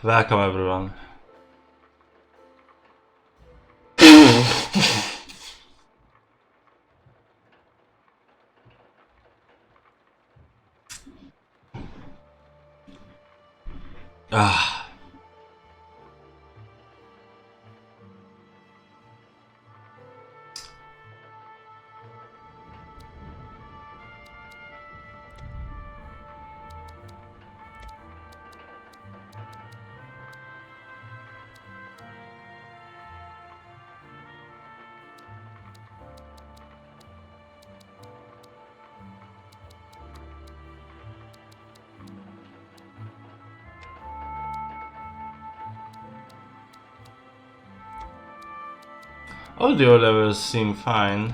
Welcome everyone. Ah, audio levels seem fine.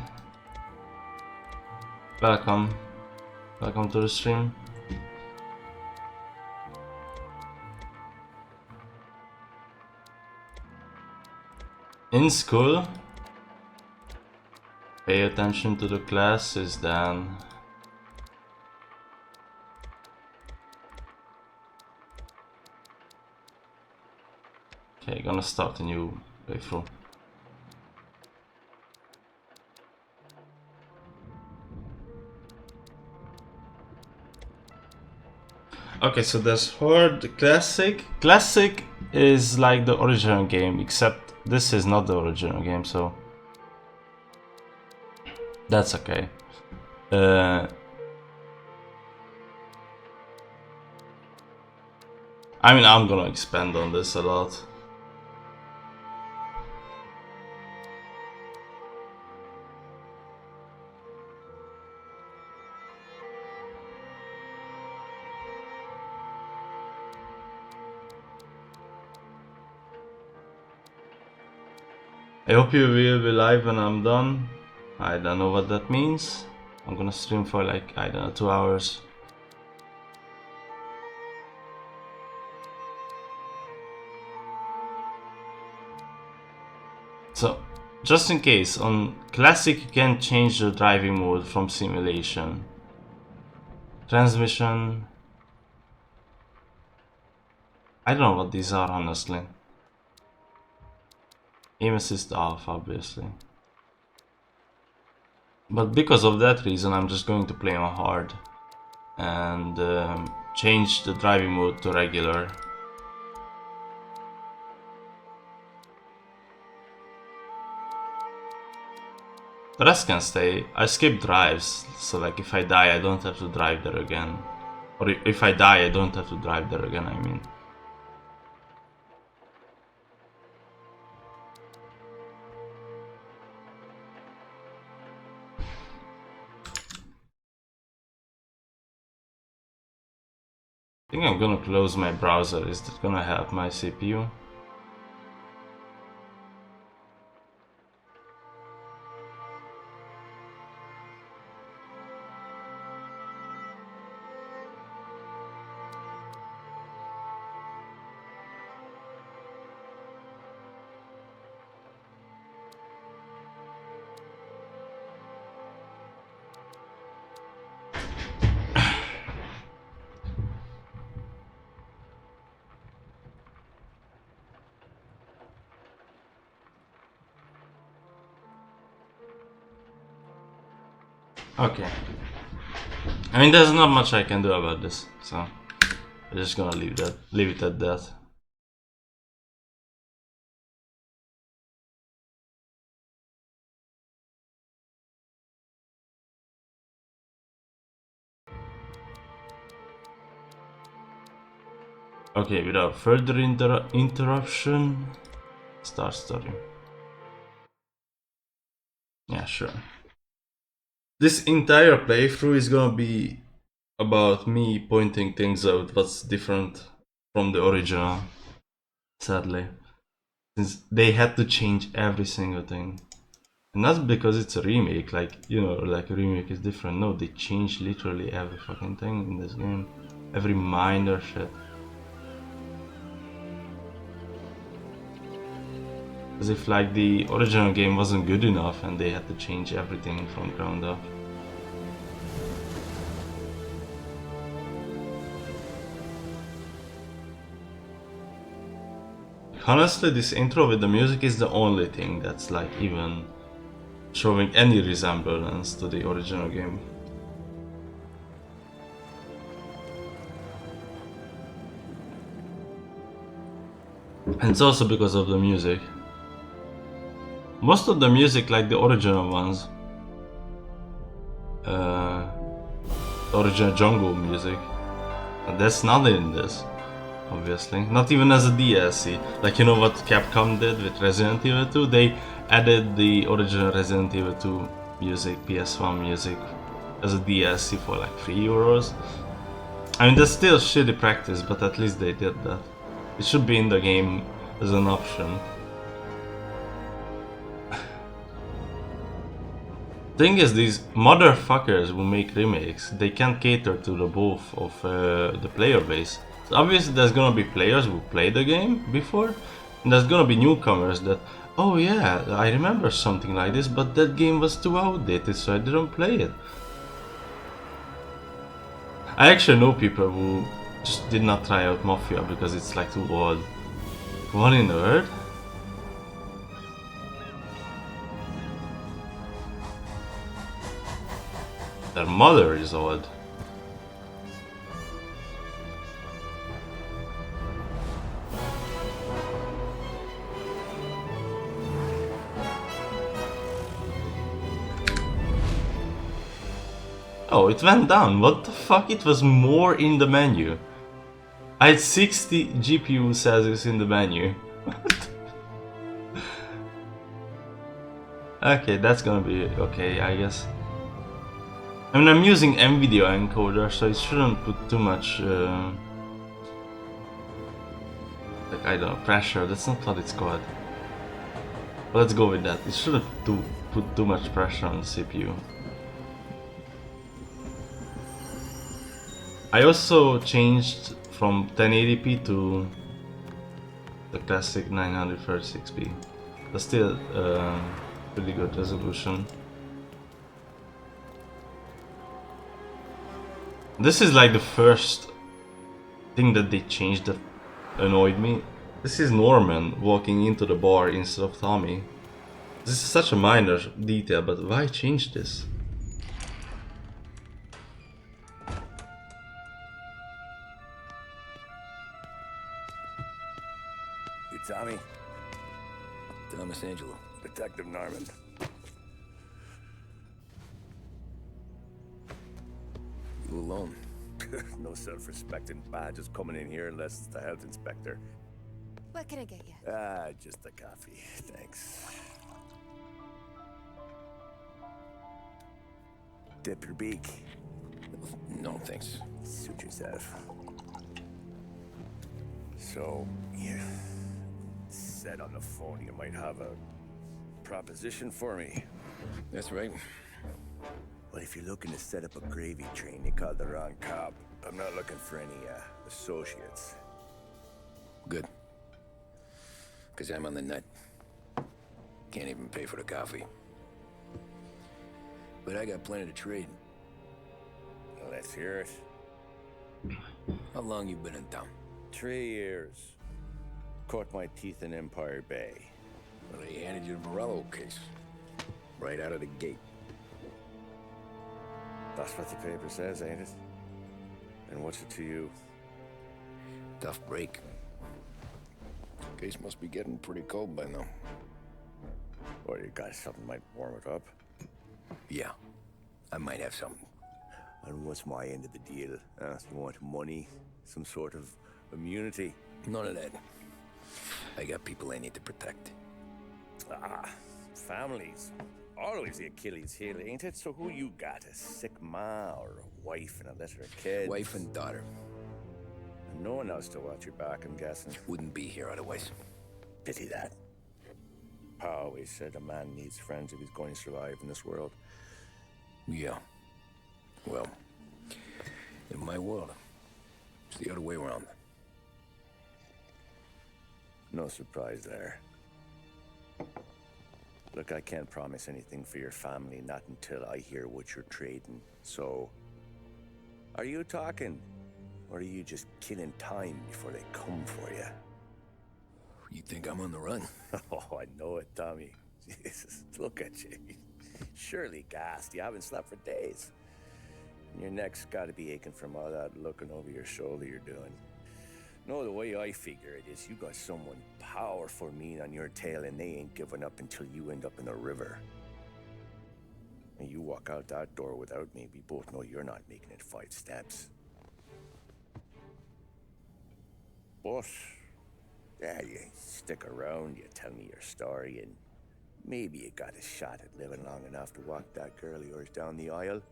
Welcome. Welcome to the stream. In school, pay attention to the classes then. Okay, gonna start a new playthrough. Okay, so there's Horde Classic. Classic is like the original game, except this is not the original game, so that's okay. I mean, I'm gonna expand on this a lot. I hope you will be live when I'm done. I don't know what that means. I'm gonna stream for like, I don't know, 2 hours. So, just in case, on Classic you can change the driving mode from simulation. Transmission. I don't know what these are, honestly. Aim assist off, obviously. But because of that reason, I'm just going to play on hard and change the driving mode to regular. The rest can stay. I skip drives, so like if I die I don't have to drive there again. Or if I die I don't have to drive there again, I mean. I think I'm gonna close my browser. Is that gonna help my CPU? Okay. I mean, there's not much I can do about this, so I'm just gonna leave it at that. Okay, without further interruption, start story. Yeah, sure. This entire playthrough is gonna be about me pointing things out what's different from the original, sadly. Since they had to change every single thing. And not because it's a remake, like, you know, like a remake is different. No, they changed literally every fucking thing in this game. Every minor shit. As if like the original game wasn't good enough and they had to change everything from ground up. Honestly, this intro with the music is the only thing that's like even showing any resemblance to the original game. And it's also because of the music. Most of the music, like the original ones, original jungle music, that's not in this, obviously. Not even as a DLC. Like, you know what Capcom did with Resident Evil 2? They added the original Resident Evil 2 music, PS1 music, as a DLC for like €3. I mean, that's still shitty practice, but at least they did that. It should be in the game as an option. Thing is, these motherfuckers who make remakes, they can't cater to the both of the player base. So obviously there's gonna be players who played the game before, and there's gonna be newcomers that, oh yeah, I remember something like this, but that game was too outdated, so I didn't play it. I actually know people who just did not try out Mafia because it's like too old. What in the world? Their mother is old. Oh, it went down. What the fuck? It was more in the menu. I had 60 GPU cells in the menu. Okay, that's gonna be okay, I guess. I mean, I'm using NVIDIA encoder, so it shouldn't put too much, like, I don't know, pressure. That's not what it's called. But let's go with that. It shouldn't put too much pressure on the CPU. I also changed from 1080p to the classic 936p. But still, pretty good resolution. This is like the first thing that they changed that annoyed me. This is Norman walking into the bar instead of Tommy. This is such a minor detail, but why change this? You Tommy? Thomas Angelo. Detective Norman. You alone? No self-respecting badges coming in here unless it's the health inspector. What can I get you? Just a coffee. Thanks. Dip your beak. No, thanks. Suit yourself. So, you said on the phone you might have a proposition for me. That's right. Well, if you're looking to set up a gravy train, you called the wrong cop. I'm not looking for any, associates. Good. Because I'm on the nut. Can't even pay for the coffee. But I got plenty to trade. Well, let's hear it. How long you been in town? 3 years. Caught my teeth in Empire Bay. Well, they handed you the Morello case. Right out of the gate. That's what the paper says, ain't it? And what's it to you? Tough break. Case must be getting pretty cold by now. Or you got something might warm it up? Yeah, I might have something. And what's my end of the deal? You want money? Some sort of immunity? None of that. I got people I need to protect. Families. Always the Achilles heel, ain't it? So who you got? A sick ma or a wife and a litter of kids? Wife and daughter. And no one else to watch your back, I'm guessing. Wouldn't be here otherwise. Pity that. Pa always said a man needs friends if he's going to survive in this world. Yeah. Well, in my world, it's the other way around. No surprise there. Look, I can't promise anything for your family, not until I hear what you're trading. So, are you talking? Or are you just killing time before they come for you? You think I'm on the run? Oh, I know it, Tommy. Jesus, look at you. Surely gassed. You haven't slept for days. And your neck's got to be aching from all that looking over your shoulder you're doing. No, the way I figure it is you got someone powerful mean on your tail and they ain't giving up until you end up in the river. And you walk out that door without me, we both know you're not making it 5 steps. But, yeah, you stick around, you tell me your story, and maybe you got a shot at living long enough to walk that girl of yours down the aisle.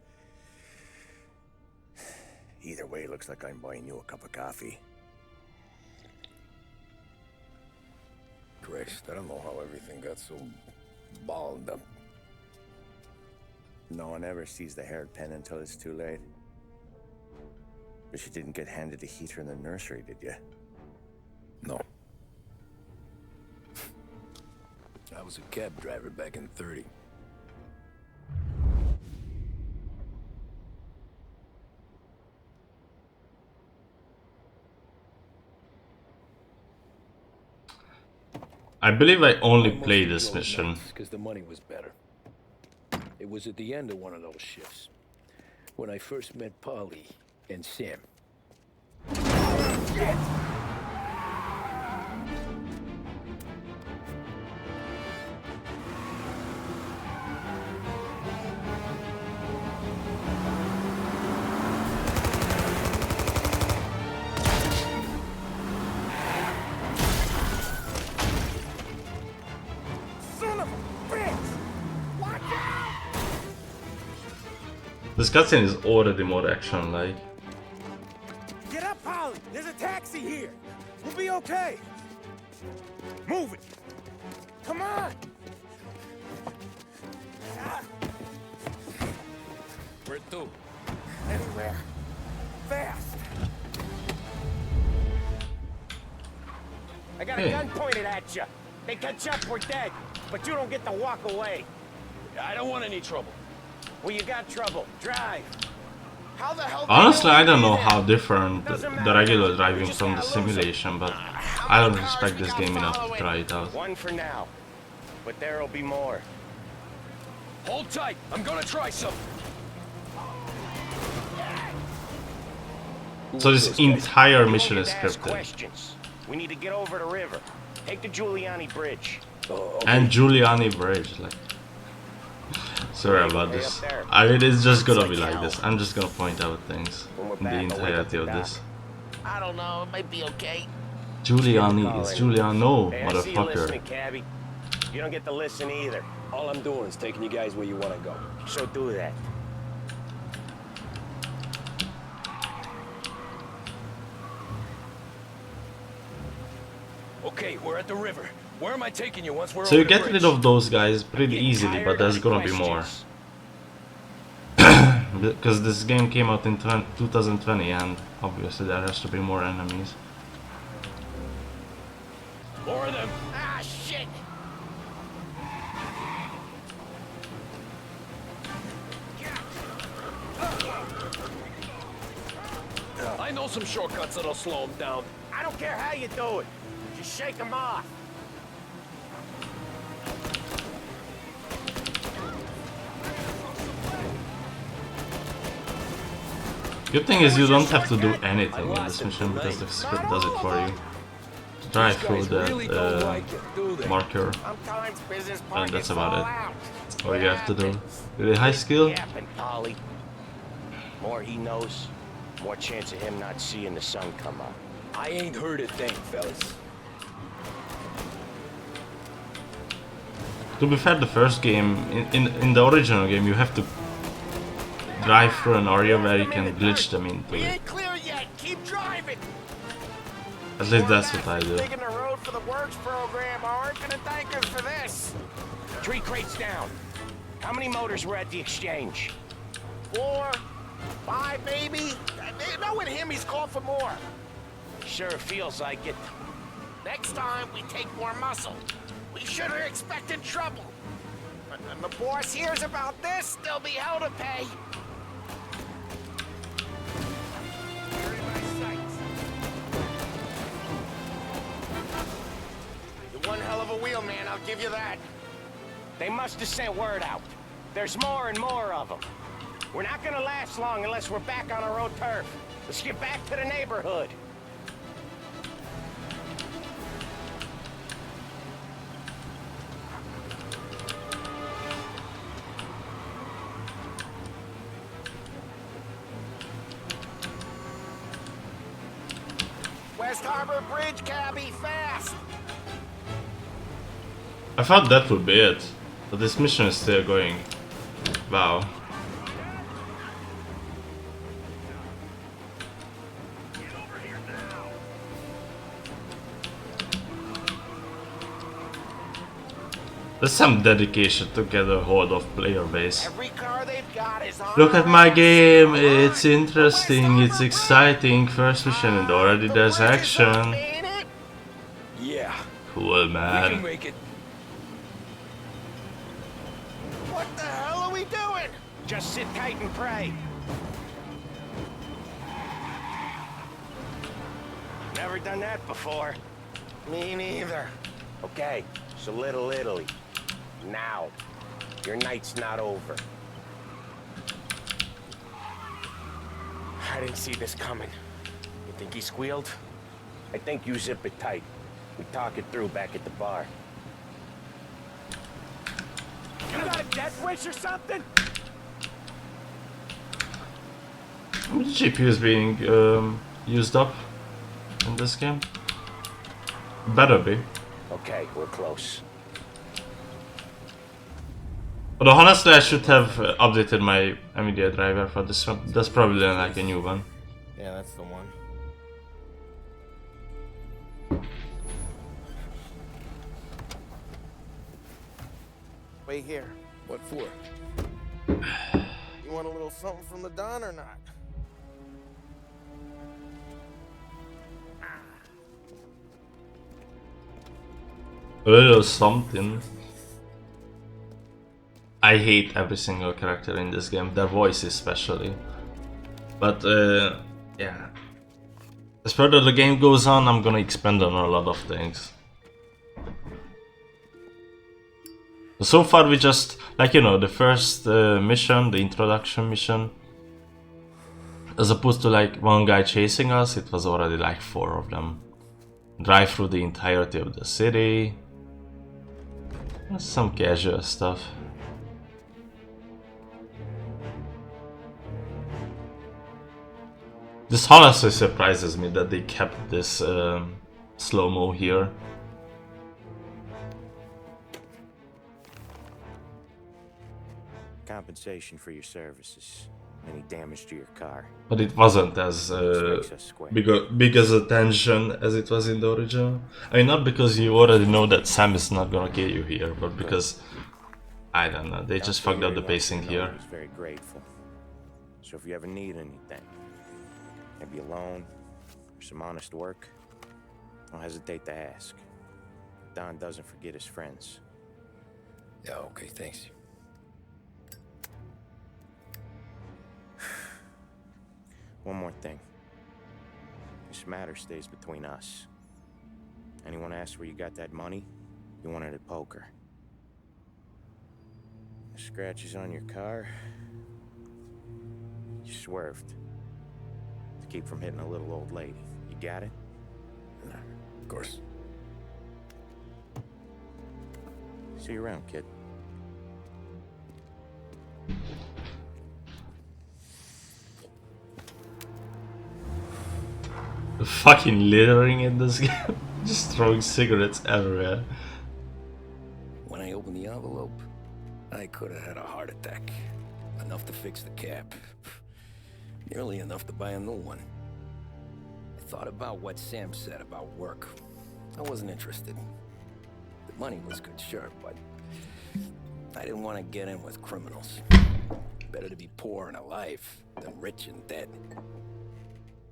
Either way, looks like I'm buying you a cup of coffee. Christ, I don't know how everything got so balled up. No one ever sees the haired pen until it's too late. But you didn't get handed a heater in the nursery, did you? No. I was a cab driver back in 30. I believe I only played this mission. Because the money was better. It was at the end of one of those shifts when I first met Polly and Sam. Shit! This cutscene is already more action like. Get up, Polly! There's a taxi here! We'll be okay! Move it! Come on! Where to? Anywhere. Fast! I got a gun pointed at you. They catch up, we're dead. But you don't get to walk away. I don't want any trouble. Well, you got trouble. Drive. How the hell? Honestly, I don't know how different the regular driving from the simulation, but I don't respect this game enough to try it out. One for now, but there'll be more. Hold tight. I'm gonna try something. So this entire mission is Ask scripted. questions. We need to get over the river. Take the Giuliani Bridge. And Giuliani Bridge, like. Sorry about this. I mean, it's just gonna be like this. I'm just gonna point out things in the entirety of this. I don't know. It might be okay. Giuliani is Giuliano, Hey, I see you listening, motherfucker. Cabby. You don't get to listen either. All I'm doing is taking you guys where you want to go. So do that. Okay, we're at the river. Where am I taking you once we're So you over the get bridge? rid of those guys pretty easily, but there's gonna be more. Because this game came out in 2020 and obviously there has to be more enemies. More of them. Ah, shit! I know some shortcuts that'll slow them down. I don't care how you do it. Just shake them off. Good thing is you don't have to do anything in this mission because the script does it for you. Drive through that marker Sometimes business and partners that's about fall it. out. All you have to do. Really high skill? Yapping, Polly. More he knows, more chance of him not seeing the sun come up. I ain't heard a thing, fellas. To be fair, the first game, in the original game, you have to drive through an area where you can glitch them into We it. ain't clear yet. Keep driving. At least that's what I do. Digging the road for the works program aren't gonna thank us for this. 3 crates down. How many motors were at the exchange? 4, 5, maybe. Knowing him, he's called for more. Sure feels like it. Next time, we take more muscle. We should have expected trouble. But when the boss hears about this, there'll be hell to pay. You're in my sights. You're one hell of a wheelman, I'll give you that. They must have sent word out. There's more and more of them. We're not gonna last long unless we're back on our own turf. Let's get back to the neighborhood. West Harbor Bridge, cabby, fast! I thought that would be it, but this mission is still going. Wow. There's some dedication to get a hold of player base. Every car they've got is on Look at my our game, ass. it's interesting, it's exciting. First mission and already there's The bridge is up, action. ain't it? Yeah, Cool, we can man. make it. What the hell are we doing? Just sit tight and pray. Never done that before. Me neither. Okay, so Little Italy. Now. Your night's not over. I didn't see this coming. You think he squealed? I think you zip it tight. We talk it through back at the bar. You got a death wish or something? The GPU is being used up in this game. Better be. Okay, we're close. Although honestly, I should have updated my NVIDIA driver for this one. That's probably like a new one. Yeah, that's the one. Wait here. What for? You want a little something from the Don or not? A little something. I hate every single character in this game, their voice especially. But yeah. As further the game goes on, I'm gonna expand on a lot of things. So far we just, like, you know, the first mission, the introduction mission, as opposed to like one guy chasing us, it was already like 4 of them. Drive through the entirety of the city. Some casual stuff. This honestly surprises me that they kept this slow-mo here. Compensation for your services. Any damage to your car. But it wasn't as Makes us square. big as a tension as it was in the original. I mean, not because you already know that Sam is not gonna kill you here, but because, I don't know, they just fucked up the pacing here. He's very grateful. So if you ever need anything, maybe a loan or some honest work, don't hesitate to ask. Don doesn't forget his friends. Yeah, okay, thanks. One more thing. This matter stays between us. Anyone asks where you got that money, you want it at poker. The scratches on your car, you swerved. To keep from hitting a little old lady. You got it? Of course. See you around, kid. The fucking littering in this game. Just throwing cigarettes everywhere. When I opened the envelope, I could have had a heart attack. Enough to fix the cap. Nearly enough to buy a new one. I thought about what Sam said about work. I wasn't interested. The money was good, sure, but I didn't want to get in with criminals. Better to be poor and alive than rich and dead.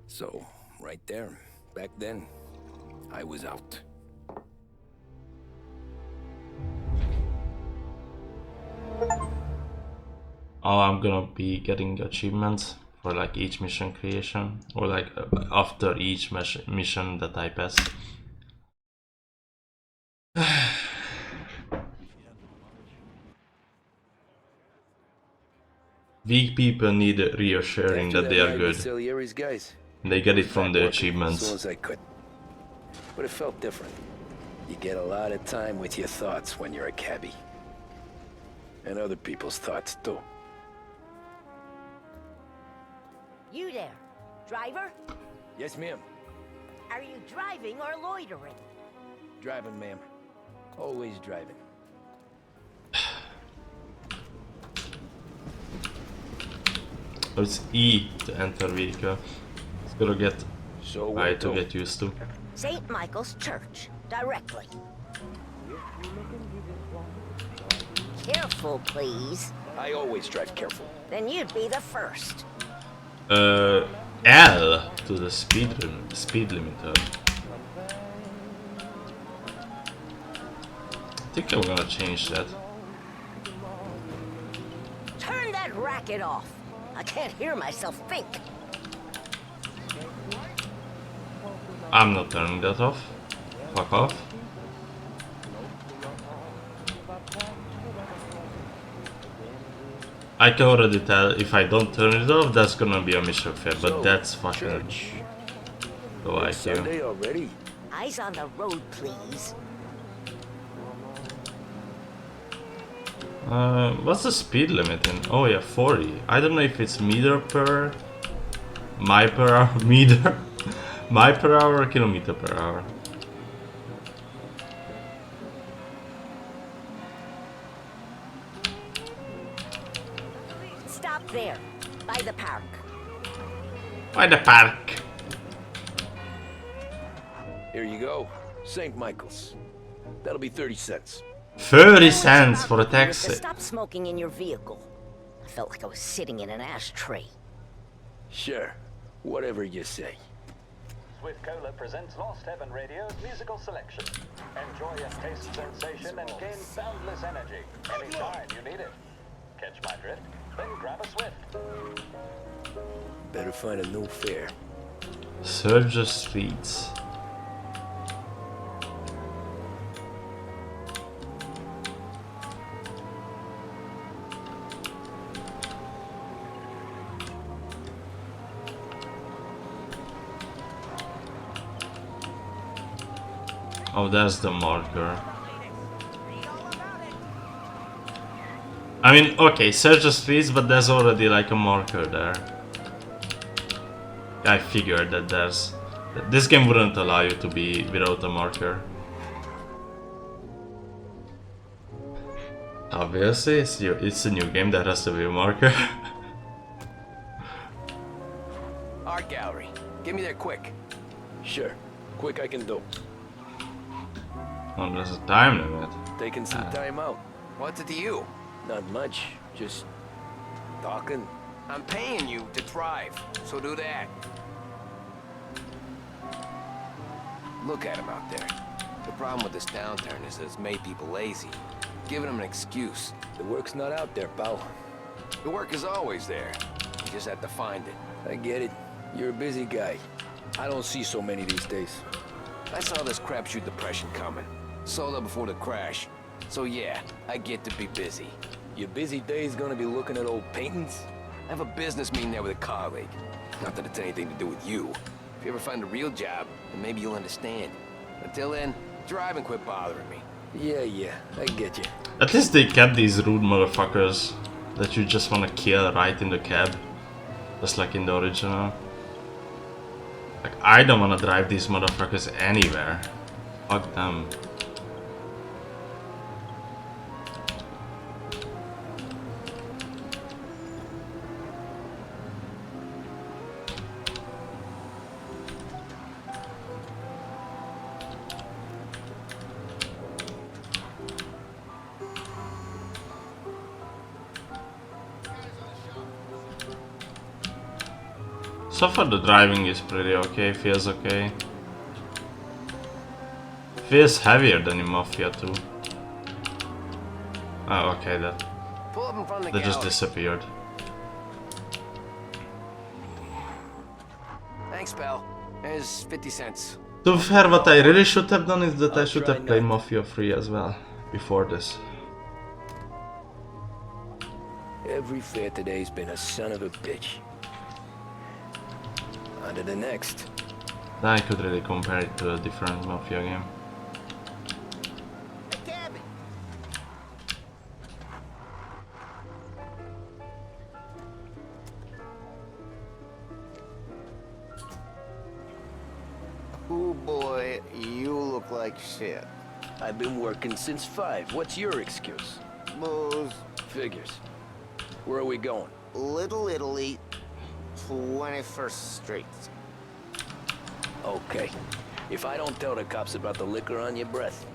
So, right there, back then, I was out. Oh, I'm gonna be getting achievements for like each mission creation, or like after each mission that I pass. Weak people need reassuring After that they that are night with good. Salieri's guys, They I get was it from back the working as soon achievements. as I could. But it felt different. You get a lot of time with your thoughts when you're a cabbie. And other people's thoughts, too. You there, driver? Yes, ma'am. Are you driving or loitering? Driving, ma'am. Always driving. Oh, it's E to enter vehicle. It's gonna get So I to get used to. St. Michael's Church, directly. Careful, please. I always drive careful. Then you'd be the first. L to the speed limiter. I think I'm gonna change that. Turn that racket off. I can't hear myself think. I'm not turning that off. Fuck off. I can already tell if I don't turn it off, that's gonna be a mission fair, but that's fucking Church. low IQ. Sunday already? Eyes on the road, please. What's the speed limit in? Oh yeah, 40. I don't know if it's meter per... My per hour? Meter? My per hour or kilometer per hour? Stop there, by the park. By the park. Here you go. St. Michael's. That'll be 30 cents. 30 cents for a You have to taxi. stop smoking in your vehicle. I felt like I was sitting in an ashtray. Sure. Whatever you say. Swift Cola presents Lost Heaven Radio's musical selection. Enjoy a taste sensation and gain boundless energy anytime you need it. Catch my drift? Then grab a Swift. Better find a new fare. Search the streets. Oh, that's the marker. I mean, okay, search the streets, but there's already like a marker there. I figured that there's... This game wouldn't allow you to be without a marker. Obviously, it's a new game that has to be a marker. Art gallery. Get me there quick. Sure. Quick I can do. Oh, there's a time limit. Taking some time out. What's it to you? Not much. Just talking. I'm paying you to drive, so do that. Look at him out there. The problem with this downturn is that it's made people lazy, giving them an excuse. The work's not out there, pal. The work is always there. You just have to find it. I get it. You're a busy guy. I don't see so many these days. I saw this crapshoot depression coming. Sold up before the crash. So yeah, I get to be busy. Your busy day's gonna be looking at old paintings? I have a business meeting there with a colleague. Not that it's anything to do with you. If you ever find a real job, then maybe you'll understand. Until then, drive and quit bothering me. Yeah, I get you. At least they kept these rude motherfuckers that you just wanna kill right in the cab. Just like in the original. Like, I don't wanna drive these motherfuckers anywhere. Fuck them. So far the driving is pretty okay, feels okay. Feels heavier than in Mafia too. Oh, okay, that Pull up in front of the They just gallery. disappeared. Thanks, pal. There's 50 cents. To be fair, what I really should have done is that I should have played Mafia 3 as well before this. Every fair today's been a son of a bitch. On to the next. Then I could really compare it to a different Mafia game. Oh boy, you look like shit. I've been working since 5. What's your excuse? Booze, Figures. Where are we going? Little Italy, 21st Street. Okay. If I don't tell the cops about the liquor on your breath,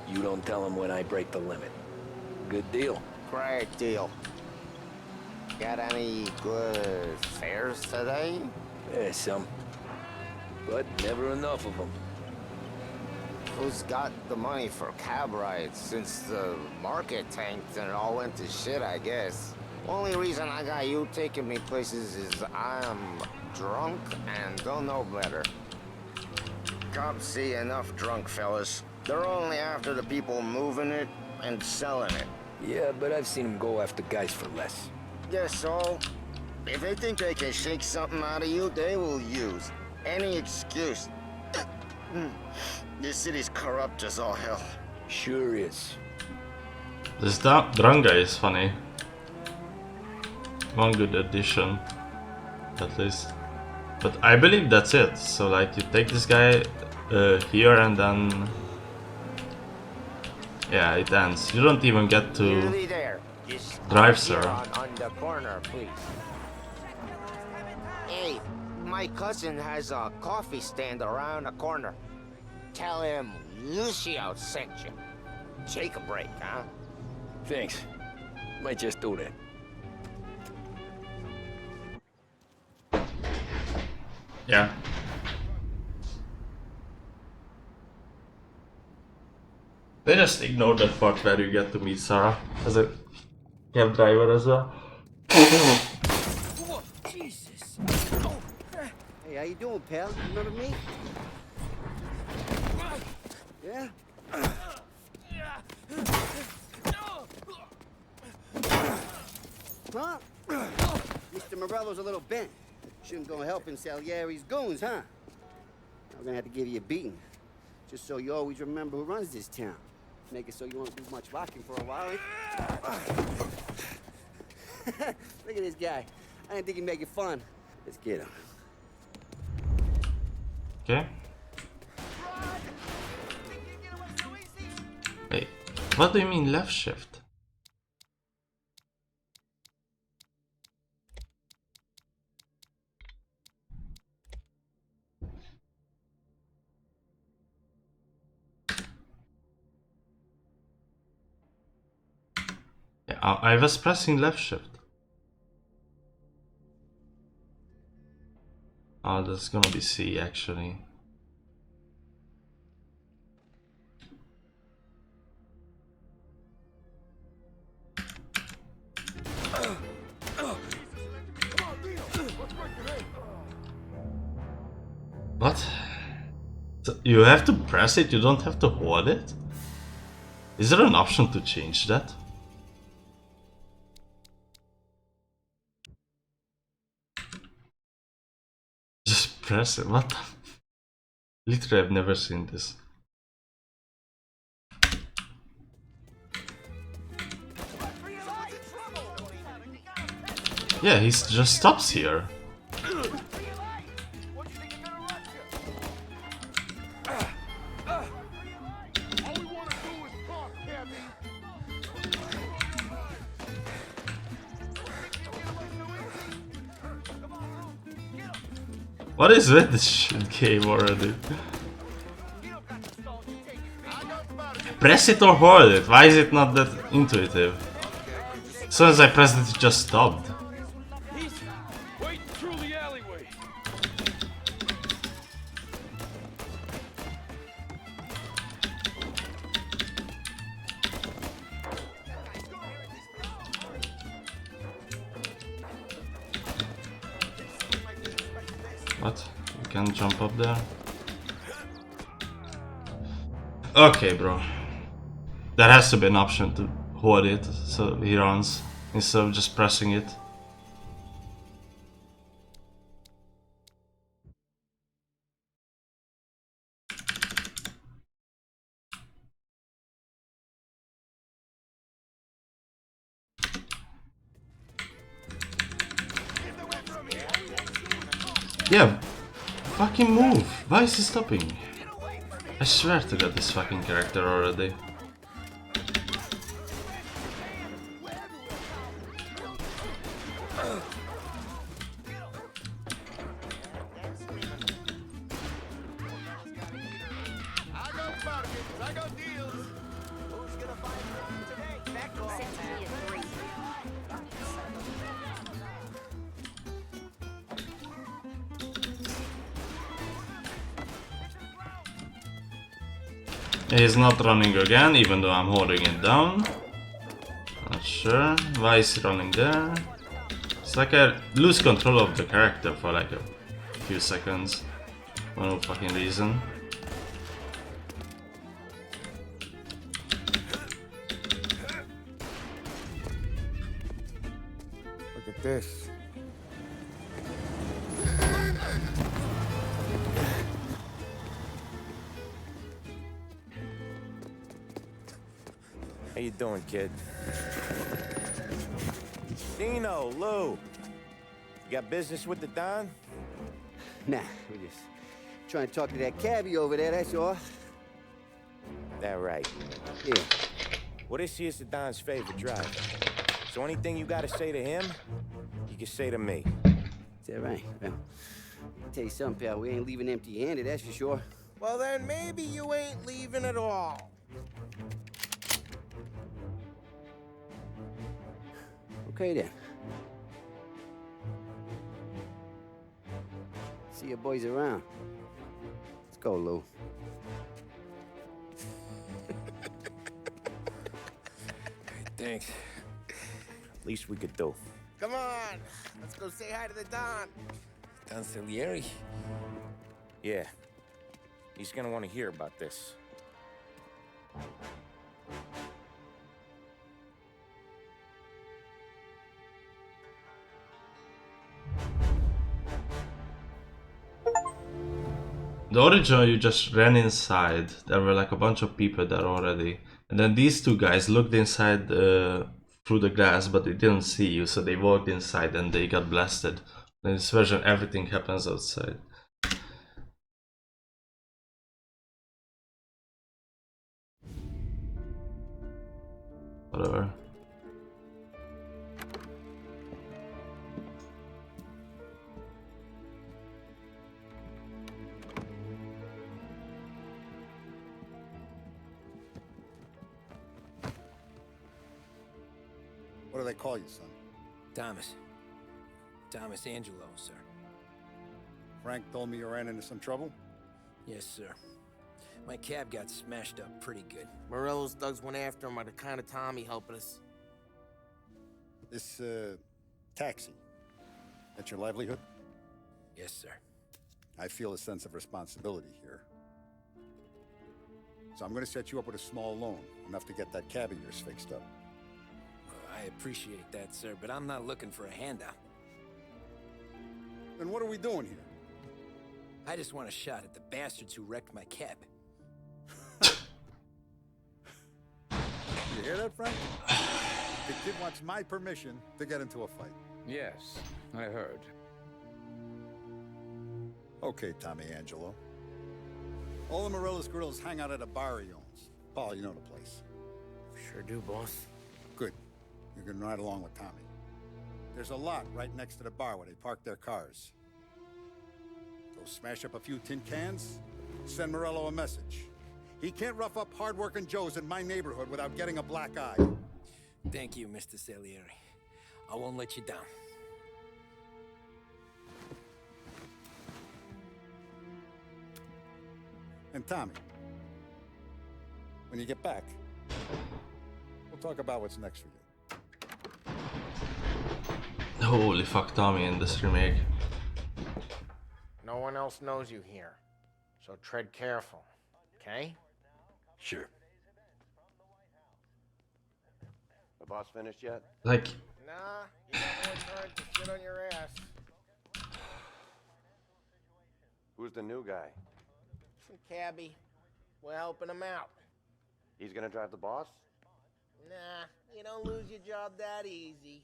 you don't tell them when I break the limit. Good deal. Great deal. Got any good fares today? There's some. But never enough of them. Who's got the money for cab rides since the market tanked and it all went to shit, I guess? Only reason I got you taking me places is I'm drunk and don't know better. Cops see enough drunk fellas. They're only after the people moving it and selling it. Yeah, but I've seen them go after guys for less. Guess so. If they think they can shake something out of you, they will use any excuse. This city's corrupt as all hell. Sure is. This drunk guy is funny. One good addition, at least. But I believe that's it. So like you take this guy here and then... Yeah, it ends. You don't even get to Nearly there. Just drive, here sir. on the corner, please. Hey, my cousin has a coffee stand around the corner. Tell him Lucio sent you. Take a break, huh? Thanks. Might just do that. Yeah. They just ignored that part where you get to meet Sarah as a cab driver as well. Jesus. Hey, how you doing, pal? Remember me? Yeah? Huh? Mr. Morello's a little bent. Shouldn't go helping Salieri's goons, huh? I'm gonna have to give you a beating. Just so you always remember who runs this town. Make it so you won't do much walking for a while. Look at this guy. I didn't think he'd make it fun. Let's get him. Okay. Wait, what do you mean left shift? Yeah, I was pressing left shift. Oh, that's gonna be C actually. What? So you have to press it, you don't have to hold it? Is there an option to change that? Just press it, what the? Literally, I've never seen this. Yeah, he just stops here. What is with this shit game already? Press it or hold it. Why is it not that intuitive? As soon as I pressed it, it just stopped. Wait through the alleyway. What? You can't jump up there? Okay, bro. There has to be an option to hold it so he runs instead of just pressing it. Yeah, fucking move. Why is he stopping? I swear to God, this fucking character already. He's not running again, even though I'm holding it down. Not sure. Why is he running there? It's like I lose control of the character for like a few seconds. For no fucking reason. Look at this. How you doing, kid? Dino, Lou. You got business with the Don? Nah, we're just trying to talk to that cabbie over there, that's all. That right. Yeah. Well, this here's the Don's favorite driver. So anything you gotta say to him, you can say to me. Is that right? Well, I'll tell you something, pal. We ain't leaving empty-handed, that's for sure. Well, then maybe you ain't leaving at all. Okay, then. See your boys around. Let's go, Lou. Thanks. Least we could do. Come on, let's go say hi to the Don. Don Salieri? Yeah. He's gonna want to hear about this. The original, you just ran inside. There were like a bunch of people there already. And then these two guys looked inside through the glass, but they didn't see you, so they walked inside and they got blasted. In this version, everything happens outside. Whatever. What do they call you, son? Thomas. Thomas Angelo, sir. Frank told me you ran into some trouble? Yes, sir. My cab got smashed up pretty good. Morello's thugs went after him by the kind of Tommy helping us. This, taxi. That's your livelihood? Yes, sir. I feel a sense of responsibility here. So I'm gonna set you up with a small loan, enough to get that cab of yours fixed up. I appreciate that, sir, but I'm not looking for a handout. Then what are we doing here? I just want a shot at the bastards who wrecked my cab. You hear that, Frank? The kid wants my permission to get into a fight. Yes, I heard. Okay, Tommy Angelo. All the Morello's girls hang out at a bar he owns. Paul, you know the place. Sure do, boss. Good. You can ride along with Tommy. There's a lot right next to the bar where they park their cars. Go smash up a few tin cans, send Morello a message. He can't rough up hard-working Joes in my neighborhood without getting a black eye. Thank you, Mr. Salieri. I won't let you down. And Tommy, when you get back, we'll talk about what's next for you. Holy fuck, Tommy in this remake. No else knows you here. So tread careful, okay? Sure. The boss finished yet? Like, Nah, you got more time to sit on your ass. Who's the new guy? Some cabbie. We're helping him out. He's gonna drive the boss? Nah, you don't lose your job that easy.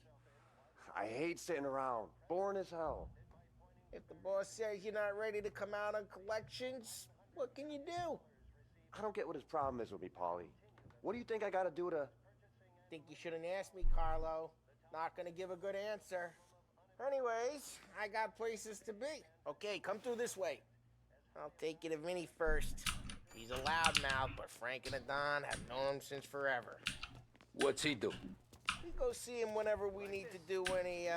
I hate sitting around. Boring as hell. If the boss says you're not ready to come out on collections, what can you do? I don't get what his problem is with me, Paulie. What do you think I gotta do to... Think you shouldn't ask me, Carlo. Not gonna give a good answer. Anyways, I got places to be. Okay, come through this way. I'll take you to Vinny first. He's a loudmouth, but Frank and the Don have known him since forever. What's he do? We go see him whenever we need to do any,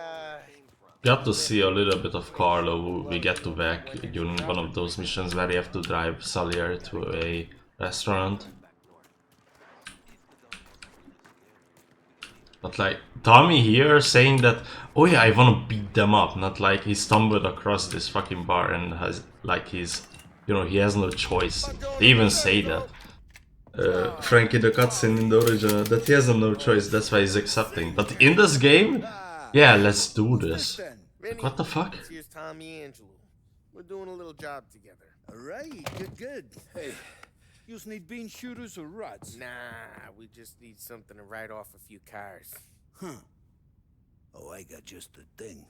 got to see a little bit of Carlo who we get to back during one of those missions where you have to drive Salier to a restaurant. But like, Tommy here saying that, oh yeah, I wanna beat them up, not like he stumbled across this fucking bar and has, like he's, you know, he has no choice. They even say that. Frankie the cutscene in the original, that he has no choice, that's why he's accepting. But in this game, yeah, let's do this. Like, what the fuck? Here's Tommy Angelo. We're doing a little job together. Alright, good. Hey, you need bean shooters or rods? Nah, we just need something to write off a few cars. Huh. Oh, I got just the thing.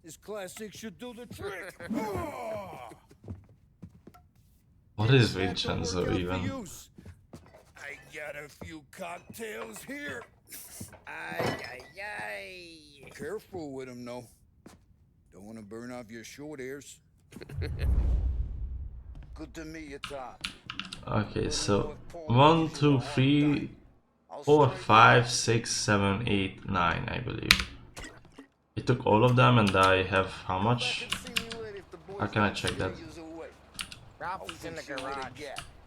This classic should do the trick. What is Vincenzo even? I got a few cocktails here. Ay, ay, ay. Careful with them, though. Don't want to burn off your short hairs. Good to meet you, Tom. Okay, so 1, 2, 3, 4, 5, 6, 7, 8, 9, I believe. I took all of them and I have how much? How can I check that? Ralphie's in the garage.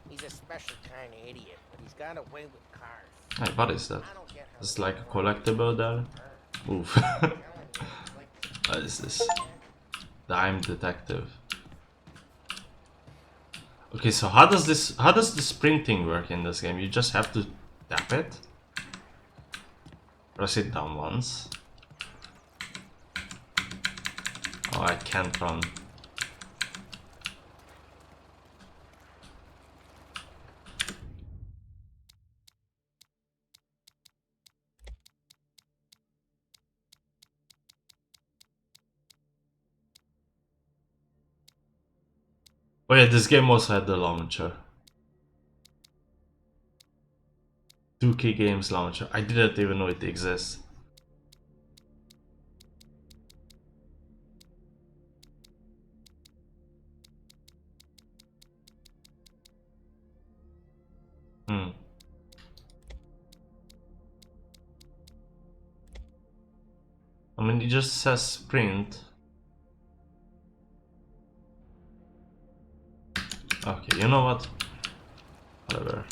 He's a special kind of idiot, but he's got a way with cars. Hey, what is that? It's like a collectible there? Oof. What is this? Dime detective. Okay, so how does the sprinting work in this game? You just have to tap it? Press it down once. Oh, I can't run. Oh yeah, this game also had the launcher. 2K Games launcher. I didn't even know it exists. I mean, it just says sprint. Okay, you know what? Whatever.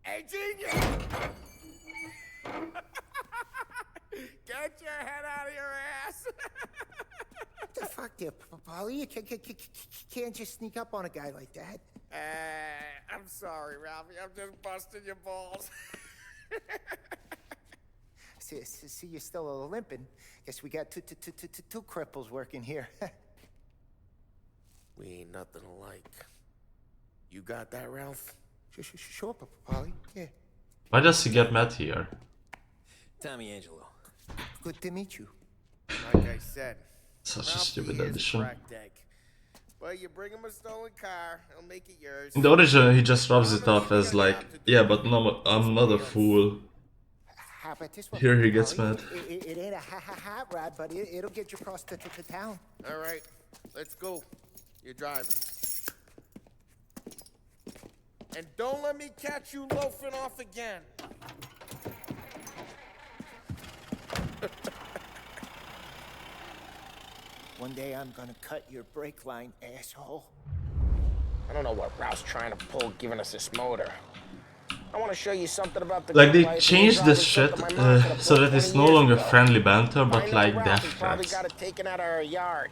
Hey, genius! Get your head out of your ass! What the fuck there, Paulie? You can't just sneak up on a guy like that. I'm sorry, Ralphie. I'm just busting your balls. See, you're still limping. Guess we got two cripples working here. We ain't nothing alike. You got that, Ralph? Sure, Paulie. Yeah. Why does he get mad here? Tommy Angelo. Good to meet you. Like I said, Such a Ralphie stupid is addition. cracked egg. But you bring him a stolen car, he'll make it yours. In the original, he just rubs it off as like, yeah, but no, I'm not a fool. How about this one, Here he gets Paulie? mad. It ain't a hot rod, but it'll get you across to town. All right, let's go. You're driving. And don't let me catch you loafing off again. One day I'm gonna cut your brake line, asshole. I don't know what Ralph's trying to pull giving us this motor. I want to show you something about the Like good they life changed and this Ralph's shit something my mom could have so built that it's 20 no years longer ago. friendly banter, I but know like Ralph, death he probably threats. got it taken out of our yard.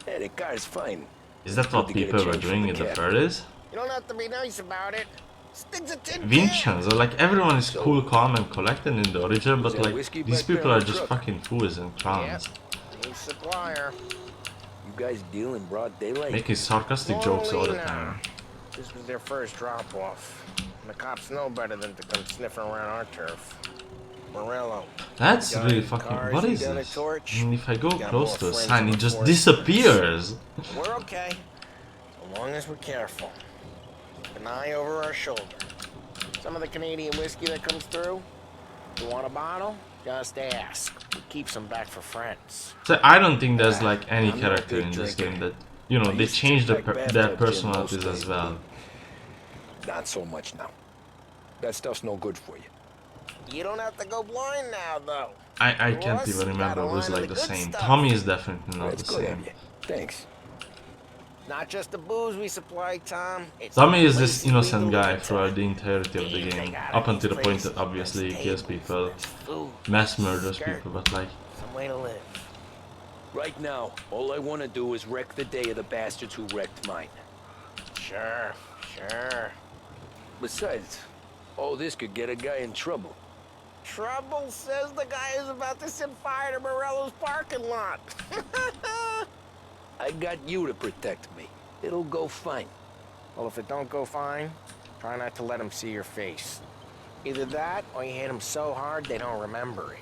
Hey, the car's fine. Is that Good what to get a people were change from doing the in the cab. 30s? You don't have to be nice about it. Stick's a tin can. Vincenzo, like everyone is So, cool, calm and collected in the original, was but that like whiskey these back there people in are the just truck? fucking fools and clowns. Yep. New supplier. You guys deal in broad daylight? Making sarcastic jokes all the time. This was their first drop-off. The cops know better than to come sniffing around our turf. Morello. That's Got really any fucking... cars What you is gonna this? torch? And if I go Got close more to a friends sign, in it the just force disappears! We're okay. As long as we're careful. Keep an eye over our shoulder. Some of the Canadian whiskey that comes through, you want a bottle? Just ask. We keep some back for friends. So I don't think there's like any I'm not a character big in this drinker. game that, you know, I they used to change pack their bathtub gin personalities most as days, well. Not so much now. That stuff's no good for you. You don't have to go blind now, though. I can't Plus, even you remember got a it was line of like the the good same. stuff. Tommy is definitely not That's the good of same. you. Thanks. Not just the booze we supply, Tom. It's Tommy is the this places we innocent guy deliver to. throughout the entirety of the Things they game, got up at until the these point that places. obviously he There's kills tables, people, there's food, mass murders skirt, people, but like... some way to live. Right now, all I want to do is wreck the day of the bastards who wrecked mine. Sure, sure. Besides, all this could get a guy in trouble. Trouble says the guy is about to set fire to Morello's parking lot. I got you to protect me. It'll go fine. Well, if it don't go fine, try not to let him see your face. Either that, or you hit them so hard they don't remember it.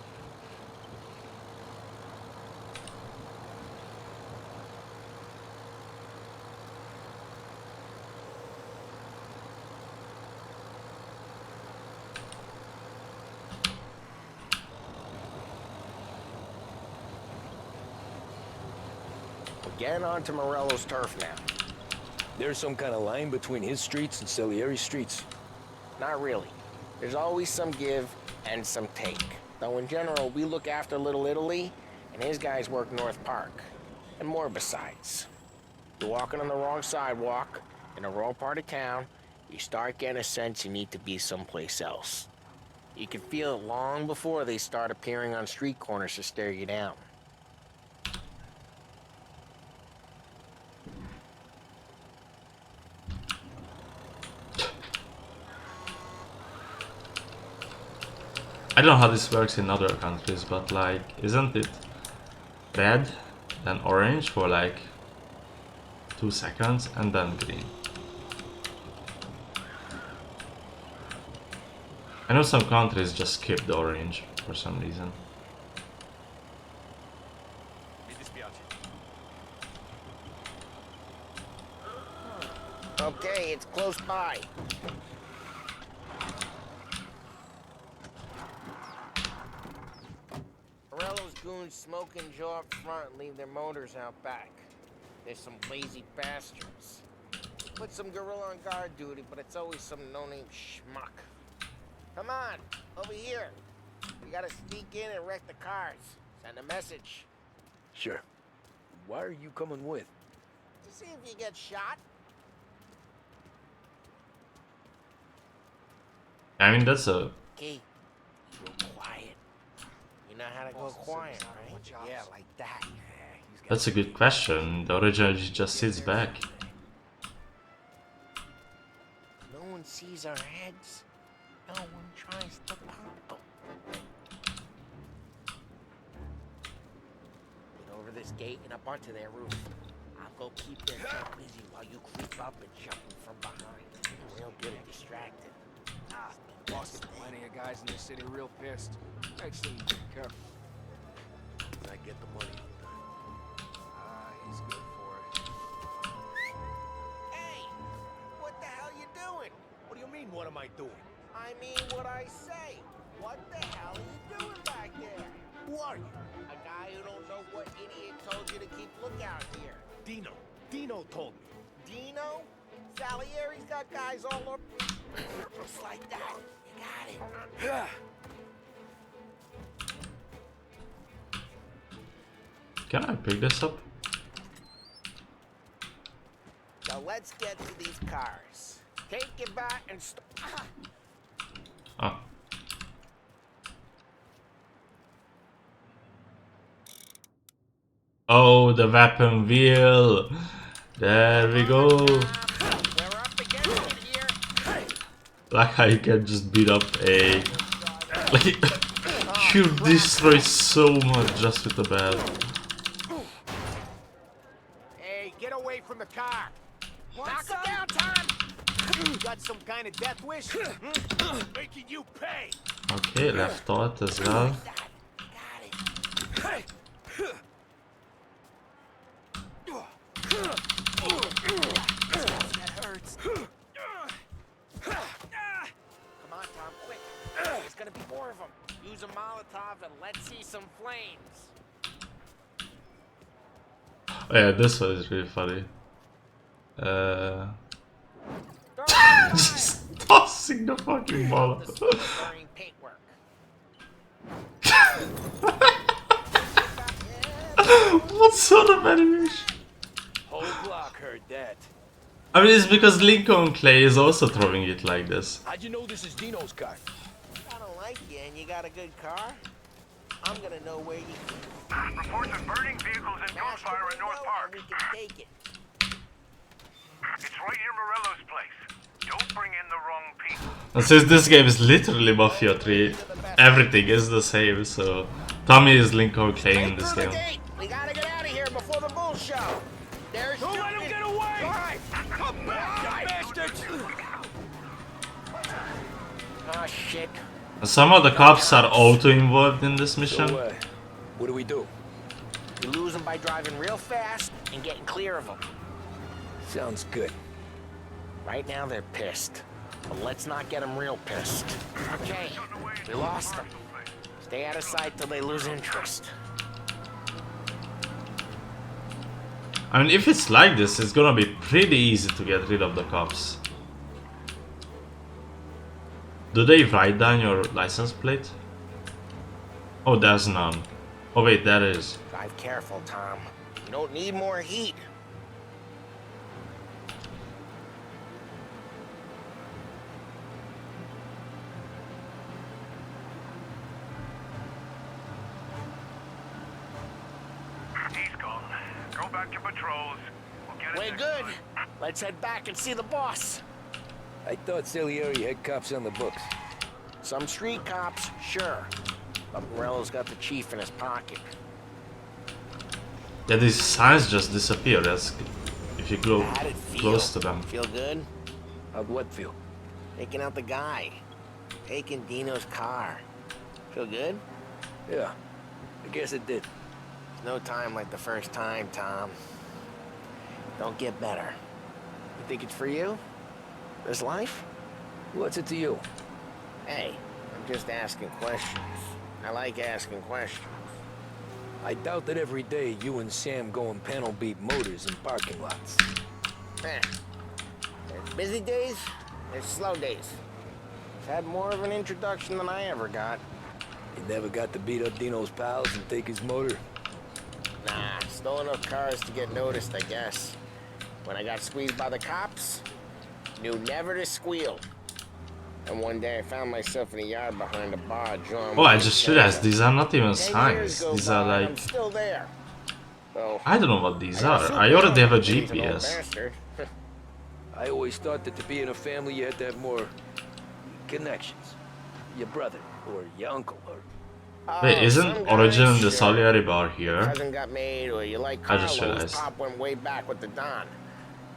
We're getting onto Morello's turf now. There's some kind of line between his streets and Salieri's streets. Not really. There's always some give and some take. Though in general, we look after Little Italy, and his guys work North Park. And more besides. You're walking on the wrong sidewalk, in the wrong part of town, you start getting a sense you need to be someplace else. You can feel it long before they start appearing on street corners to stare you down. I don't know how this works in other countries, but like, isn't it red, then orange for like 2 seconds, and then green? I know some countries just skip the orange for some reason. Okay, it's close by. Morello's goons smoke and jaw up front and leave their motors out back. There's some lazy bastards. Put some gorilla on guard duty, but it's always some no-name schmuck. Come on, over here. We gotta sneak in and wreck the cars. Send a message. Sure. Why are you coming with? To see if you get shot. I mean, that's a... Key, real quiet. You know how to go quiet, right? Yeah, like that. That's a good question. The original just sits back. No one sees our heads. No one tries to pop them. Get over this gate and up onto their roof. I'll go keep their truck busy while you creep up and jump them from behind. We'll get it distracted. Lost plenty of guys in this city real pissed. Actually, be careful. I get the money. He's good for it. Hey! What the hell you doing? What do you mean, what am I doing? I mean what I say. What the hell are you doing back there? Who are you? A guy who don't know what idiot told you to keep lookout here. Dino. Dino told me. Dino? Salieri's got guys all over. Just like that. You got it. Can I pick this up? So let's get to these cars. Take it back and Ah. Oh, the weapon wheel. There we go. We're up against it here. Like how you can just beat up a... Like, you destroy so much just with the bat. Hey, get away from the car. Knock it down, Tom. You got some kind of death wish? Making you pay. Okay, left thought as well. Got it. That hurts. Come on, Tom, quick. There's gonna be more of them. Use a Molotov and let's see some flames. Oh yeah, this one is really funny. Just tossing the fucking ball. Paintwork. What sort of animation? Whole block heard that. I mean, it's because Lincoln Clay is also throwing it like this. How'd you know this is Dino's car? I don't like you and you got a good car. I'm gonna know where you Reports of burning vehicles and gunfire in North Park. we can take it. It's right near Morello's place. Don't bring in the wrong people. And since this game is literally Mafia 3, everything is the same, so Tommy is Lincoln Clay in this game. We gotta get out of here before the bull show. There's Don't let him get away! Drive. Come back, you bastards! Oh shit. Some of the cops are auto involved in this mission. So, what do we do? You lose them by driving real fast and getting clear of them. Sounds good. Right now they're pissed, but let's not get them real pissed. Okay, we lost them. Stay out of sight till they lose interest. I mean, if it's like this, it's gonna be pretty easy to get rid of the cops. Do they write down your license plate? Oh, there's none. Oh wait, there is. Drive careful, Tom. You don't need more heat. He's gone. Go back to patrols. We'll get it We're next good. time. Let's head back and see the boss. I thought Salieri had cops on the books. Some street cops, sure. But Morello's got the chief in his pocket. Yeah, these signs just disappear as if you go How'd it feel? close to them. Feel good? How'd what feel? Taking out the guy. Taking Dino's car. Feel good? Yeah, I guess it did. There's no time like the first time, Tom. Don't get better. You think it's for you? This life? What's it to you? Hey, I'm just asking questions. I like asking questions. I doubt that every day you and Sam go and panel beat motors in parking lots. There's busy days, there's slow days. I've had more of an introduction than I ever got. You never got to beat up Dino's pals and take his motor? Nah, stole enough cars to get noticed, I guess. When I got squeezed by the cops, knew never to squeal. And one day I found myself in a yard behind a bar, drawing. Oh, I just realized these are not even 10 years signs. go These by are and I'm like... still there. So, I don't know what these got are. super I already have a he's an old GPS. bastard. I always thought that to be in a family you had to have more connections. Your brother, or your uncle, or... Wait, some isn't guys, Origin the sure. Salieri bar here? Cousin got made, or you like I just Carlos, realized. Pop went way back with the Don.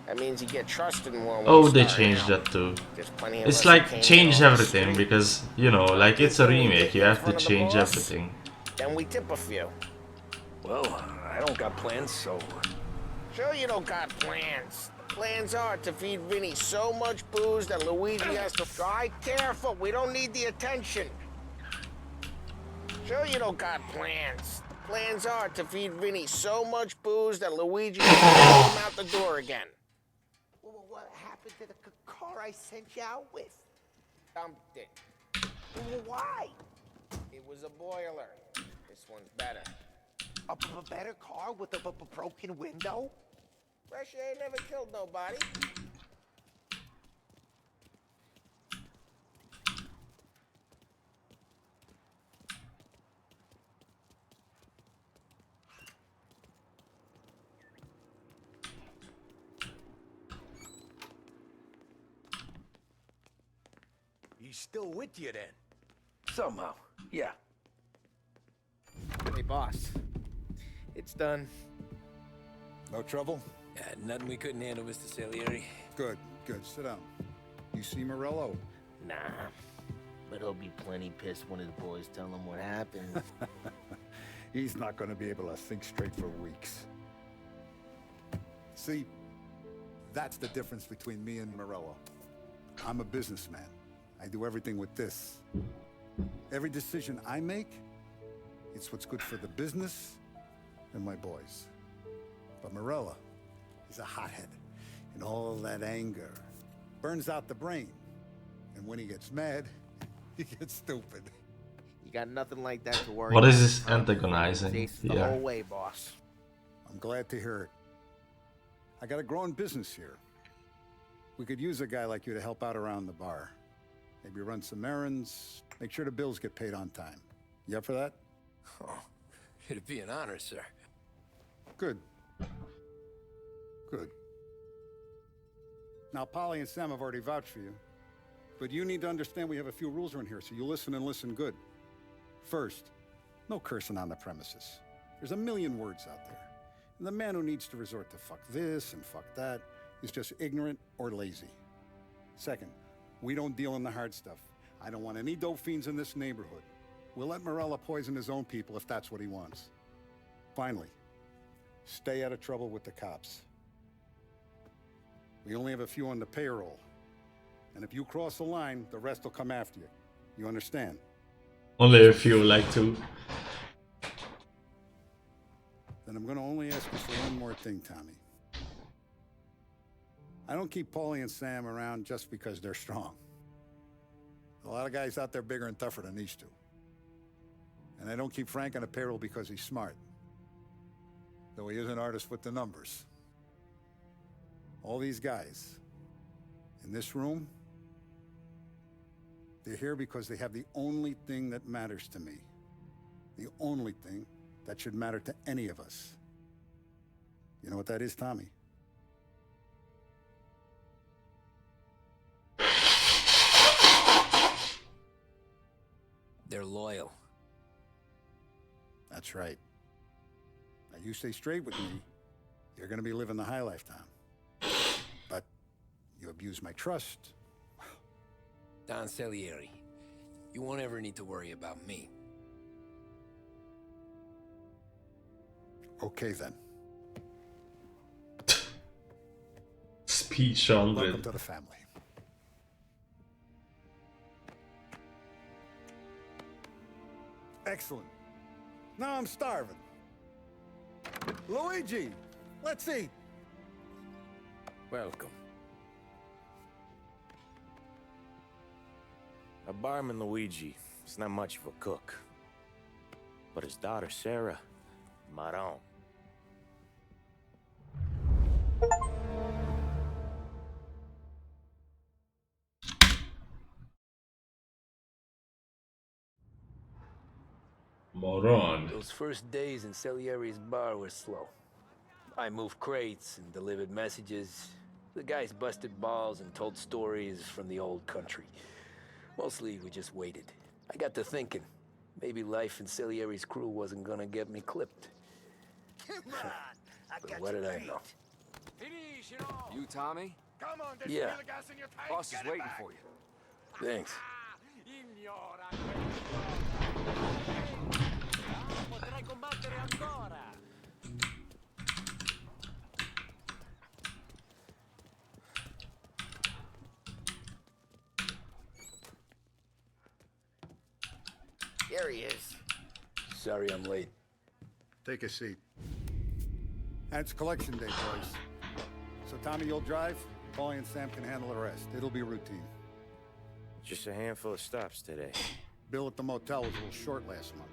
That means you get trusted more when Oh, you they start changed out. that too. There's plenty of It's us like that came change in on the everything street. because, you know, like it's a remake, you have to change boss. everything. Then we tip a few. Well, I don't got plans, so... Sure you don't got plans. Plans are to feed Vinny so much booze that Luigi has to drive careful. We don't need the attention. Sure you don't got plans. Plans are to feed Vinny so much booze that Luigi has to throw him out the door again. Well, what happened to the car I sent you out with? Dumped it. Well, why? It was a boiler. This one's better. A better car with a broken window? Fresh air ain't never killed nobody. He's still with you then? Somehow, yeah. Hey, boss. It's done. No trouble? Yeah, nothing we couldn't handle, Mr. Salieri. Good, good. Sit down. You see Morello? Nah. But he'll be plenty pissed when his boys tell him what happened. He's not going to be able to think straight for weeks. See, that's the difference between me and Morello. I'm a businessman. I do everything with this. Every decision I make, it's what's good for the business and my boys. But Morello, he's a hothead. And all that anger burns out the brain. And when he gets mad, he gets stupid. You got nothing like that to worry What about. is this antagonizing The here? whole way, boss. I'm glad to hear it. I got a growing business here. We could use a guy like you to help out around the bar. Maybe run some errands, make sure the bills get paid on time. You up for that? Oh, it'd be an honor, sir. Good. Good. Now, Polly and Sam have already vouched for you. But you need to understand we have a few rules around here, so you listen and listen good. First, no cursing on the premises. There's a million words out there. And the man who needs to resort to fuck this and fuck that is just ignorant or lazy. Second, we don't deal in the hard stuff. I don't want any dope fiends in this neighborhood. We'll let Morella poison his own people if that's what he wants. Finally, stay out of trouble with the cops. We only have a few on the payroll. And if you cross the line, the rest will come after you. You understand? Only a few like to. Then I'm gonna only ask you for one more thing, Tommy. I don't keep Paulie and Sam around just because they're strong. A lot of guys out there bigger and tougher than these two. And I don't keep Frank on a payroll because he's smart. Though he is an artist with the numbers. All these guys in this room, they're here because they have the only thing that matters to me. The only thing that should matter to any of us. You know what that is, Tommy? They're loyal. That's right. Now you stay straight with me, you're gonna be living the high life, Tom. But you abuse my trust. Don Salieri, you won't ever need to worry about me. Okay then. Speech on Welcome with. to the family. Excellent. Now I'm starving. Luigi, let's eat. Welcome. A barman Luigi is not much of a cook. But his daughter Sarah, Maron. Moron. Those first days in Salieri's bar were slow. I moved crates and delivered messages. The guys busted balls and told stories from the old country. Mostly, we just waited. I got to thinking, maybe life in Salieri's crew wasn't gonna get me clipped. Come on, But what did I know? You, Tommy? Come on, Yeah. feel the gas in your tank. Boss is Get it waiting back. for you. Thanks. Here he is. Sorry I'm late. Take a seat. And it's collection day, boys. So Tommy, you'll drive. Paulie and Sam can handle the rest. It'll be routine. Just a handful of stops today. Bill at the motel was a little short last month.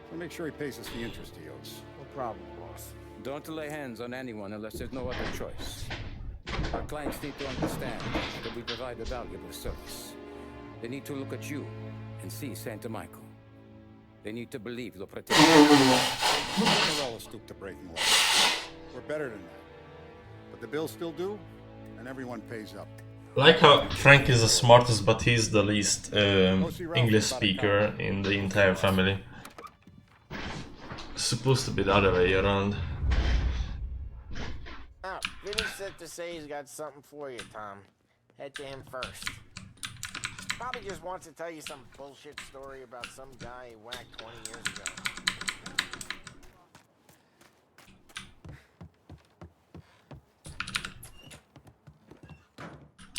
So make sure he pays us the interest he owes. No problem, boss. Don't lay hands on anyone unless there's no other choice. Our clients need to understand that we provide a valuable service. They need to look at you and see Santa Michael. They need to believe you'll protect them. Morello stooped to breaking law. We're better than that. But the bills still due, and everyone pays up. Like how Frank is the smartest, but he's the least English speaker in the entire family. It's supposed to be the other way around. Oh, Vinny said to say he's got something for you, Tom. Head to him first. Probably just wants to tell you some bullshit story about some guy he whacked 20 years ago.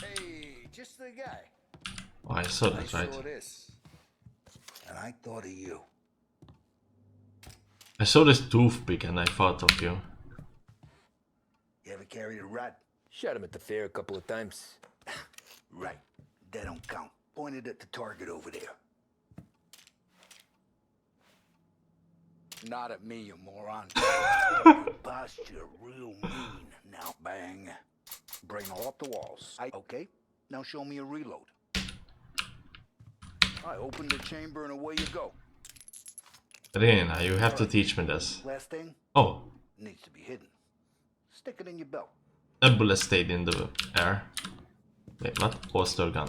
Hey, just the guy. Oh, I saw that, right? I saw this, and I thought of you. I saw this toothpick and I thought of you. You ever carried a rat? Shot him at the fair a couple of times. Right. That don't count. Pointed at the target over there. Not at me, you moron. Your posture real mean. Now bang. Bring her off the walls. Okay, now show me a reload. I open the chamber and away you go. Rena, you have to teach me this. Last thing? Oh. Needs to be hidden. Stick it in your belt. That bullet stayed in the air. Wait, what? Holster gun.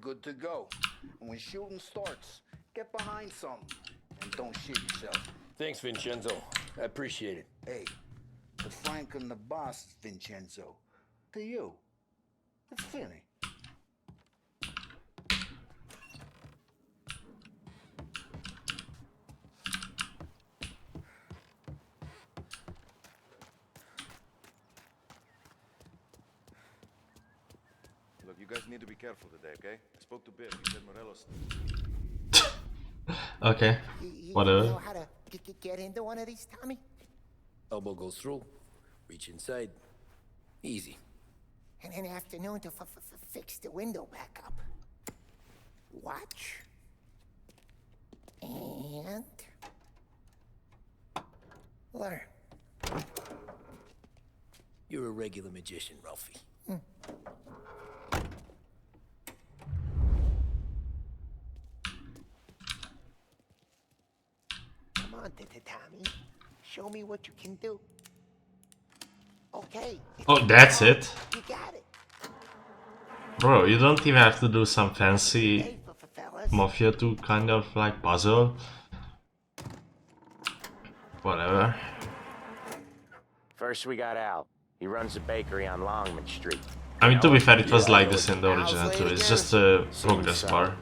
Good to go. And when shooting starts, get behind something. And don't shit yourself. Thanks, Vincenzo. I appreciate it. Hey, to Frank and the boss, Vincenzo. To you. It's Finny. Look, you guys need to be careful today, okay? I spoke to Bill. He said Morelos. Okay. You Whatever. know how to get into one of these, Tommy? Elbow goes through. Reach inside. Easy. And in the afternoon to fix the window back up. Watch. And... learn. You're a regular magician, Ralphie. Come on, Tommy. Show me what you can do. Okay. Oh, that's it? You got it. Bro, you don't even have to do some fancy Mafia 2 kind of like puzzle. Whatever. First we got Al. He runs a bakery on Longman Street. I mean, to be fair, it was like this in the original too. It's just a progress bar.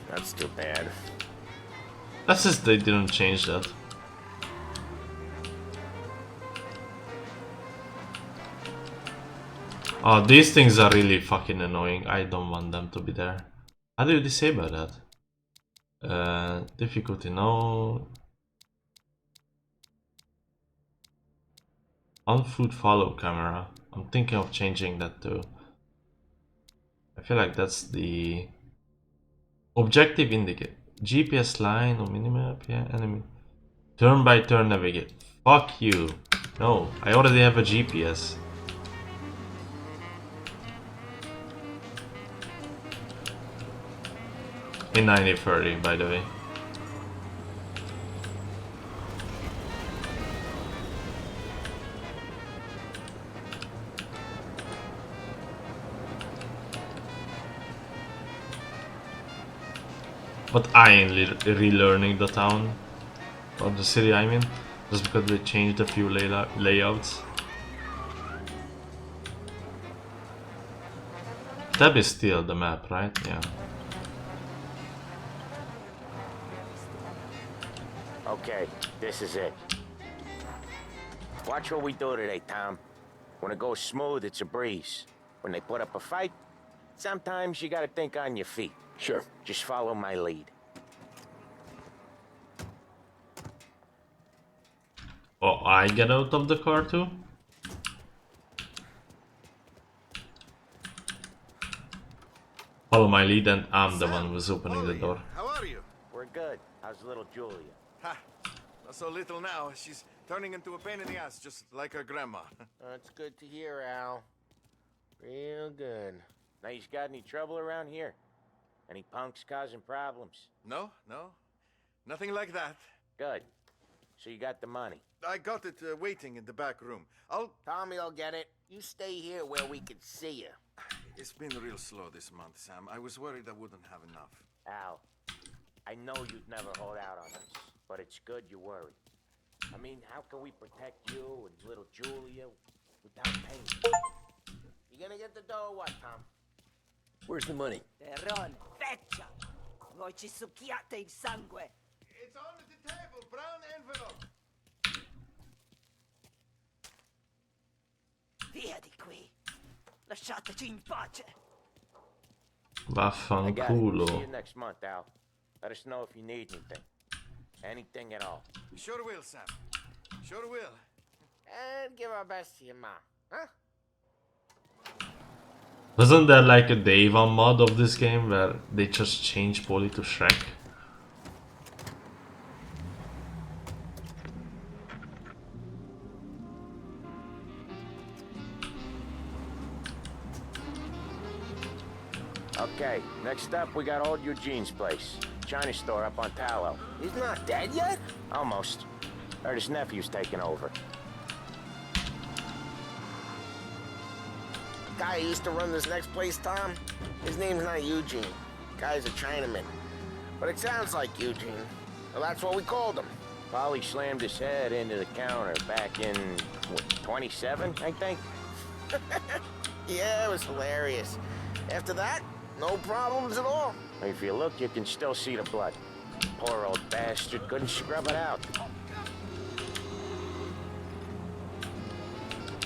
That's too bad. That's just they didn't change that. Oh, these things are really fucking annoying. I don't want them to be there. How do you disable that? Difficulty, no. On-foot follow camera. I'm thinking of changing that too. I feel like that's the objective indicate. GPS line or minimap, yeah, enemy. Turn by turn navigate. Fuck you. No, I already have a GPS. In 9030, by the way. But I ain't relearning the town, or the city I mean, just because they changed a few layouts. Tab is still the map, right? Yeah. Okay, this is it. Watch what we do today, Tom. When it goes smooth, it's a breeze. When they put up a fight, sometimes you gotta think on your feet. Sure. Just follow my lead. Oh, I get out of the car too? Follow my lead and I'm the one who's opening the door. How are you? We're good. How's little Julia? Ha! Not so little now. She's turning into a pain in the ass, just like her grandma. That's good to hear, Al. Real good. Now, you got any trouble around here? Any punks causing problems? No. Nothing like that. Good. So you got the money? I got it waiting in the back room. Tommy will get it. You stay here where we can see you. It's been real slow this month, Sam. I was worried I wouldn't have enough. Al, I know you'd never hold out on us, but it's good you worry. I mean, how can we protect you and little Julia without pain? You gonna get the dough or what, Tom? Where's the money? Terron, feccia! Voi ci succhiate il sangue! It's on the table, brown envelope. Via di qui! Lasciateci in pace! Vaffanculo. See you next month, Al. Let us know if you need anything. Anything at all. Sure will, Sam. Sure will. And give our best to your mom, huh? Wasn't there like a day one mod of this game where they just changed Polly to Shrek? Okay, next up we got old Eugene's place. China store up on Tallow. He's not dead yet? Almost. Heard his nephew's taking over. Guy who used to run this next place, Tom? His name's not Eugene. Guy's a Chinaman. But it sounds like Eugene. Well, that's what we called him. Polly slammed his head into the counter back in, what, 27, I think? Yeah, it was hilarious. After that, no problems at all. If you look, you can still see the blood. Poor old bastard couldn't scrub it out.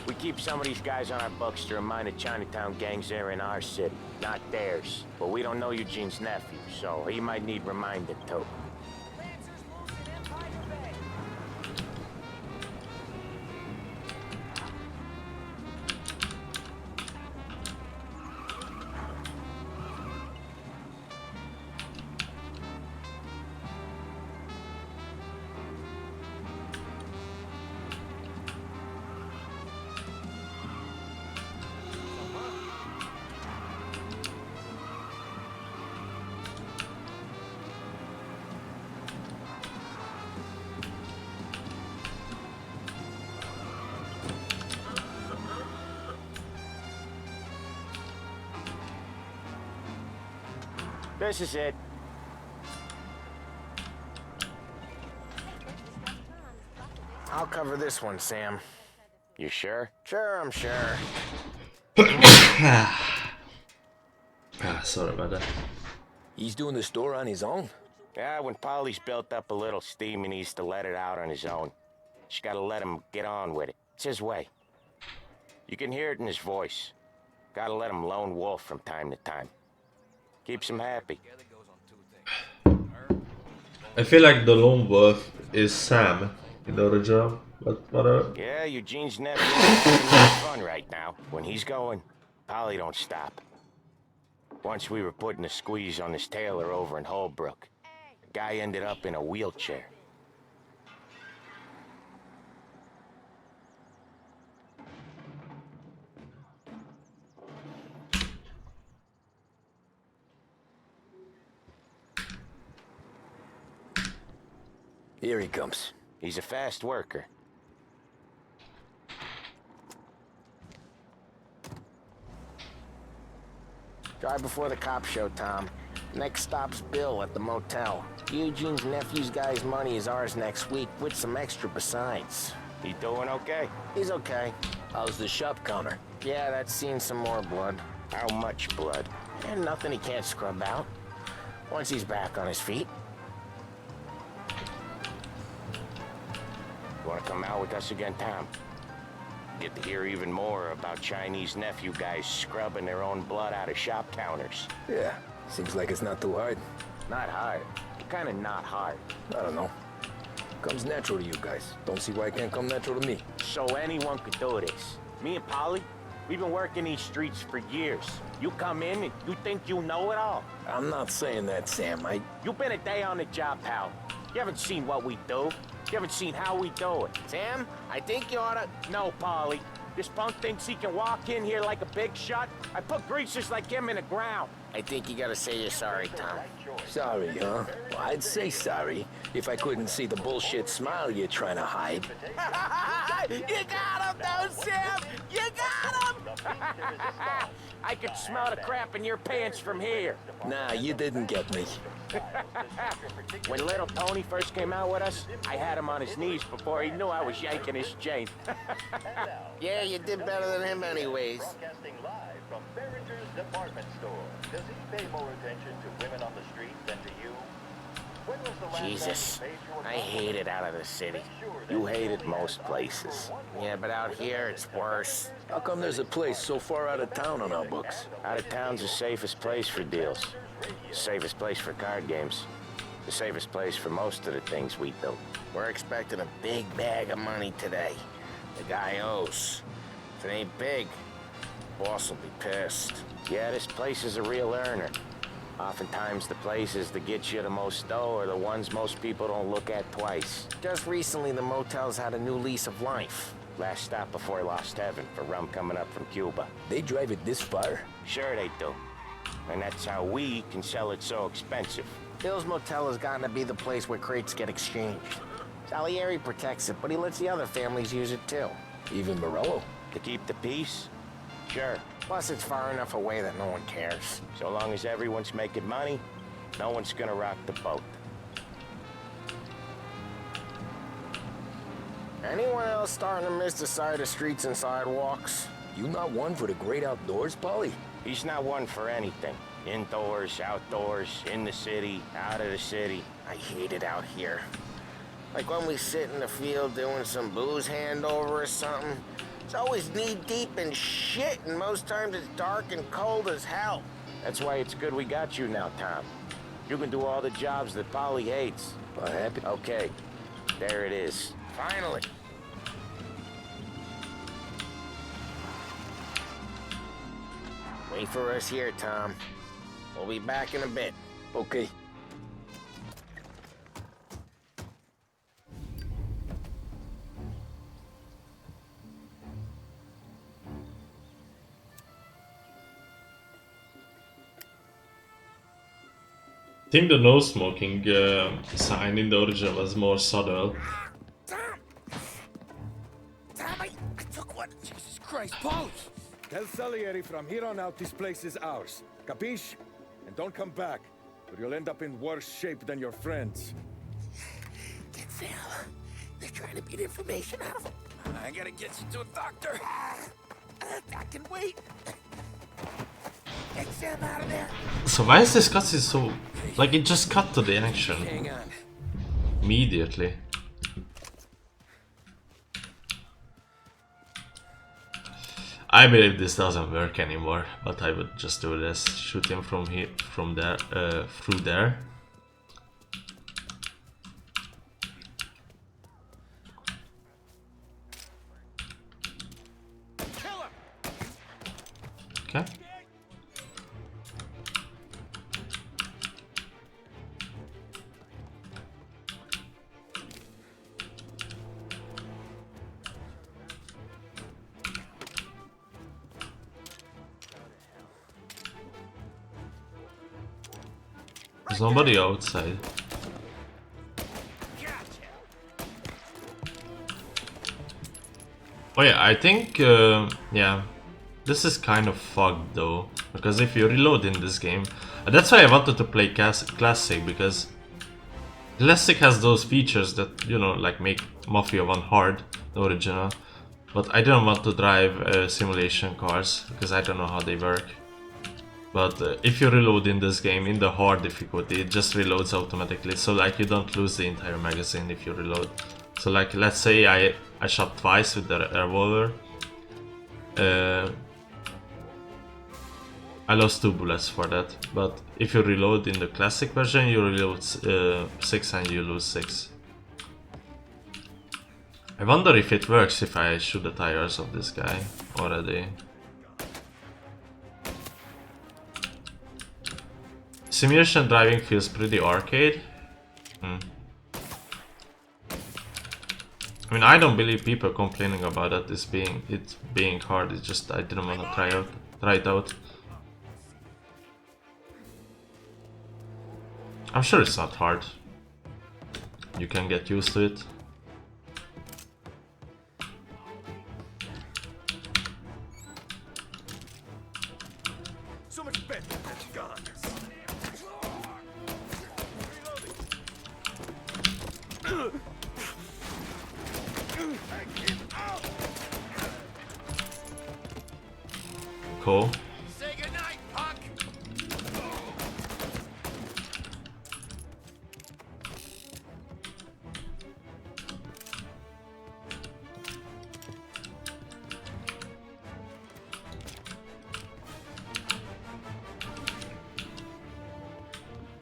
We keep some of these guys on our books to remind the Chinatown gangs they're in our city, not theirs. But we don't know Eugene's nephew, so he might need reminding too. This is it. I'll cover this one, Sam. You sure? Sure, I'm sure. Sorry about that. He's doing the store on his own? Yeah, when Polly's built up a little steam, he needs to let it out on his own. Just gotta let him get on with it. It's his way. You can hear it in his voice. Gotta let him lone wolf from time to time. Keeps him happy. I feel like the lone wolf is Sam in the original, but whatever. Yeah, Eugene's nephew is having fun right now. When he's going, Polly don't stop. Once we were putting a squeeze on this tailor over in Holbrook. The guy ended up in a wheelchair. Here he comes. He's a fast worker. Drive before the cops show, Tom. Next stop's Bill at the motel. Eugene's nephew's guy's money is ours next week, with some extra besides. He doing okay? He's okay. How's the shop counter? Yeah, that's seen some more blood. How much blood? And nothing he can't scrub out. Once he's back on his feet. Want to come out with us again, Tom? Get to hear even more about Chinese nephew guys scrubbing their own blood out of shop counters. Yeah, seems like it's not too hard. Not hard. Kind of not hard. I don't know. Comes natural to you guys. Don't see why it can't come natural to me. So anyone could do this. Me and Polly, we've been working these streets for years. You come in and you think you know it all. I'm not saying that, Sam. You've been a day on the job, pal. You haven't seen what we do. You haven't seen how we do it. Sam, I think you oughta... No, Polly. This punk thinks he can walk in here like a big shot. I put greasers like him in the ground. I think you gotta say you're sorry, Tom. Sorry, huh? Well, I'd say sorry if I couldn't see the bullshit smile you're trying to hide. You got him, though, Sam! You got him! I could smell the crap in your pants from here. Nah, you didn't get me. When little Tony first came out with us, I had him on his knees before he knew I was yanking his chain. Yeah, you did better than him anyways. Broadcasting live from Behringer's department store. Does he pay more attention to women on the street than to you? When was the last Jesus, time you paid your I hate it out of the city. You hate it most places. Yeah, but out here it's worse. How come there's a place so far out of town on our books? Out of town's the safest place for deals. The safest place for card games. The safest place for most of the things we do. We're expecting a big bag of money today. The guy owes. If it ain't big, boss will be pissed. Yeah, this place is a real earner. Oftentimes the places that get you the most dough are the ones most people don't look at twice. Just recently, the motel's had a new lease of life. Last stop before Lost Heaven for rum coming up from Cuba. They drive it this far? Sure they do. And that's how we can sell it so expensive. Bill's Motel has gotten to be the place where crates get exchanged. Salieri protects it, but he lets the other families use it too. Even Morello? To keep the peace? Sure. Plus, it's far enough away that no one cares. So long as everyone's making money, no one's gonna rock the boat. Anyone else starting to miss the sight of streets and sidewalks? You not one for the great outdoors, Polly? He's not one for anything. Indoors, outdoors, in the city, out of the city. I hate it out here. Like when we sit in the field doing some booze handover or something. It's always knee-deep in shit, and most times it's dark and cold as hell. That's why it's good we got you now, Tom. You can do all the jobs that Polly hates. Happy. Okay, there it is. Finally. Wait for us here, Tom. We'll be back in a bit. Okay. I think the no smoking sign in the original was more subtle. Tom, I took one. Jesus Christ, Paul! Tell Salieri from here on out this place is ours. Capiche? And don't come back, or you'll end up in worse shape than your friends. Get Sam. They're trying to beat information out of him. I gotta get you to a doctor. I can wait. Get Sam out of there. So why is this cutscene so... like it just cut to the action. Hang on. Immediately. I believe this doesn't work anymore, but I would just do this. Shoot him from here, from there, through there. Okay. There's nobody outside. Oh yeah, I think, yeah, this is kind of fucked though, because if you reload in this game, that's why I wanted to play Classic, because Classic has those features that, you know, like make Mafia 1 hard, the original, but I didn't want to drive simulation cars, because I don't know how they work. But if you reload in this game, in the hard difficulty, it just reloads automatically, so like you don't lose the entire magazine if you reload. So like, let's say I shot twice with the revolver, I lost 2 bullets for that, but if you reload in the classic version, you reload 6 and you lose 6. I wonder if it works if I shoot the tires of this guy already. Simulation driving feels pretty arcade. I mean, I don't believe people complaining about it being hard. It's just I didn't want to try it out. I'm sure it's not hard. You can get used to it. So much better than guns. Cool. Say goodnight, punk.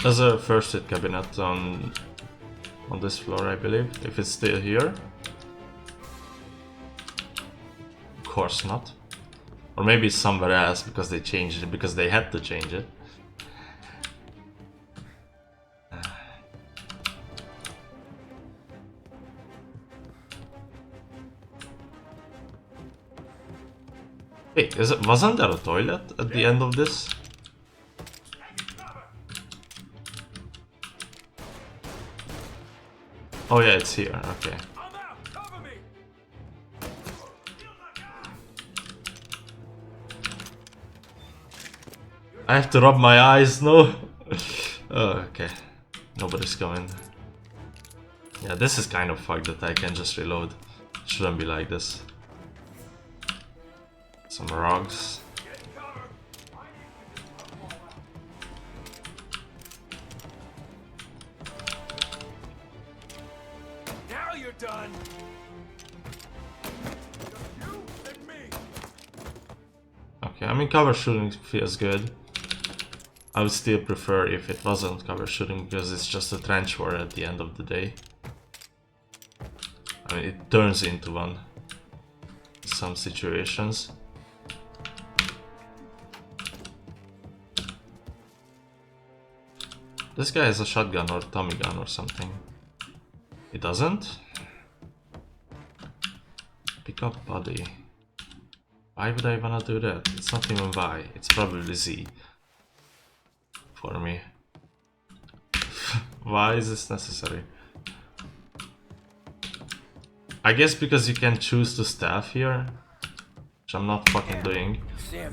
There's a first aid cabinet on this floor, I believe. If it's still here. Of course not. Or maybe it's somewhere else because they changed it, because they had to change it. Wait, wasn't there a toilet at the end of this? Oh yeah, it's here, okay. I have to rub my eyes, no? Oh, okay. Nobody's coming. Yeah, this is kind of fucked that I can just reload. Shouldn't be like this. Some rugs. Now you're done. Okay, I mean cover shooting feels good. I would still prefer if it wasn't cover shooting because it's just a trench war at the end of the day. I mean, it turns into one in some situations. This guy has a shotgun or Tommy gun or something. He doesn't? Pick up body. Why would I wanna do that? It's not even Y, it's probably Z. For me. Why is this necessary? I guess because you can choose to staff here, which I'm not fucking doing. Sam,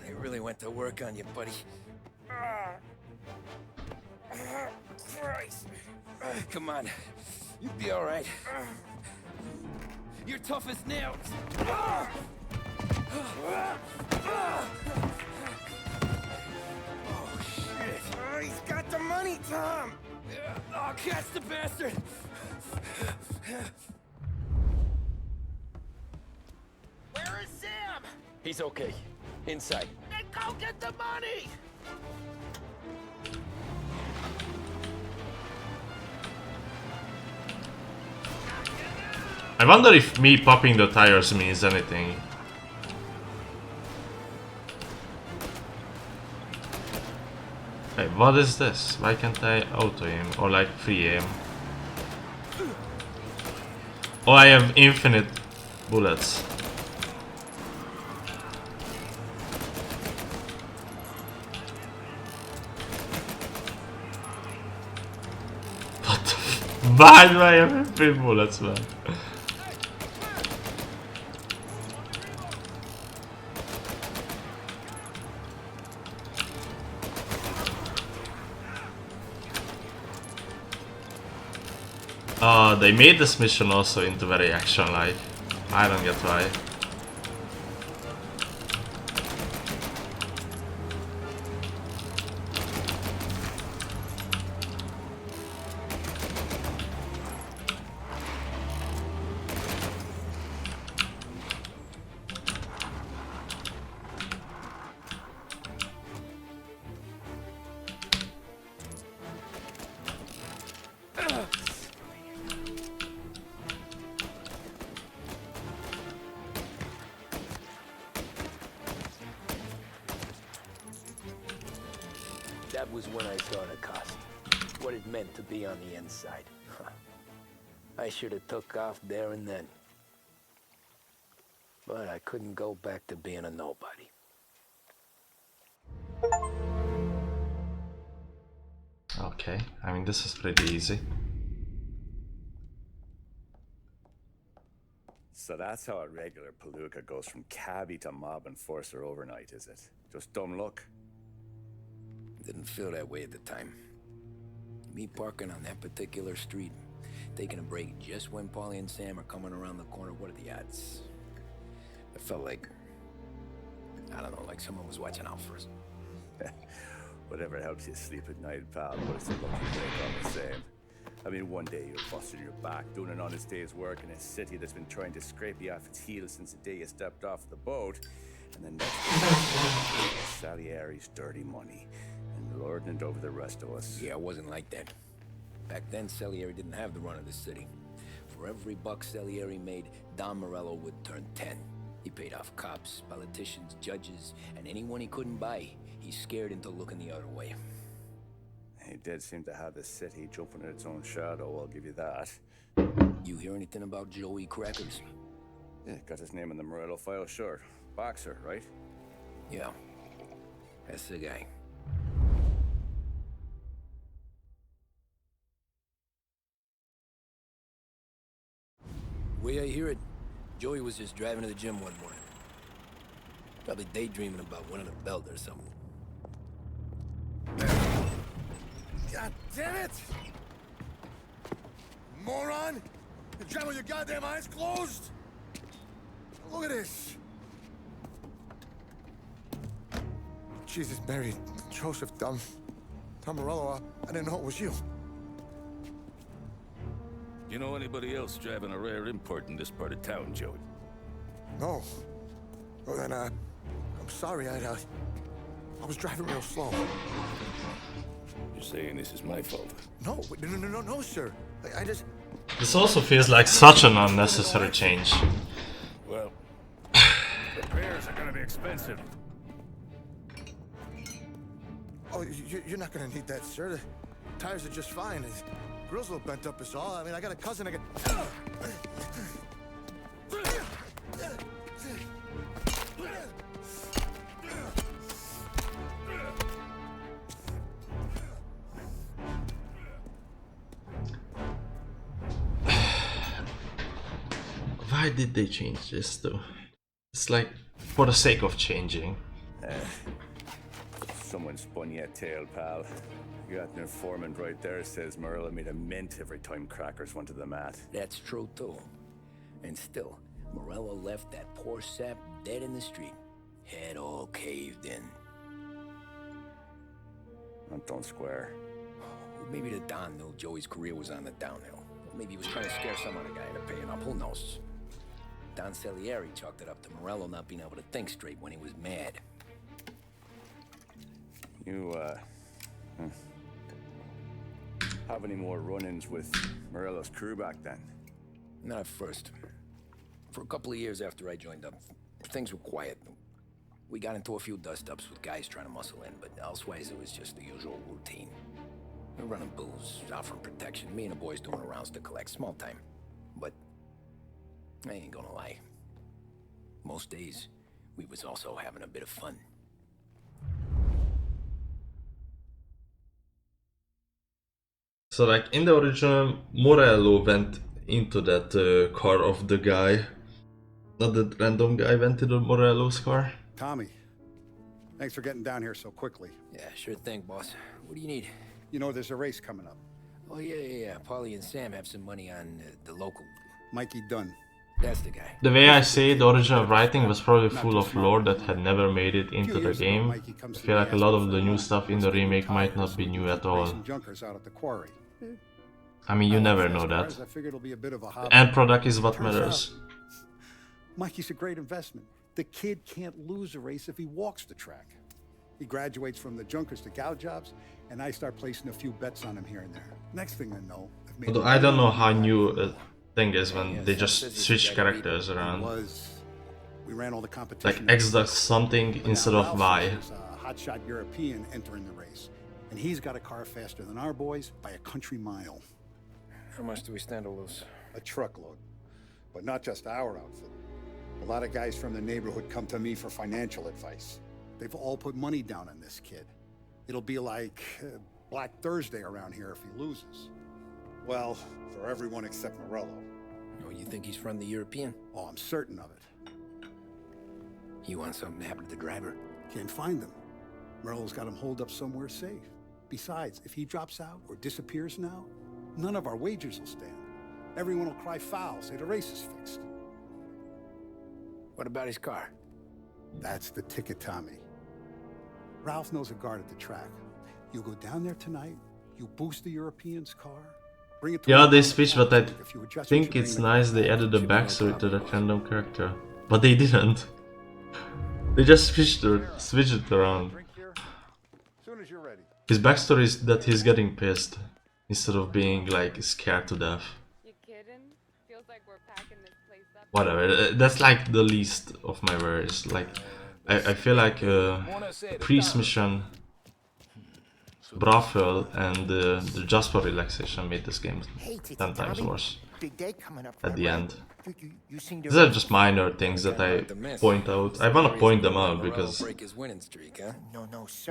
they really went to work on you, buddy. Christ. Come on, you'll be all right. You're tough as nails. Oh shit! He's got the money, Tom. Oh, catch the bastard! Where is Sam? He's okay. Inside. Then go get the money! I wonder if me popping the tires means anything. Hey, what is this? Why can't I auto aim or like free aim? Oh, I have infinite bullets. What the f— why do I have infinite bullets, man? They made this mission also into very action-like. I don't get why. That was when I saw the cost. What it meant to be on the inside. I should have took off there and then. But I couldn't go back to being a nobody. Okay, I mean this is pretty easy. So that's how a regular palooka goes from cabbie to mob enforcer overnight, is it? Just dumb luck? Didn't feel that way at the time. Me parking on that particular street, taking a break just when Paulie and Sam are coming around the corner, what are the odds? I felt like, I don't know, like someone was watching out for us. Whatever helps you sleep at night, pal, but it's a lucky break all the same. I mean, one day you're busting your back, doing an honest day's work in a city that's been trying to scrape you off its heels since the day you stepped off the boat, and then next day, Salieri's dirty money, and lording it over the rest of us. Yeah, it wasn't like that. Back then, Salieri didn't have the run of the city. For every buck Salieri made, Don Morello would turn 10. He paid off cops, politicians, judges, and anyone he couldn't buy, he scared into looking the other way. He did seem to have the city jumping at its own shadow, I'll give you that. You hear anything about Joey Crackers? Yeah, got his name in the Morello file, sure. Boxer, right? Yeah, that's the guy. Way I hear it, Joey was just driving to the gym one morning. Probably daydreaming about winning a belt or something. God damn it! Moron! You driving with your goddamn eyes closed? Look at this! Jesus, Mary, Joseph, Tom Morello, I didn't know it was you. You know anybody else driving a rare import in this part of town, Joey? No. Well then, I'm sorry, I was driving real slow. You're saying this is my fault? No, sir. I just... This also feels like such an unnecessary change. Well, repairs are gonna be expensive. Oh, you're not gonna need that, sir. The tires are just fine. The grill's a little bent up is all. I mean, I got a cousin I can... Why did they change this though? It's like for the sake of changing. Someone spun you a tail, pal. You got an informant right there says Morello made a mint every time Crackers went to the mat. That's true, too. And still, Morello left that poor sap dead in the street. Head all caved in. That don't square. Maybe the Don knew Joey's career was on the downhill. Maybe he was trying to scare some other guy into paying up. Who knows? Don Salieri chalked it up to Morello not being able to think straight when he was mad. You, have any more run-ins with Morello's crew back then? Not at first. For a couple of years after I joined up, things were quiet. We got into a few dust-ups with guys trying to muscle in, but elsewise it was just the usual routine. We're running booze, offering protection, me and the boys doing the rounds to collect, small time. But I ain't gonna lie. Most days, we was also having a bit of fun. So like in the original, Morello went into that car of the guy. Not that random guy went into Morello's car. Tommy, thanks for getting down here so quickly. Yeah, sure thing, boss. What do you need? You know there's a race coming up. Oh, yeah. Paulie and Sam have some money on the local. Mikey Dunn. That's the guy. The way I say it, the original writing was probably full of lore that had never made it into the game. I feel like a lot of the new stuff in the remake might not be new at all. I mean, you never know that. The end product is what matters. Mikey's a great investment. The kid can't lose a race if he walks the track. He graduates from the junkers to gal jobs, and I start placing a few bets on him here and there. Next thing I know, I've made... Although I don't know how new a thing is when they just switch characters around. We ran all the competition. Like X does something instead of Y. There's a hotshot European entering the race, and he's got a car faster than our boys by a country mile. How much do we stand to lose? A truckload. But not just our outfit. A lot of guys from the neighborhood come to me for financial advice. They've all put money down on this kid. It'll be like Black Thursday around here if he loses. Well, for everyone except Morello. Oh, you think he's from the European? Oh, I'm certain of it. You want something to happen to the driver? Can't find him. Morello's got him holed up somewhere safe. Besides, if he drops out or disappears now, none of our wagers will stand. Everyone will cry foul, say the race is fixed. What about his car? That's the ticket, Tommy. Ralph knows a guard at the track. You go down there tonight, you boost the European's car, bring it to Yeah, they switched, but I think it's nice they added a backstory to that random character. But they didn't. They just switched it around. His backstory is that he's getting pissed instead of being like scared to death. You kidding? Feels like we're packing this place up. Whatever, that's like the least of my worries. Like, I feel like Priest mission, Brothel, and the Just for Relaxation made this game 10 times worse at the end. These are just minor things that I point out. I wanna point them out because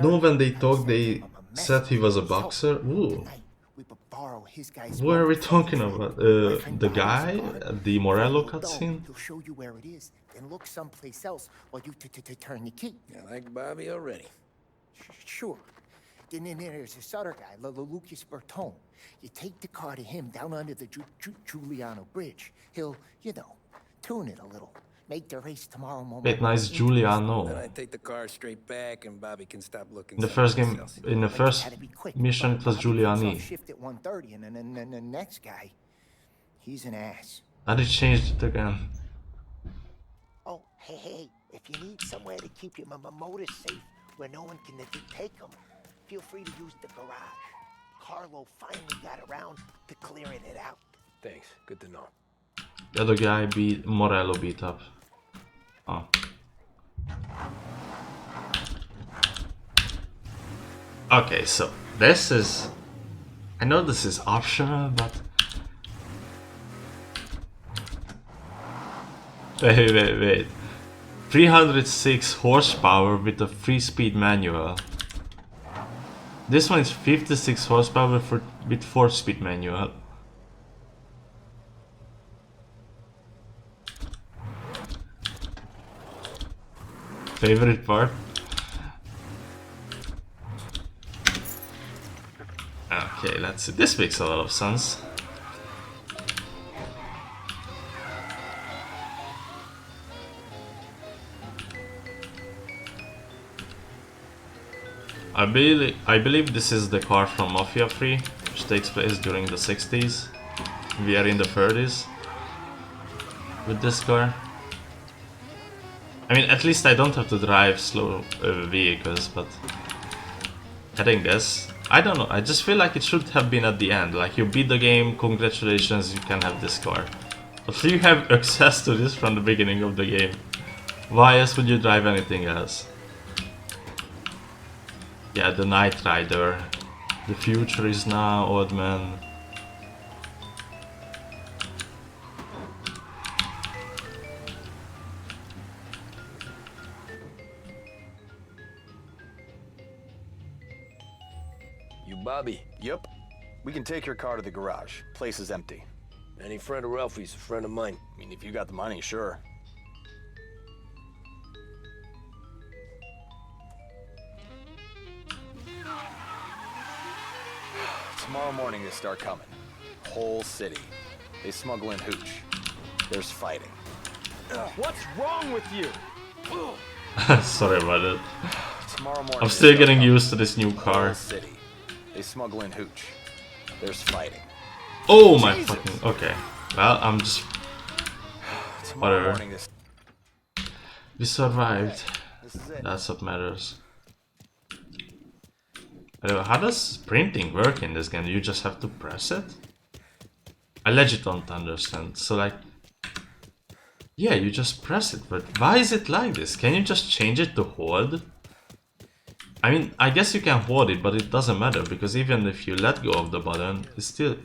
no, when they talked, they said he was a boxer. Ooh. What are we talking about? The guy at the Morello cutscene? He'll show you where it is, then look someplace else while you turn the key. I like Bobby already. Sure. Then there's this other guy, Lucas Bertone. You take the car to him down under the Giuliano Bridge. He'll, you know, tune it a little. Make the race tomorrow morning. Wait, nice Giuliano. Then I take the car straight back and Bobby can stop looking. In the first game, in the first mission, it was Giuliani. Shift at 1:30, and then the next guy, he's an ass. And they changed it again. Oh, hey, if you need somewhere to keep your motor safe, where no one can take them, feel free to use the garage. Carlo finally got around to clearing it out. Thanks, good to know. The other guy Morello beat up. Oh. Okay, so this is... I know this is optional, but... Wait. 306 horsepower with a 3-speed manual. This one is 56 horsepower with 4-speed manual. Favorite part? Okay, let's see. This makes a lot of sense. I believe this is the car from Mafia 3, which takes place during the 60s. We are in the 30s with this car. I mean, at least I don't have to drive slow vehicles, but heading this, I don't know, I just feel like it should have been at the end. Like, you beat the game, congratulations, you can have this car. But you have access to this from the beginning of the game. Why else would you drive anything else? Yeah, the Night Rider. The future is now, old man. You Bobby? Yep. We can take your car to the garage. Place is empty. Any friend of Ralphie's, a friend of mine. I mean, if you got the money, sure. Tomorrow morning they start coming. Whole city. They smuggle in hooch. There's fighting. What's wrong with you? Sorry about it. Tomorrow morning I'm still getting used to this new car. Whole city. They smuggle in hooch. There's fighting. Oh my fucking... Okay. Well, I'm just... Whatever. We survived. That's what matters. How does printing work in this game? You just have to press it? I legit don't understand. So like... Yeah, you just press it, but why is it like this? Can you just change it to hold? I mean, I guess you can hold it, but it doesn't matter, because even if you let go of the button, it's still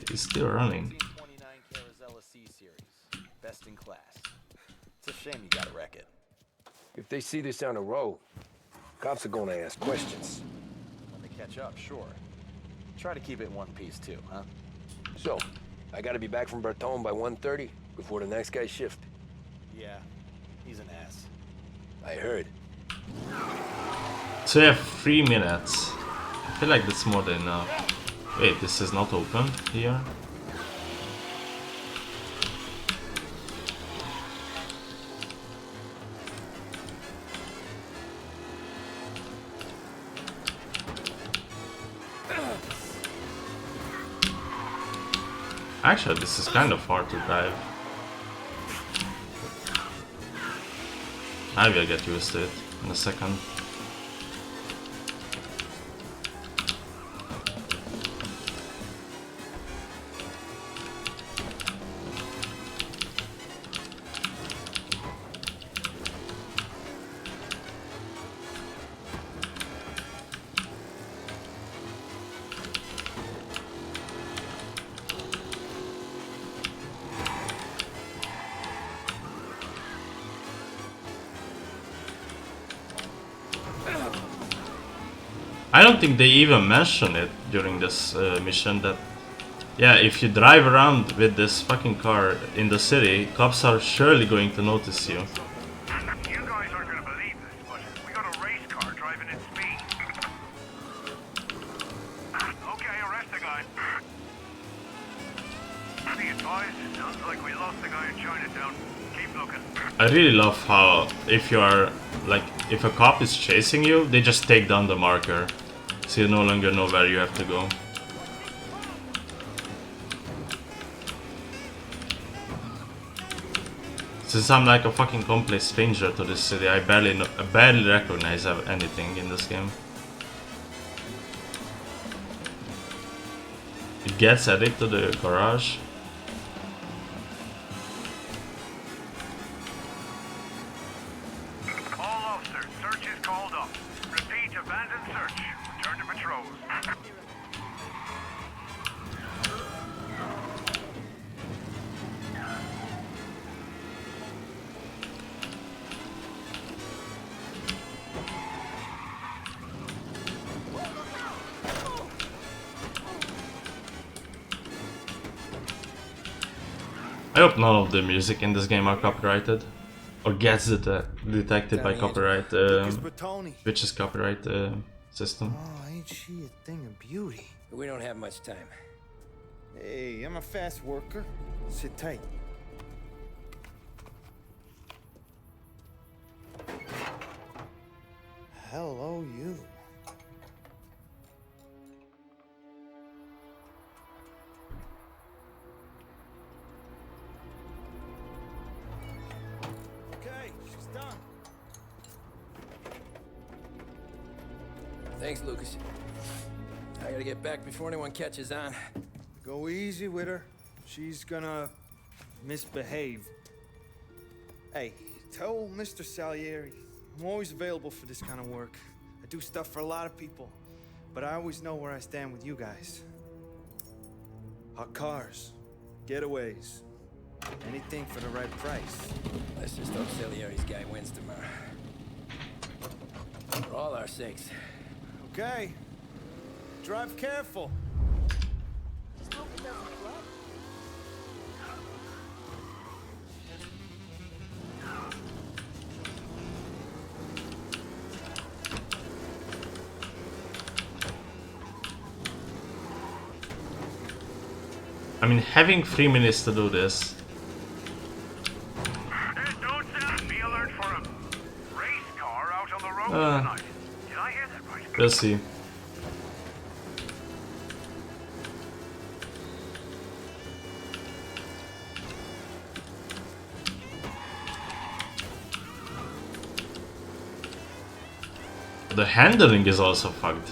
running. Best in class. It's a shame you gotta wreck it. If they see this on the road, cops are gonna ask questions. When they catch up, sure. Try to keep it in one piece too, huh? So, I gotta be back from Bertone by 1:30 before the next guy's shift. Yeah, he's an ass. I heard. So you have 3 minutes. I feel like that's more than enough. Wait, this is not open here. Actually, this is kind of hard to drive. I will get used to it in a second. I don't think they even mention it during this mission that, yeah, if you drive around with this fucking car in the city, cops are surely going to notice you. You guys aren't gonna believe this, but we got a race car driving at speed. Okay, arrest the guy. Be advised, sounds like we lost the guy in Chinatown. Keep looking. I really love how if you are, like, if a cop is chasing you, they just take down the marker. So you no longer know where you have to go. Since I'm like a fucking complete stranger to this city, I barely recognize anything in this game. It gets added to the garage. All officers, search is called up. Repeat, abandoned search. Return to patrols. I hope none of the music in this game are copyrighted. Or gets detected by copyright, which is copyright system. Oh, ain't she a thing of beauty? We don't have much time. Hey, I'm a fast worker. Sit tight. Hello, you. Okay, she's done. Thanks, Lucas. I gotta get back before anyone catches on. Go easy with her. She's gonna misbehave. Hey, tell Mr. Salieri I'm always available for this kind of work. I do stuff for a lot of people, but I always know where I stand with you guys. Hot cars, getaways, anything for the right price. Let's just hope Salieri's guy wins tomorrow. For all our sakes. Okay. Drive careful. Just hope it doesn't flood. I mean, having 3 minutes to do this. Don't sound be alert for a race car out on the road tonight. Did I hear that right? We'll see. The handling is also fucked.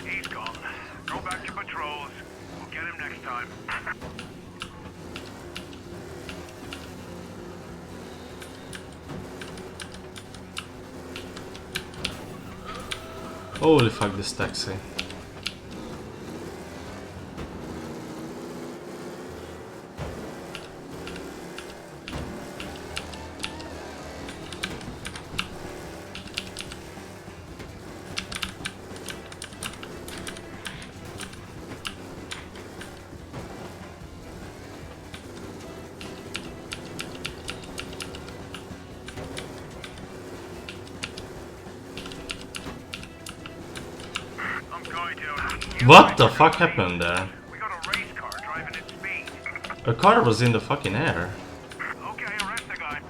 He's gone. Go back to patrols. We'll get him next time. Holy fuck, this taxi. What the fuck happened there? We got a race car driving at speed. A car was in the fucking air. Okay, arrest the guy.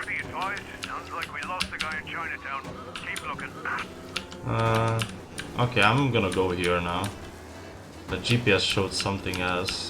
Be advised, sounds like we lost the guy in Chinatown. Keep looking. Okay, I'm gonna go here now. The GPS showed something else.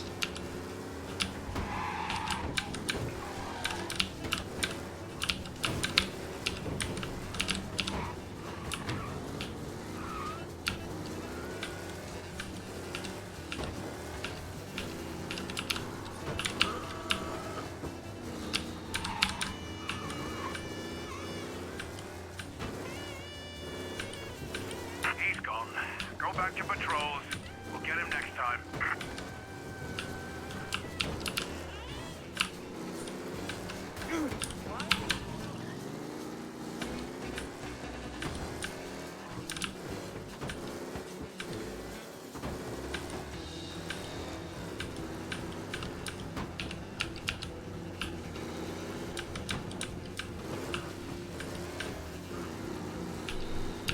He's gone. Go back to patrols. We'll get him next time.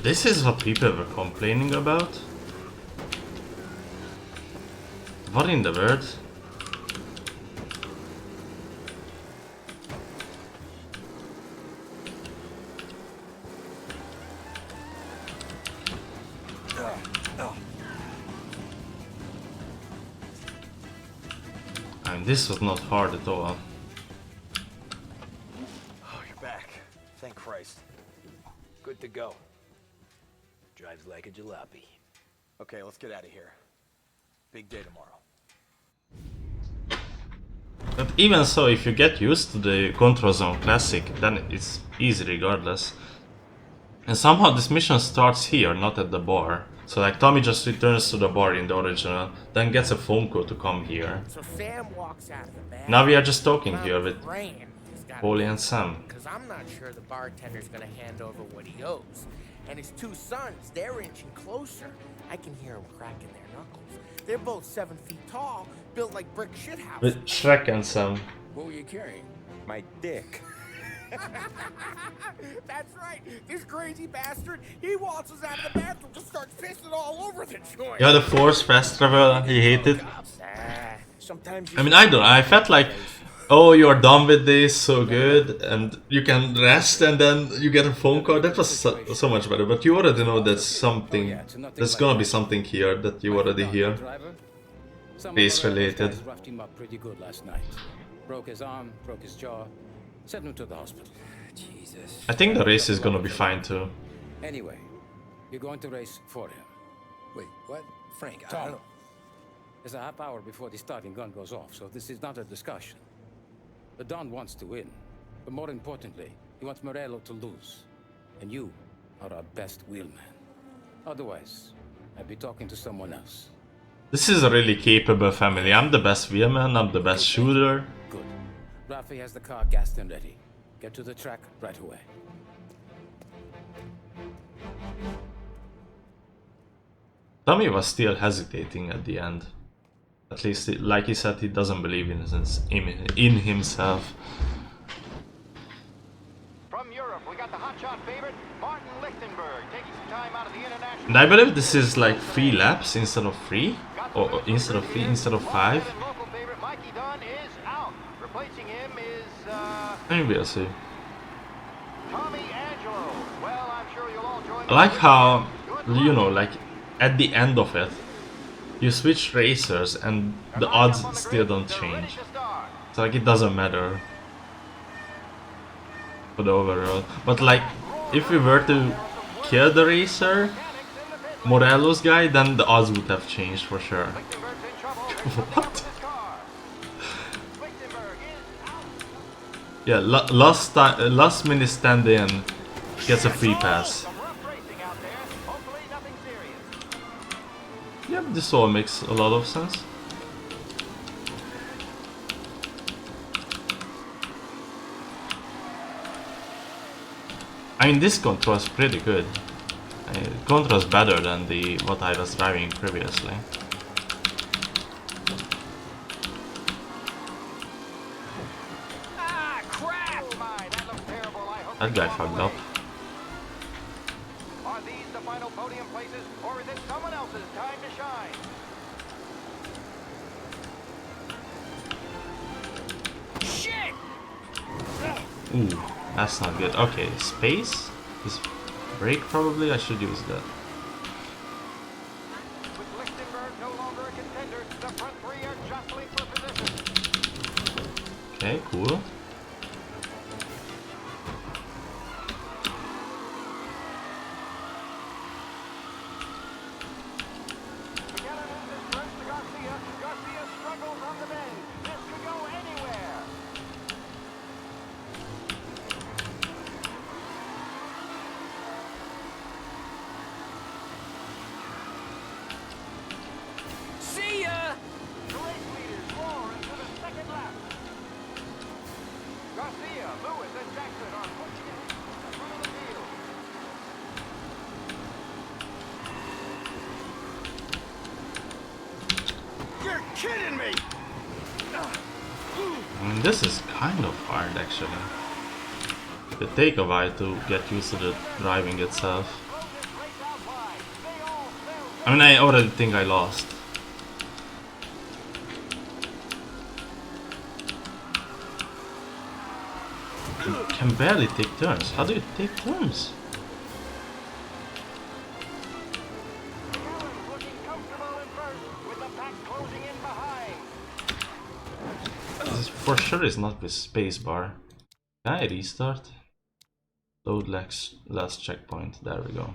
This is what people were complaining about? What in the world? I mean, this was not hard at all. Oh, you're back. Thank Christ. Good to go. Drives like a jalopy. Okay, let's get out of here. Big day tomorrow. But even so, if you get used to the Control Zone Classic, then it's easy regardless. And somehow this mission starts here, not at the bar. So like Tommy just returns to the bar in the original, then gets a phone call to come here. So Sam walks out of the bathroom. Now we are just talking here with Rain. He's got Paulie and Sam. Because I'm not sure the bartender's gonna hand over what he owes. And his two sons, they're inching closer. I can hear them cracking their knuckles. They're both 7 feet tall, built like brick shithouses. With Shrek and Sam. What were you carrying? My dick. That's right. This crazy bastard, he waltzes out of the bathroom, just starts pissing all over the joint. Yeah, the Force fast travel, he hated. Sometimes I mean, I don't know, I felt like, oh, you're done with this, so good, and you can rest, and then you get a phone call. That was so much better, but you already know there's something, there's gonna be something here that you already hear. Base related. Roughed him up pretty good last night. Broke his arm, broke his jaw, sent him to the hospital. Jesus. I think the race is gonna be fine too. Anyway, you're going to race for him. Wait, what? Frank, I Tom, don't know. there's a half hour before the starting gun goes off, so this is not a discussion. The Don wants to win, but more importantly, he wants Morello to lose. And you are our best wheelman. Otherwise, I'd be talking to someone else. This is a really capable family. I'm the best wheelman, I'm the best shooter. Good. Rafi has the car gassed and ready. Get to the track right away. Tommy was still hesitating at the end. At least, like he said, he doesn't believe in himself. From Europe, we got the hotshot favorite, Martin Lichtenberg, taking some time out of the international. And I believe this is like 3 laps instead of 3, or instead of 3 instead of 5. Local favorite Mikey Dunn is out. Replacing him is Maybe we'll see. Tommy Angelo. Well, I'm sure you'll all join. I like how, you know, like at the end of it, you switch racers and the odds still don't change. So like it doesn't matter for the overall. But like if we were to kill the racer, Morello's guy, then the odds would have changed for sure. What? Yeah, last minute stand in gets a free pass. this all makes a lot of sense. I mean, this control is pretty good. Control is better than the what I was driving previously. Ah, crap! My, that looks terrible. I hope That guy fucked up. Are these the final podium places, or is it someone else's time to shine? Shit! Ooh, that's not good. Okay, space? This brake probably? I should use that. With Lichtenberg no longer a contender, the front three are jostling for position. Okay, cool. Garcia struggles on the bend. This could go anywhere. See ya! The race leaders roar into the second lap. Garcia, Lewis, and Jackson are pushing it to the front of the field. You're kidding me! I mean, this is kind of hard actually. It take a while to get used to the driving itself. I mean, I already think I lost. You can barely take turns. How do you take turns? This for sure is not with spacebar. Can I restart? Load last checkpoint. There we go.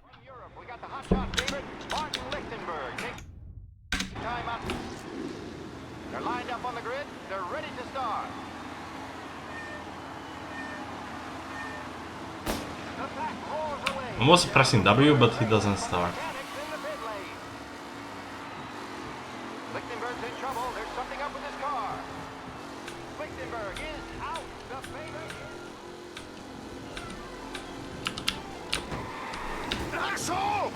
From Europe, we got the hotshot favorite, Martin Lichtenberg. Take time out. They're lined up on the grid. They're ready to start. The pack roars away. I'm also pressing W, but he doesn't start. Lichtenberg's in trouble. There's something up with his car. Lichtenberg is out. The favorite is... Asshole!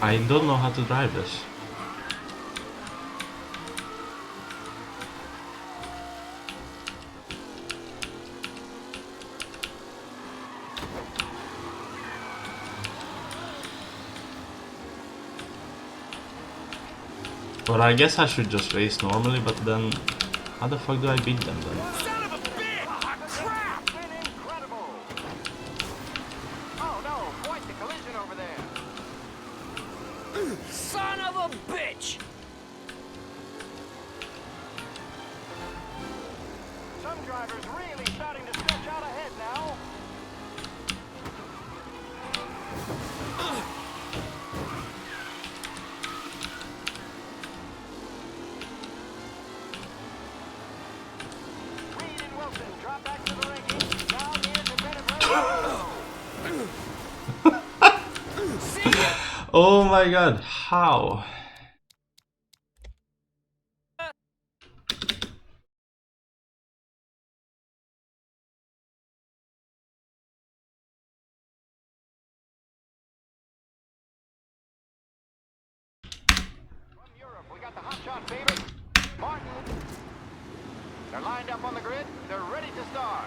I don't know how to drive this. But I guess I should just race normally, but then how the fuck do I beat them then? Son of a bitch! Crap! Been incredible! Oh no, quite the collision over there. Son of a bitch! Some drivers really starting to stretch out ahead now. Reed and Wilson drop back to the rankings. Now near competitive. Oh my god, how? From Europe, we got the hotshot favorite, Martin. They're lined up on the grid. They're ready to start.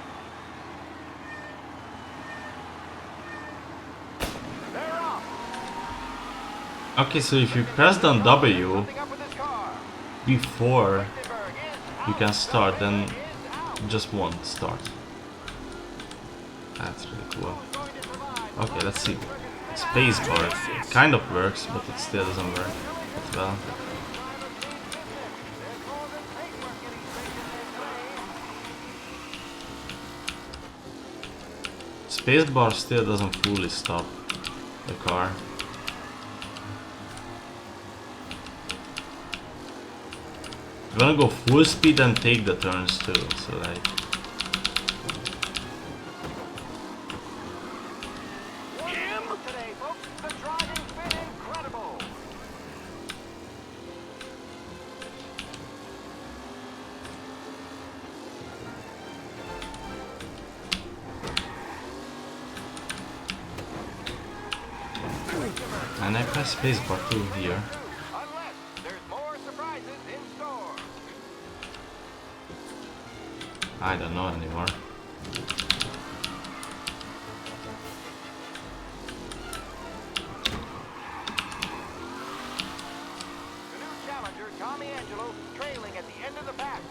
They're off. Okay, so if you press down W before you can start, then you just won't start. That's really cool. Okay, let's see. Spacebar kind of works, but it still doesn't work as well. Spacebar still doesn't fully stop the car. You wanna go full speed and take the turns too, so like... Today, folks, the driving's been incredible. And I press spacebar too here. Unless there's more surprises in store. I don't know anymore. The new challenger, Tommy Angelo, trailing at the end of the pack.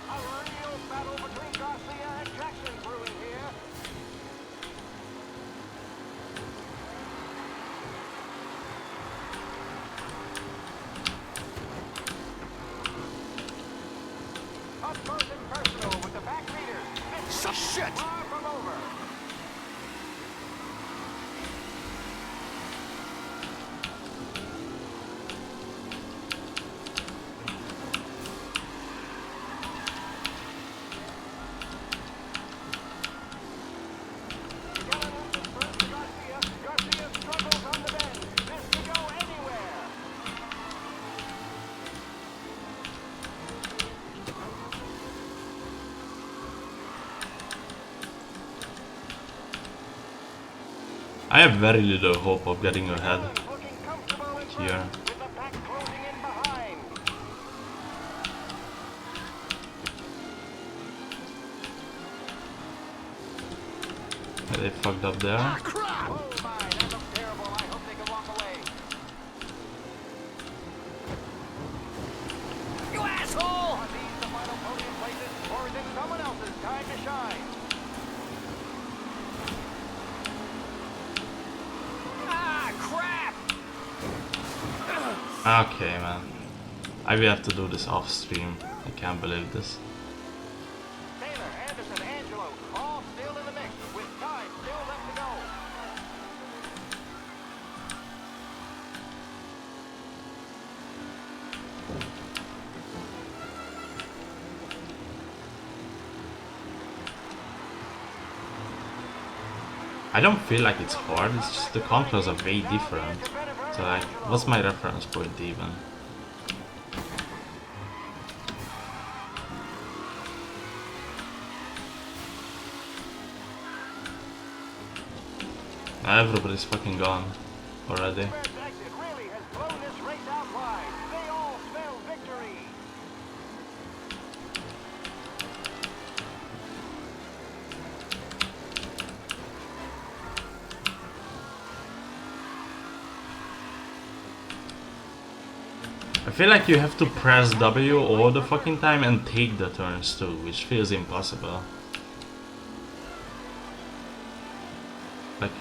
A real battle between Garcia and Jackson brewing here. Up close and personal with the back leaders. So shit! Far from over. Garcia struggles on the bend. This could go anywhere. I have very little hope of getting ahead here. Yeah, they fucked up there. You asshole! Are these the final podium places, or is it someone else's time to shine? Ah, crap! Okay, man. I will have to do this off stream. I can't believe this. Taylor, Anderson, Angelo, all still in the mix, with time still left to go. I don't feel like it's hard, it's just the controls are way different. So like, what's my reference point even? Everybody's fucking gone already. Exit really has blown this race out wide. They all smell victory. I feel like you have to press W all the fucking time and take the turns too, which feels impossible. Like,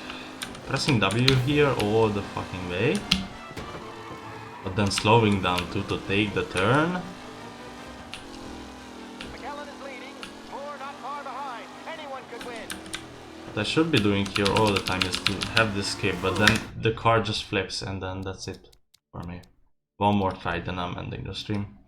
pressing W here all the fucking way, but then slowing down too to take the turn. What I should be doing here all the time is to have this escape, but then the car just flips and then that's it for me. One more try, then I'm ending the stream.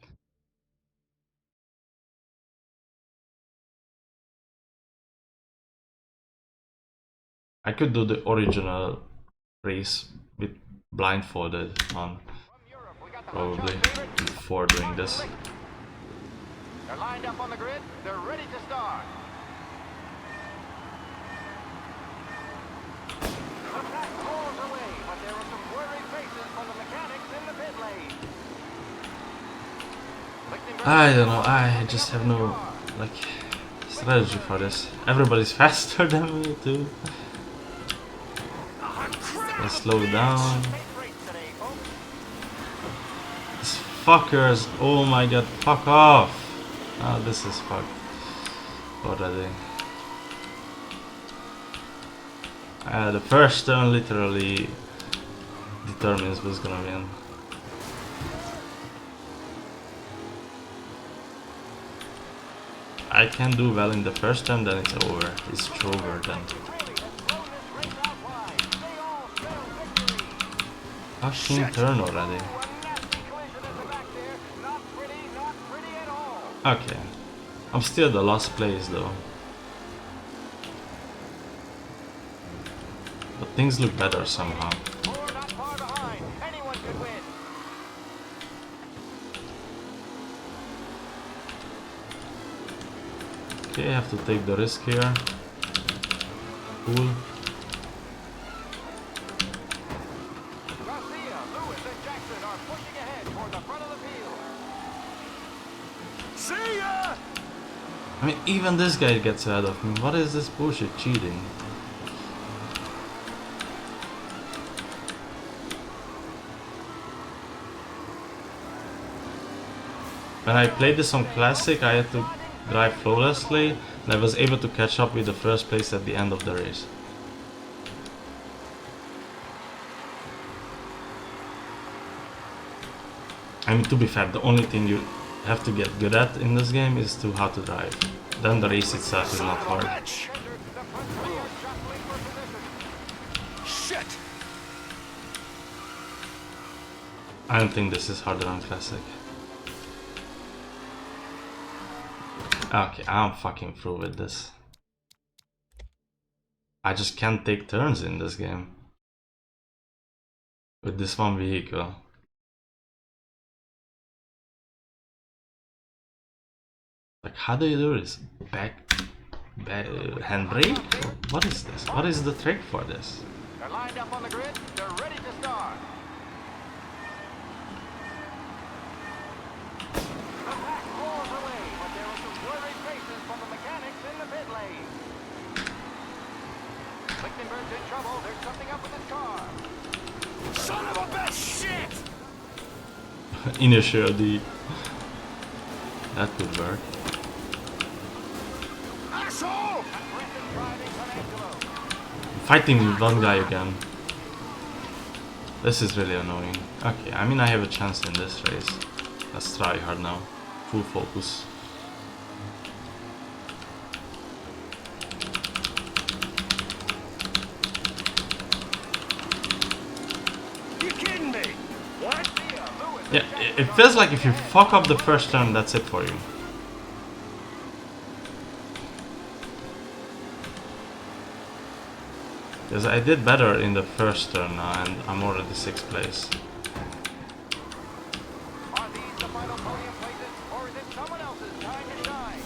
I could do the original race with blindfolded on, probably, before doing this. They're lined up on the grid. They're ready to start. The pack rolls away, but there are some worried faces from the mechanics in the pit lane. I don't know, I just have no, like, strategy for this. Everybody's faster than me too. Let's slow down. These fuckers, oh my god, fuck off. Oh, this is fucked already. The first turn literally determines who's gonna win. I can do well in the first turn, then it's over. It's over then. Fucking turn already. Okay. I'm still the last place though. But things look better somehow. Okay, I have to take the risk here. Cool. See ya! I mean, even this guy gets ahead of me. What is this bullshit cheating? When I played this on Classic, I had to drive flawlessly, and I was able to catch up with the first place at the end of the race. I mean, to be fair, the only thing you have to get good at in this game is to how to drive. Then the race itself is not hard. Shit! I don't think this is harder on Classic. Okay, I'm fucking through with this. I just can't take turns in this game. With this one vehicle. Like, how do you do this? Back handbrake? What is this? What is the trick for this? They're lined up on the grid. They're ready to start. The pack roars away, but there are some worried faces from the mechanics in the pit lane. Lichtenberg's in trouble. There's something up with his car. Son of a bitch! Shit! Initially, that could work. Asshole! Fighting with one guy again. This is really annoying. Okay, I mean I have a chance in this race. Let's try hard now. Full focus. You kidding me? What? Yeah, it feels like if you fuck up the first turn, that's it for you. Because I did better in the first turn now, and I'm already 6th place. Are these the final podium places, or is it someone else's time to shine?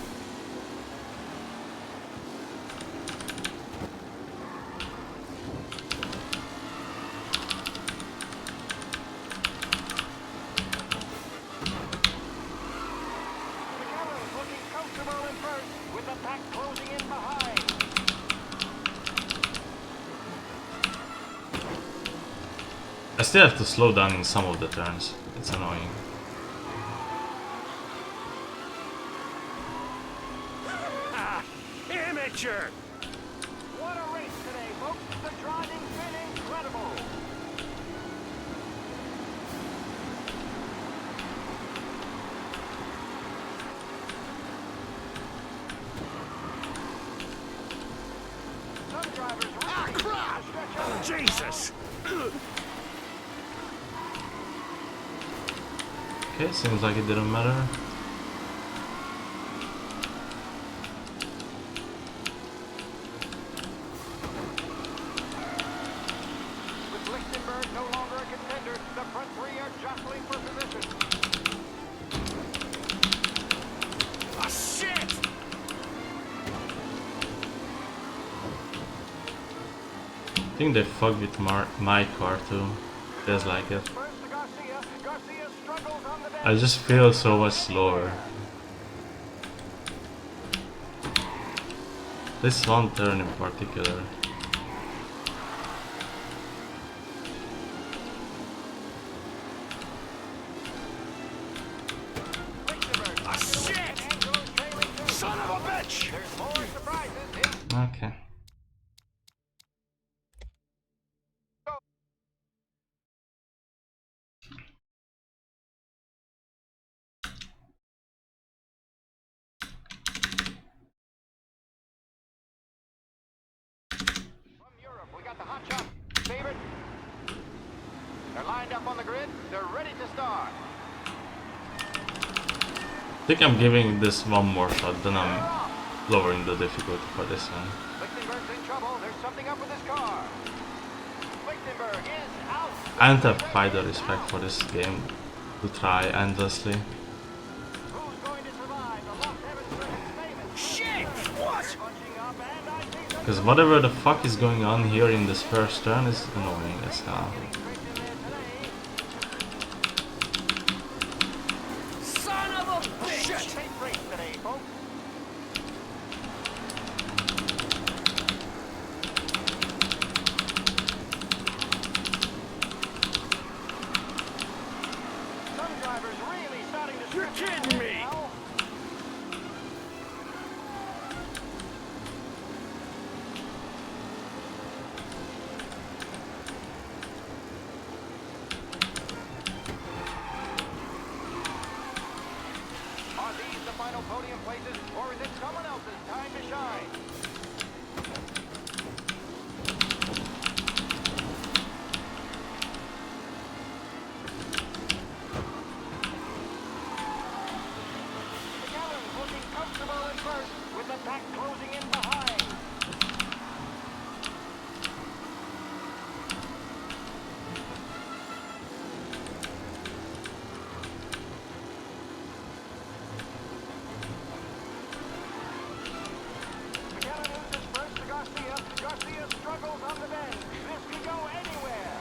McCallum's looking comfortable in first, with the pack closing in behind. I still have to slow down in some of the turns. It's annoying. Amateur! What a race today, folks. The driving's been incredible. Some drivers really crap! Jesus! Okay, seems like it didn't matter. With Lichtenberg no longer a contender, the front three are jostling for position. Ah, shit! I think they fucked with my car too. Feels like it. I just feel so much slower. This one turn in particular. Ah, shit! Son of a bitch! There's more surprises. Okay. lined up on the grid. They're ready to start. I think I'm giving this one more shot, then I'm lowering the difficulty for this one. Lichtenberg's in trouble. There's something up with his car. Lichtenberg is out. I don't have quite the respect for this game to try endlessly. Shit! What? Because whatever the fuck is going on here in this first turn is annoying as hell. Son of a bitch! Some drivers really starting to. You're kidding me! Are these the final podium places, or is it someone else's time to shine? McAllen's looking comfortable at first, with the pack closing in behind. McAllen loses first to Garcia. Garcia struggles on the bend. This could go anywhere.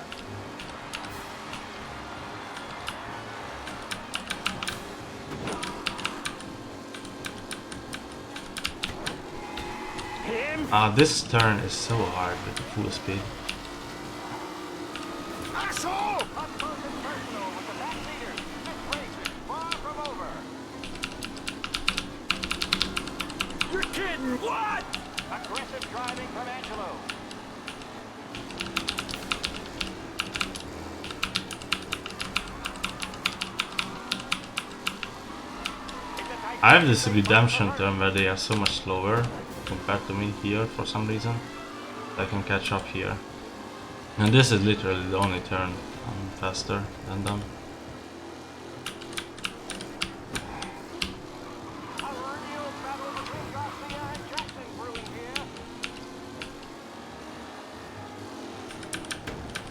This turn is so hard with the full speed. Asshole! Up close and personal with the back leader. This race is far from over. You're kidding! What? Aggressive driving from Angelo. I have this redemption turn where they are so much slower compared to me here for some reason. I can catch up here. And this is literally the only turn I'm faster than them.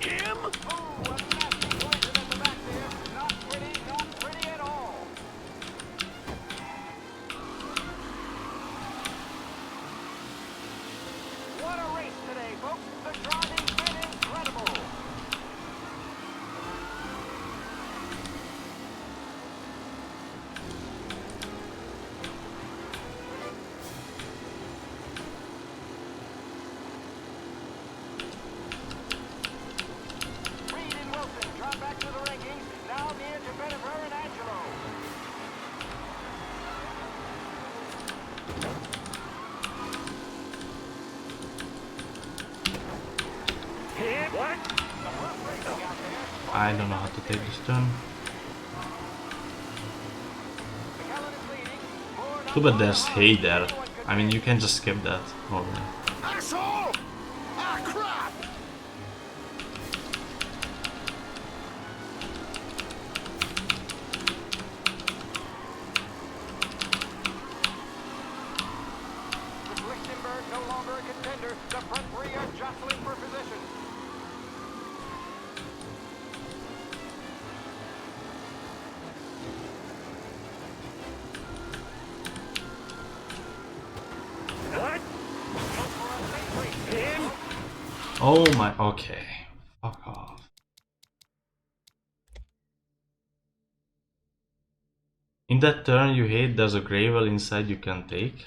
Him? Ooh, a nasty collision at the back there. Not pretty at all. What a race today, folks. The driving's been incredible. Reed and Wilson drop back to the rankings, now near to Pettifer and Angelo. Him? What? I don't know how to take this turn. Too bad there's hay there. I mean, you can just skip that normally. Asshole! Ah, crap! With Lichtenberg no longer a contender, the front three are jostling for position. What? Him? Oh my, okay. Fuck off. In that turn you hate, there's a gravel inside you can take.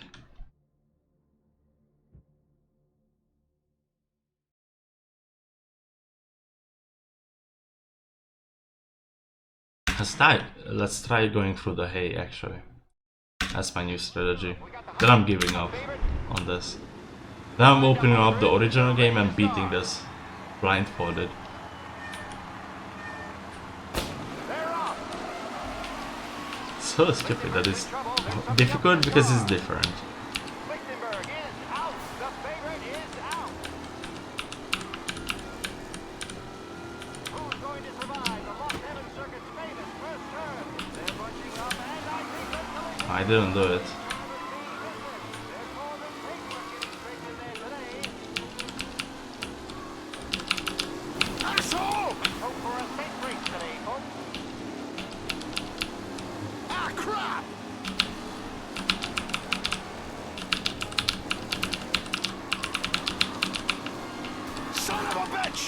Let's try going through the hay actually. That's my new strategy. Then I'm giving up on this. Then I'm opening up the original game and beating this blindfolded. So stupid that is difficult because it's different. Lichtenberg is out. The favorite is out. Who's going to survive? I didn't do it. Asshole! Hope for a safe race today, folks. Ah, crap! Son of a bitch!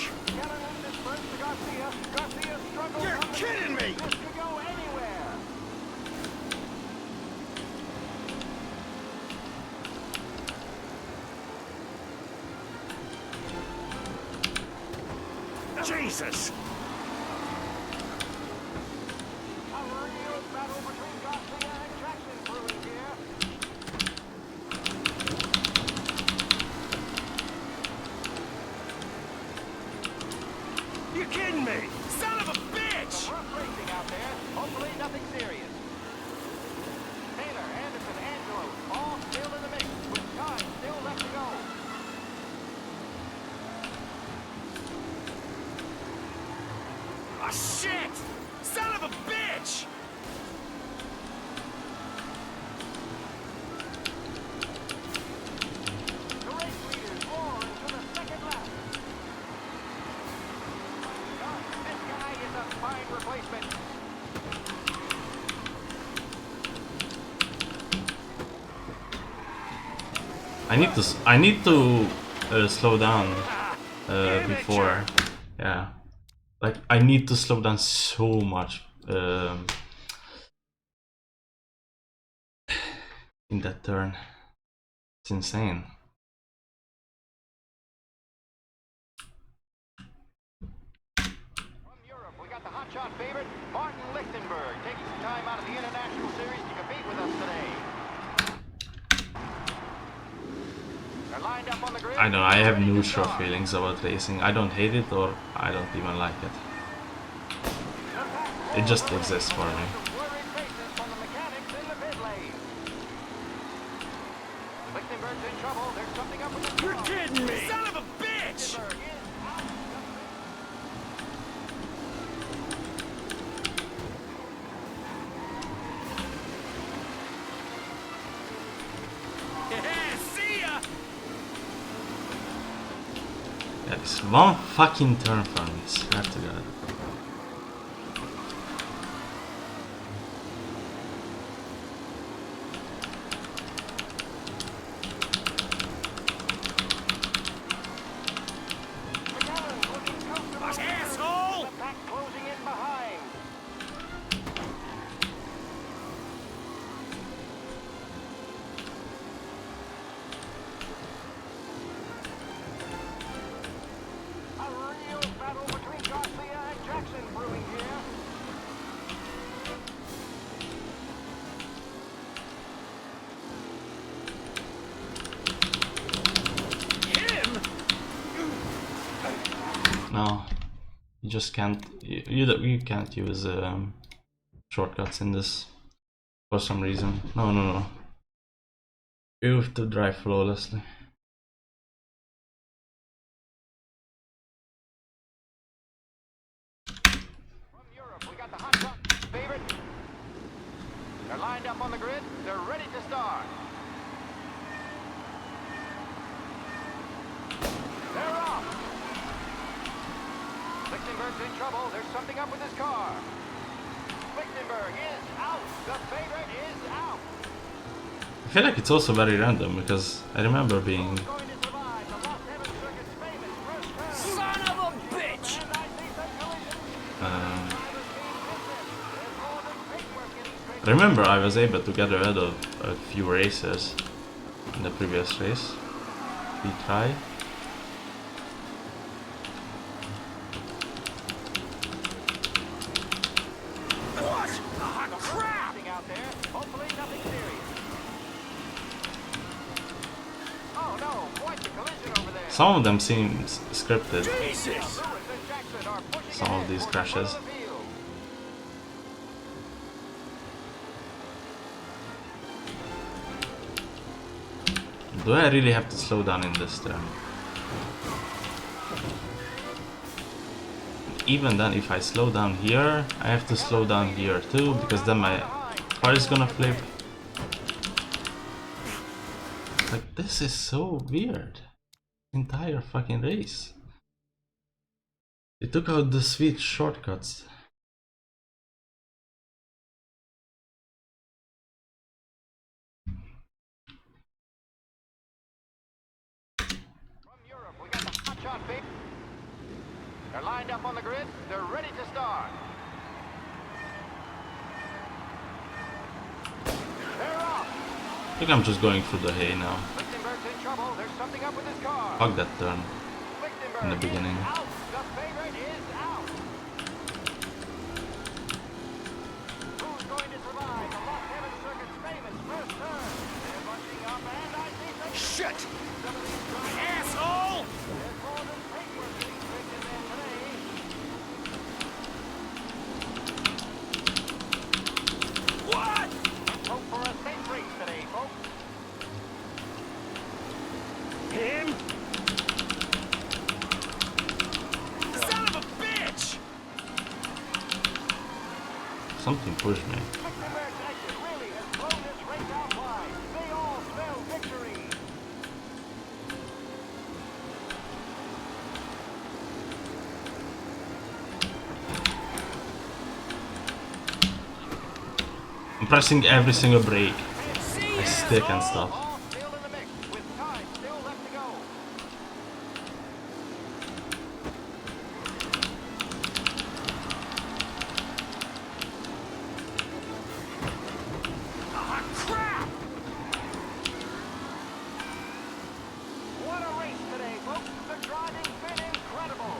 You're kidding me! This could go anywhere. Jesus! A real battle between Garcia and Jackson brewing here. You kidding me? Son of a bitch! Some rough racing out there. Hopefully nothing serious. Taylor, Anderson, Angelo, all still in the mix, with time still left to go. Ah, shit! Son of a bitch! The race leaders roar into the second lap. This guy is a fine replacement. I need to slow down before, yeah. Like I need to slow down so much in that turn. It's insane. From Europe, we got the hotshot favorite, Martin Lichtenberg, taking some time out of the International Series to compete with us today. They're lined up on the grid. I don't know, I have neutral feelings about racing. I don't hate it or I don't even like it. It just exists for me. Lichtenberg's in trouble. There's something up with the You're kidding me! Son of a bitch! Yeah, see ya! Yeah, this one fucking turn for me, swear to God. Asshole! Back closing in behind. A real battle between Garcia and Jackson brewing here. Him? No, you just can't. You can't use shortcuts in this for some reason. No. You have to drive flawlessly. From Europe, we got the hotshot favorite. They're lined up on the grid. They're ready to start. They're off. Lichtenberg's in trouble. There's something up with his car. Lichtenberg is out. The favorite is out. I feel like it's also very random because I remember being. Son of a bitch! I remember I was able to get ahead of a few races in the previous race. Retry. What? Ah, crap! Out there. Hopefully nothing serious. Oh no, quite the collision over there. Some of them seem scripted. Jesus! Some of these crashes. Do I really have to slow down in this turn? Even then, if I slow down here, I have to slow down here too, because then my car is gonna flip. like, this is so weird. Entire fucking race. They took out the sweet shortcuts. They're lined up on the grid. They're ready to start. They're off. I think I'm just going through the hay now. Lichtenberg's in trouble. There's something up with his car. Fuck that turn in the beginning. Out. The favorite is out. Who's going to survive the Lost Heaven Circuit's famous first turn? They're bunching up, and I think they... Shit! Asshole! There's more than paintwork getting tricked in there today. What? Let's hope for a safe race today, folks. Him? Son of a bitch! Something pushed me. Lichtenberg's exit really has blown this race out wide. They all smell victory. I'm pressing every single brake. I stick and stuff. Still in the mix, with time still left to go. Ah, crap! What a race today, folks. The driving's been incredible.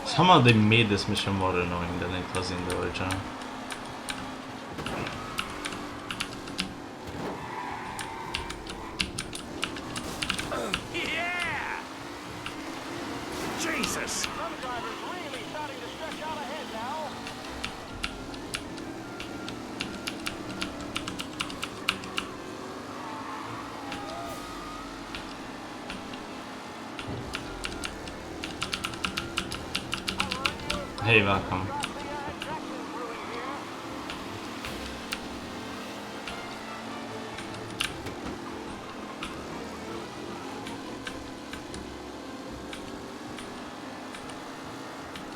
Somehow they made this mission more annoying than it was in the original. Yeah! Jesus! Some drivers really starting to stretch out ahead now. Hey, welcome.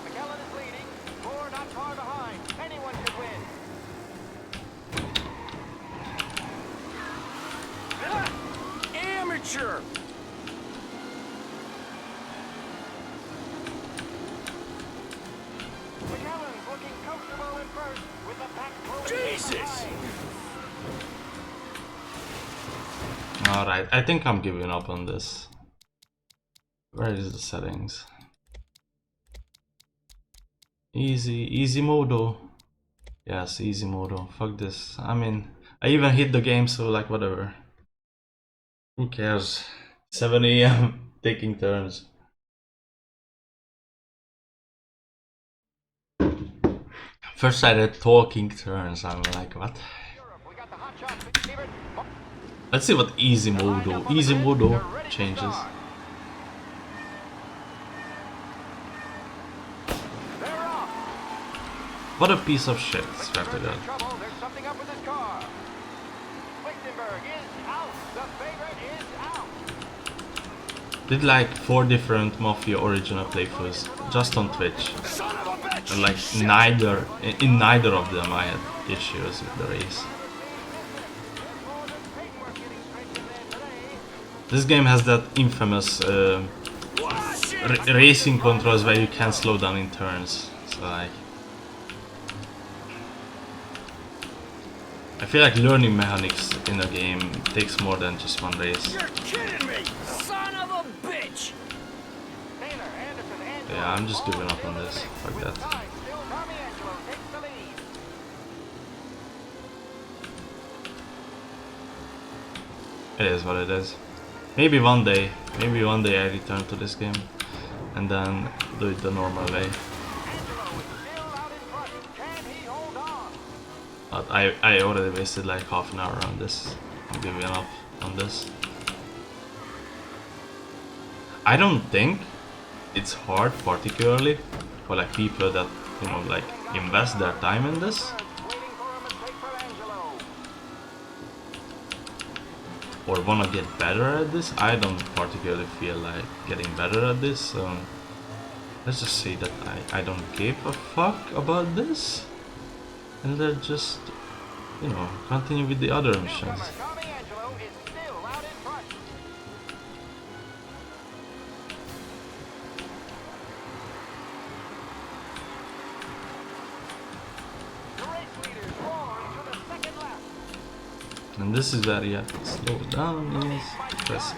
McKellen is leading. Moore not far behind. Anyone could win. Amateur! McKellen's looking comfortable in first with the pack closing. Jesus! Alright, I think I'm giving up on this. Where is the settings? Easy modo. Yes, easy modo. Fuck this. I mean, I even hit the game, so like whatever. Who cares? 7 AM taking turns. First I read talking turns, I'm like, what? Let's see what easy modo changes. What a piece of shit, swear to God. There's something up with his car. Lichtenberg is out. The favorite is out. Did like 4 different Mafia original playthroughs just on Twitch. And like in neither of them I had issues with the race. This game has that infamous racing controls where you can't slow down in turns. So like, I feel like learning mechanics in a game takes more than just one race. You're kidding me! Son of a bitch! Yeah, I'm just giving up on this. Fuck that. It is what it is. Maybe one day I return to this game and then do it the normal way. But I already wasted like half an hour on this. I'm giving up on this. I don't think it's hard, particularly for like people that, you know, like invest their time in this. Or wanna get better at this. I don't particularly feel like getting better at this, so let's just say that I don't give a fuck about this. And let's just, you know, continue with the other missions. And this is where you have to slow down, yes, press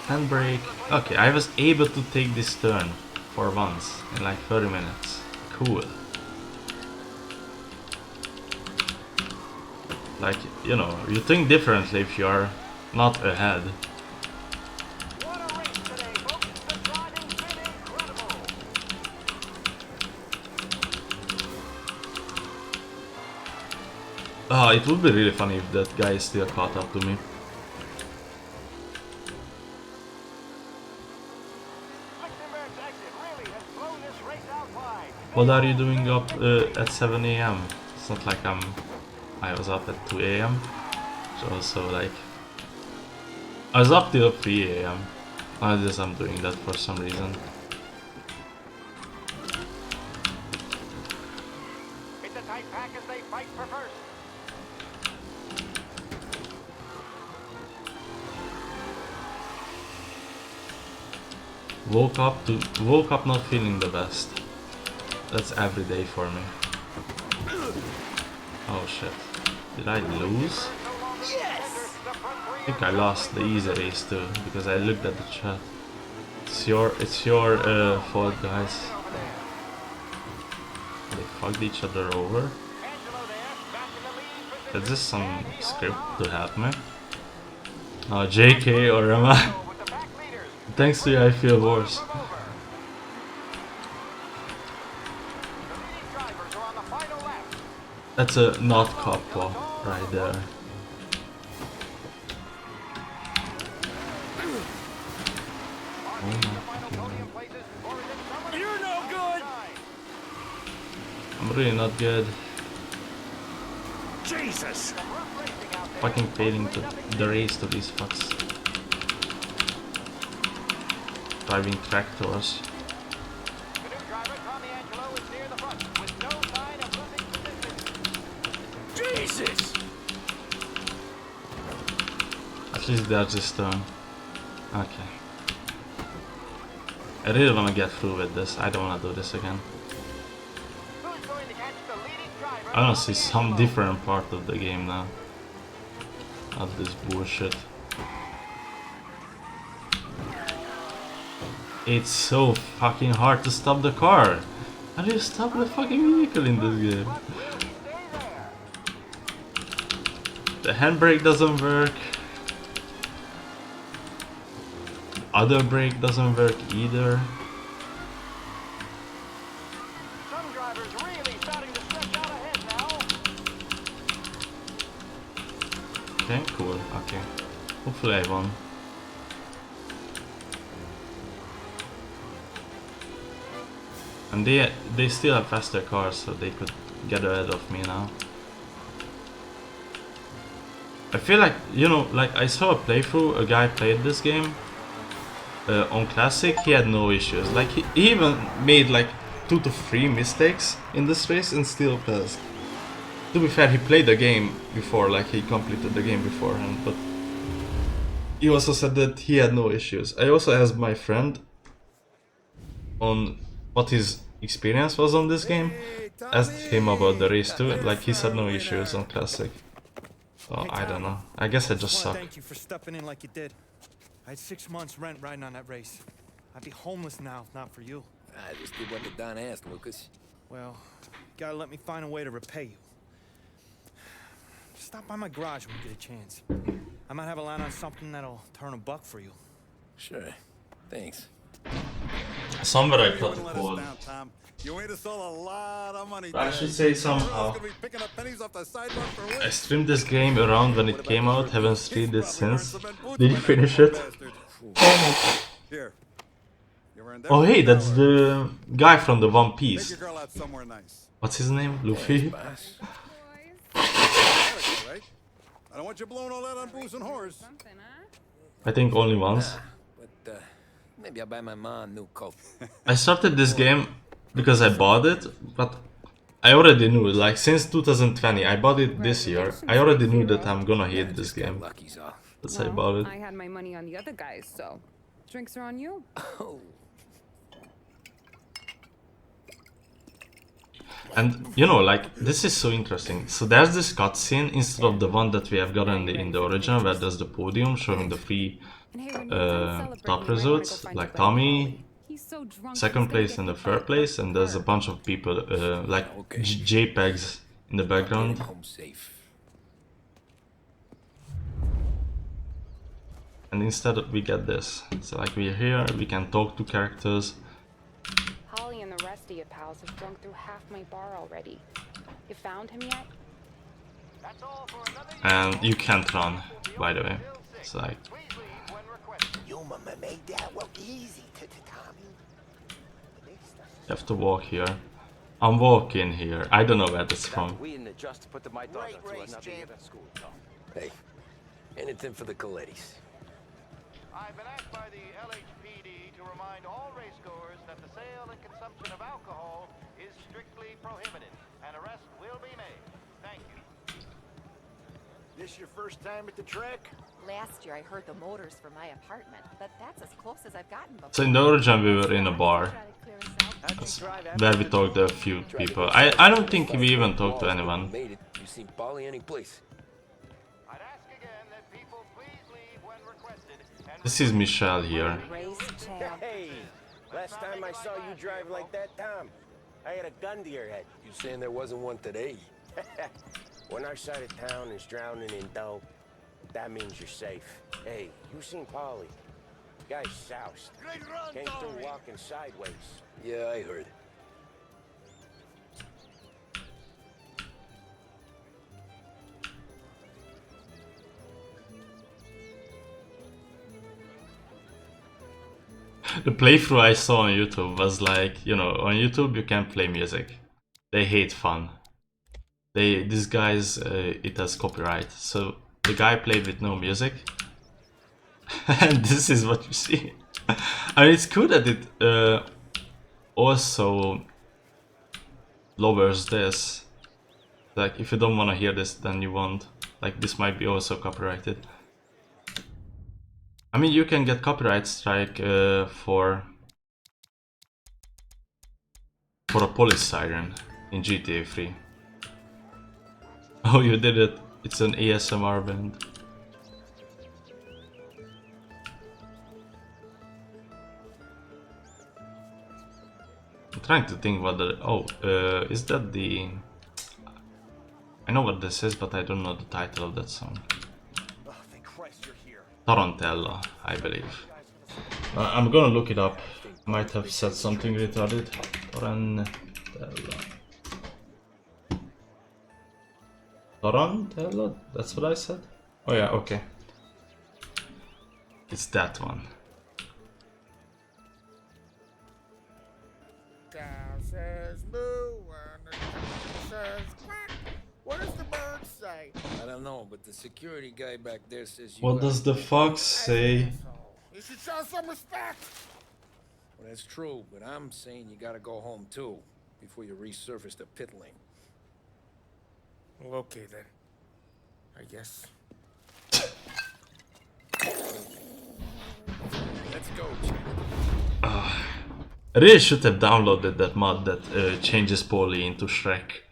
handbrake. Okay, I was able to take this turn for once in like 30 minutes. Cool. Like, you know, you think differently if you're not ahead. Ah, it would be really funny if that guy is still caught up to me. What are you doing up at 7 AM? It's not like I was up at 2 AM. So like I was up till 3 AM. I guess I'm doing that for some reason. It's a tight pack as they fight for first. Woke up not feeling the best. That's every day for me. Oh shit. Did I lose? Yes! I think I lost the easy race too, because I looked at the chat. It's your fault, guys. They fucked each other over. Is this some script to help me? Oh, JK or am I? Thanks to you, I feel worse. That's a not cop right there. Oh my God. You're no good! I'm really not good. Jesus! Fucking failing to the race to these fucks. Driving tractors. Jesus! At least they are just okay. I really wanna get through with this. I don't wanna do this again. I wanna see some different part of the game now. Not this bullshit. It's so fucking hard to stop the car. How do you stop the fucking vehicle in this game? The handbrake doesn't work. The other brake doesn't work either. Some drivers really starting to stretch out ahead now. Okay, cool. Okay. Hopefully I won. And they still have faster cars, so they could get ahead of me now. I feel like, you know, like I saw a playthrough, a guy played this game on Classic, he had no issues. Like he even made like 2 to 3 mistakes in this race and still passed. To be fair, he played the game before, like he completed the game beforehand, but he also said that he had no issues. I also asked my friend on what his experience was on this game, asked him about the race too, like he said no issues on Classic. So I don't know. I guess I just suck. Thank you for stepping in like you did. I had 6 months rent riding on that race. I'd be homeless now if not for you. I just did what the Don asked, Lucas. Well, you gotta let me find a way to repay you. Stop by my garage when you get a chance. I might have a line on something that'll turn $1 for you. Sure. Thanks. Somewhere I got the call. You made us all a lot of money I should today. say somehow. Gonna be picking up pennies off the sidewalk for I weeks. streamed this game around when it came out, haven't streamed it since. Did you finish it? Here. You earned Oh hey, every that's dollar. the guy from the One Take Piece. your girl out somewhere nice. What's his name? Luffy? Right? I don't want you blowing all that on booze and whores. I think only once. But maybe I'll buy my mom a new coat. I started this game because I bought it, but I already knew, like since 2020, I bought it this year. I already knew that I'm gonna hate this game. That's why I bought it. I had my money on the other guys, so drinks are on you. And you know, like this is so interesting. So there's this cutscene instead of the one that we have gotten in the original, where there's the podium showing the three top results, like Tommy, second place and the third place, and there's a bunch of people like JPEGs in the background. And instead we get this. So like we're here, we can talk to characters. Holly and the rest of your pals have drunk through half my bar already. You found him yet? And you can't run, by the way. It's like Your mama made that look easy, Tommy. you have to walk here. I'm walking here. I don't know where that's from. We in the just to put the my dog to another year at school. Hey, anything for the Colettis. I've been asked by the LHPD to remind all racegoers that the sale and consumption of alcohol is strictly prohibited. An arrest will be made. Thank you. This your first time at the track? Last year I heard the motors from my apartment, but that's as close as I've gotten before. So in the origin we were in a bar. That's where we talked to a few people. I don't think we even talked to anyone. You seen Polly any place? This is Michelle here. Hey, last time I saw you drive like that, Tom, I had a gun to your head. You saying there wasn't one today? When our side of town is drowning in dough, that means you're safe. Hey, you seen Polly? Guy's soused. Came through walking sideways. Yeah, I heard. The playthrough I saw on YouTube was like, you know, on YouTube you can't play music. They hate fun. These guys, it has copyright. So the guy played with no music. And this is what you see. I mean, it's cool that it also lowers this. Like, if you don't want to hear this, then you won't. Like, this might be also copyrighted. I mean, you can get copyright strike for a police siren in GTA 3. Oh, you did it. It's an ASMR band. I'm trying to think what the... Oh, is that the... I know what this is, but I don't know the title of that song. Tarantella, I believe. I'm gonna look it up. Might have said something retarded. Tarantella. Tarantella? That's what I said? Oh yeah, okay. It's that one. Cow says moo and the chicken says quack. What does the bird say? I don't know, but the security guy back there says you... What does the fox say? You should show some respect. Well, that's true, but I'm saying you gotta go home too, before you resurface the pit lane. Well, okay then. I guess. Let's go, Chad. I really should have downloaded that mod that changes Paulie into Shrek.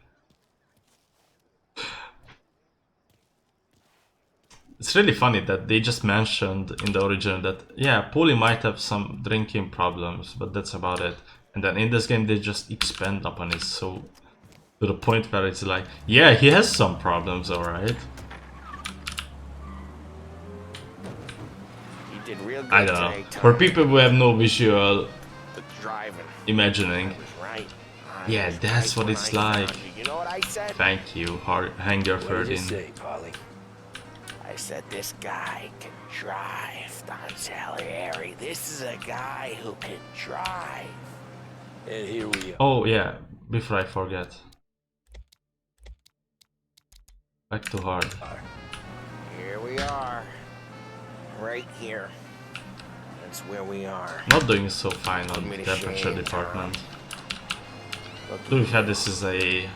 It's really funny that they just mentioned in the original that, yeah, Paulie might have some drinking problems, but that's about it. And then in this game they just expand upon it so to the point where it's like, yeah, he has some problems, alright. You did real good I don't know. today, Tom. For people who have no visual the driving. imagining. I was right. Yeah, that's what it's like. You know what I said? Thank you, Hanger What did you 13. say, Polly? I said this guy can drive, Don Salieri. This is a guy who can drive. And here we are. Oh yeah, before I forget. Back to hard. Here we are. Right here. That's where we are. Not doing so fine on the temperature department. To be fair, this is a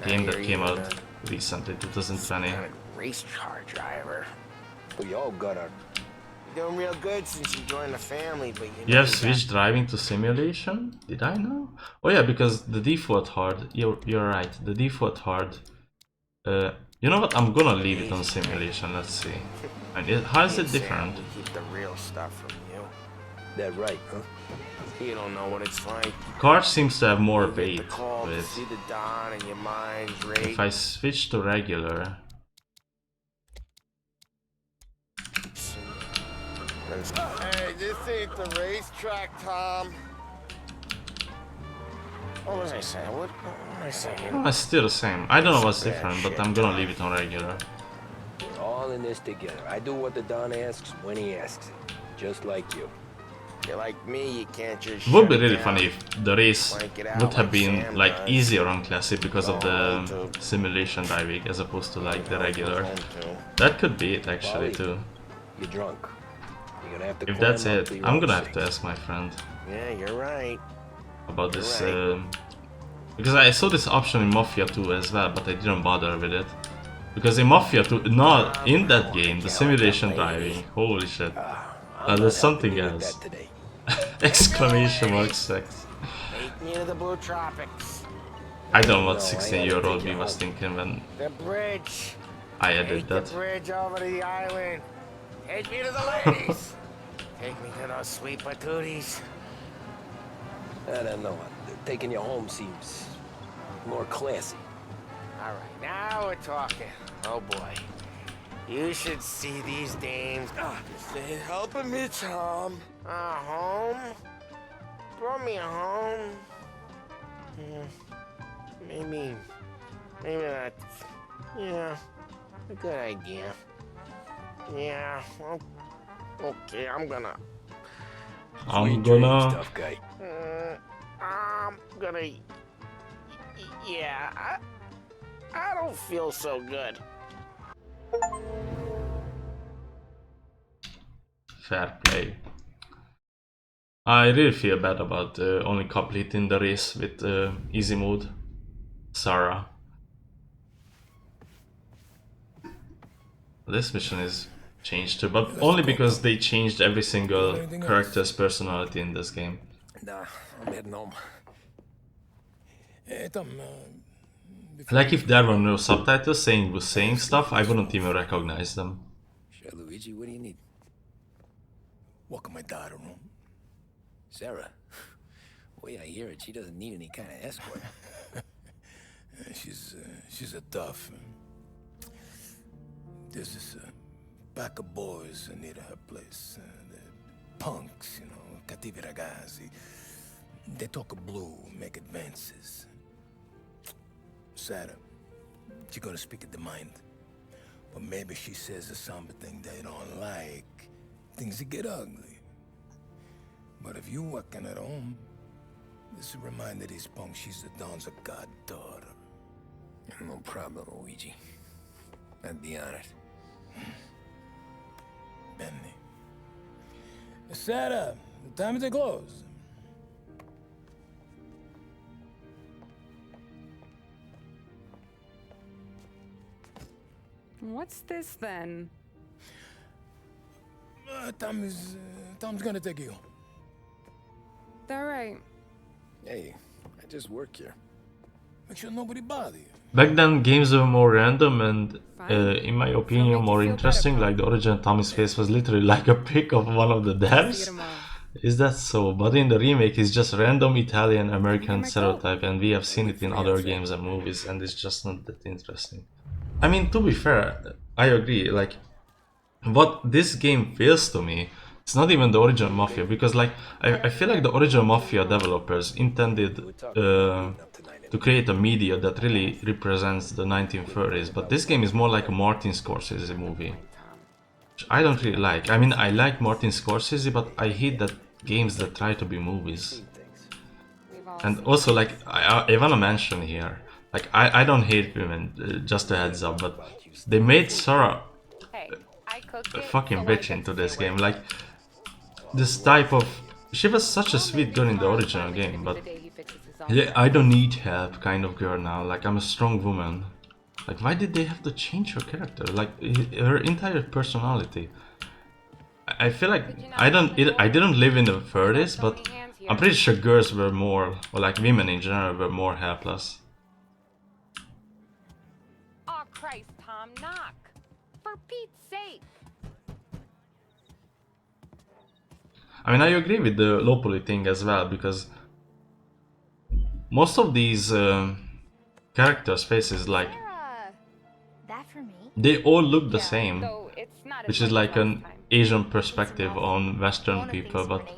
game that came out recently, 2020. Race car driver. We all got our... You're doing real good since you joined the family, but You have switched driving to simulation? Did I know? Oh yeah, because the default hard, you're right, the default hard, you know what, I'm gonna leave it on simulation, let's see. And how is it different? We keep the real stuff from you. That right, huh? You don't know what it's like. Car seems to have more weight To with. see the dawn and your mind's rate. If I switch to regular, Hey, this ain't the racetrack, Tom. What was I saying? What was I saying? oh, it's still the same. I don't know what's different, but I'm gonna leave it on regular. We're all in this together. I do what the Don asks when he asks it. Just like you. You're like me, you can't just It would be shut really down. funny if the race Blank it out would have like been Sam like does. easier on classic because of the simulation driving as opposed to like the regular. That could be it actually too. You're drunk. You're gonna have to If that's climb up it, to your I'm own gonna have sink. to ask my friend Yeah, you're right. about this. You're Because I saw this option in Mafia 2 as well, but I didn't bother with it. Because in Mafia 2, not in that game, the simulation driving, holy shit. There's something else. Exclamation mark sex. Take me to the Blue Tropics. I don't know what 16-year-old me was thinking when The bridge. I added Take that. the bridge over to the island. Take me to the ladies. Take me to those sweet patooties. I don't know. Taking you home seems more classy. All right, now we're talking. Oh boy. You should see these dames. They're helping me, Tom. Home? Brought me home. Maybe that's, yeah, a good idea. Yeah, well, okay, I'm gonna, I'm gonna. Tough guy. I'm gonna, yeah, I don't feel so good. Fair play. I really feel bad about only completing the race with easy mode. Sarah. This mission is changed too, but only because they changed every single character's personality in this game. Nah, I'm heading home. Hey, Tom, Like if there were no subtitles saying stuff, I wouldn't even recognize them. Sure, Luigi, what do you need? Welcome my daughter home. Sarah. The way I hear it, she doesn't need any kind of escort. She's a tough. There's this pack of boys near her place. The punks, you know, cattivi ragazzi. They talk blue, make advances. Sarah, she's gonna speak at the mind. But maybe she says something they don't like. Things get ugly. But if you working at home, this is a reminder these punks she's the Don's a goddaughter. No problem, Luigi. I'd be honored. Benny. Sarah, time to close. What's this then? Tom's gonna take you. All right. Hey, I just work here. Make sure nobody bother you. Back then, games were more random and, in my opinion, more interesting. Like the original Tommy's face was literally like a pic of one of the devs. Is that so? But in the remake, it's just random Italian American stereotype, and we have seen it in other games and movies, and it's just not that interesting. I mean, to be fair, I agree. Like, what this game feels to me It's not even the original Mafia, because like I feel like the original Mafia developers intended to create a media that really represents the 1930s, but this game is more like a Martin Scorsese movie, which I don't really like. I mean, I like Martin Scorsese, but I hate that games that try to be movies. And also, like, I wanna mention here, like, I don't hate women, just a heads up, but they made Sarah a fucking bitch into this game. Like, this type of... She was such a sweet girl in the original game, but... Yeah, I don't need help kind of girl now, like, I'm a strong woman. Like, why did they have to change her character? Like, her entire personality. I feel like I didn't live in the 30s, but I'm pretty sure girls were more, or like women in general were more helpless. Oh Christ, Tom, knock! For Pete's sake! I mean, I agree with the low poly thing as well, because most of these characters' faces, like, That for me? they all look the same, which is like an Asian perspective on Western people, but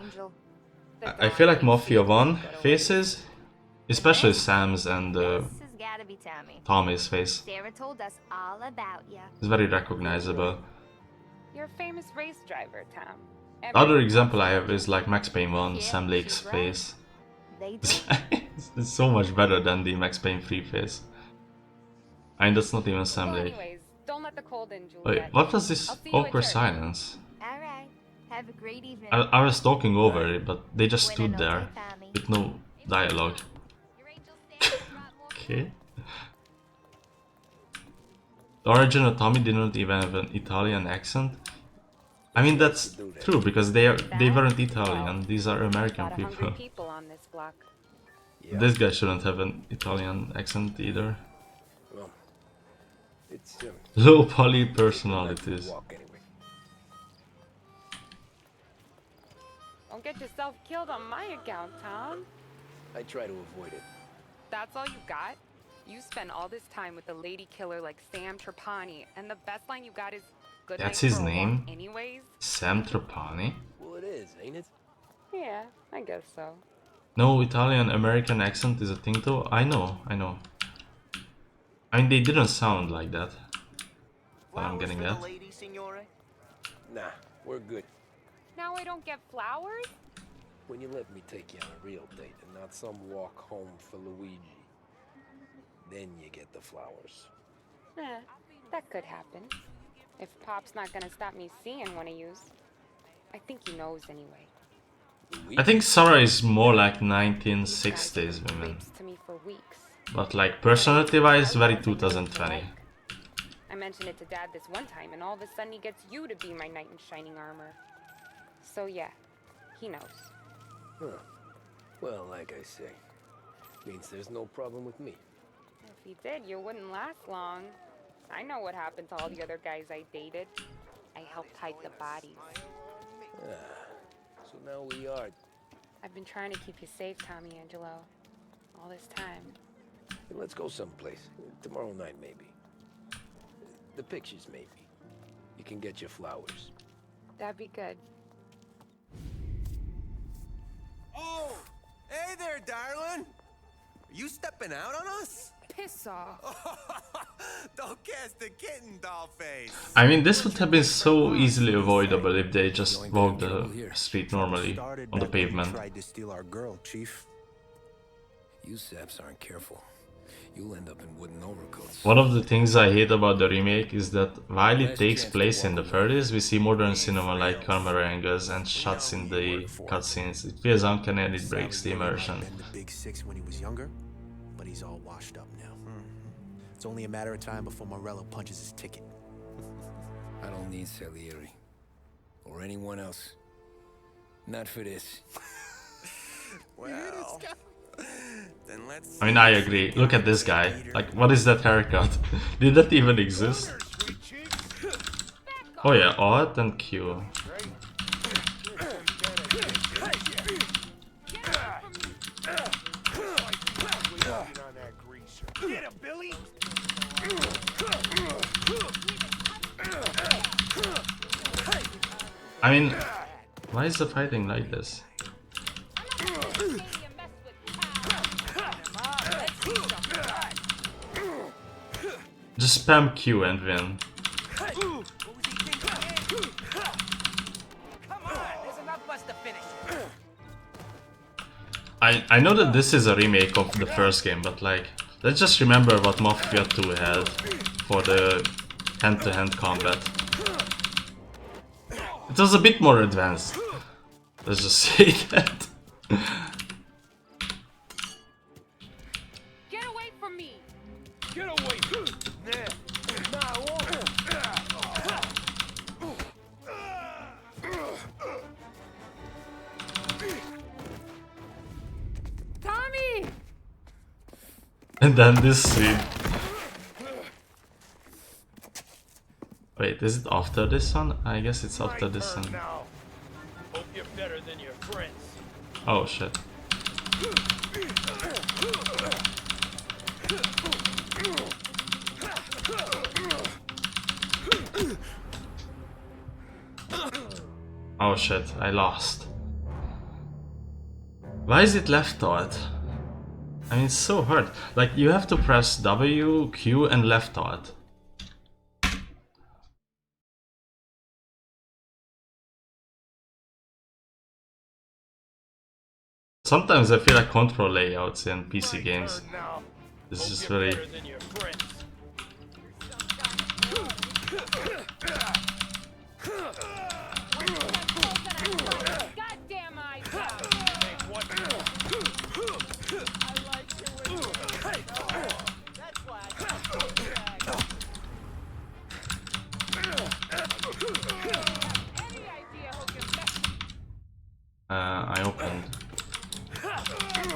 I feel like Mafia 1 faces, especially Sam's and Tommy's face, Sarah told us all about you. is very recognizable. You're a famous race driver, Tom. Other example I have is like Max Payne 1, Sam Lake's face. It's so much better than the Max Payne 3 face. I mean, that's not even Sam Lake. Anyways, don't let the cold in, Juliet. Wait, what was this awkward silence? Alright. Have a great evening. I was talking over it, but they just stood there with no dialogue. Okay. The original Tommy didn't even have an Italian accent. I mean, that's true, because they weren't Italian, these are American people. On this block. This guy shouldn't have an Italian accent either. Well, it's low poly personalities. Don't get yourself killed on my account, Tom. I try to avoid it. That's all you got? You spend all this time with a lady killer like Sam Trapani, and the best line you got is good. That's his name? Anyways? Sam Trapani? Well, it is, ain't it? Yeah, I guess so. No Italian American accent is a thing though? I know. I mean, they didn't sound like that. But I'm getting that. Nah, we're good. Now I don't get flowers? When you let me take you on a real date and not some walk home for Luigi, then you get the flowers. That could happen. If Pop's not gonna stop me seeing one of yous. I think he knows anyway. I think Sarah is more like 1960s women. To me for weeks. But like personality wise, very 2020. I mentioned it to Dad this one time, and all of a sudden he gets you to be my knight in shining armor. So yeah, he knows. Huh. Well, like I say, means there's no problem with me. If he did, you wouldn't last long. I know what happened to all the other guys I dated. I helped hide the bodies. So now we are. I've been trying to keep you safe, Tommy Angelo, all this time. Let's go someplace. Tomorrow night, maybe. The pictures, maybe. You can get your flowers. That'd be good. Oh! Hey there, darling! Are you stepping out on us? Piss off. Don't cast the kitten, dollface. I mean, this would have been so easily avoidable if they just walked the street normally on the pavement. Tried to steal our girl, Chief. You saps aren't careful. You'll end up in wooden overcoats. One of the things I hate about the remake is that while it takes place in the 30s, we see modern cinema like camera angles and shots in the cutscenes. It feels uncanny and it breaks the immersion. Been the big six when he was younger, but he's all washed up now. It's only a matter of time before Morello punches his ticket. I don't need Salieri. Or anyone else. Not for this. Well, then let's... I mean, I agree. Look at this guy. Like, what is that haircut? Did that even exist? Oh yeah, Alt and Q. Get him, Billy! I mean, Why is the fighting like this? Just spam Q and win. Come on, there's enough of us to finish. I know that this is a remake of the first game, but like, let's just remember what Mafia 2 had for the hand-to-hand combat. It was a bit more advanced. Let's just say that. Get away from me! Get away! Tommy! And then this scene. Wait, is it after this one? I guess it's after this one. Hope you're better than your friends. Oh shit. Oh shit, I lost. Why is it left alt? I mean, it's so hard. Like, you have to press W, Q, and left alt. Sometimes I feel like control layouts in PC games. This is very... Goddamn eyes out!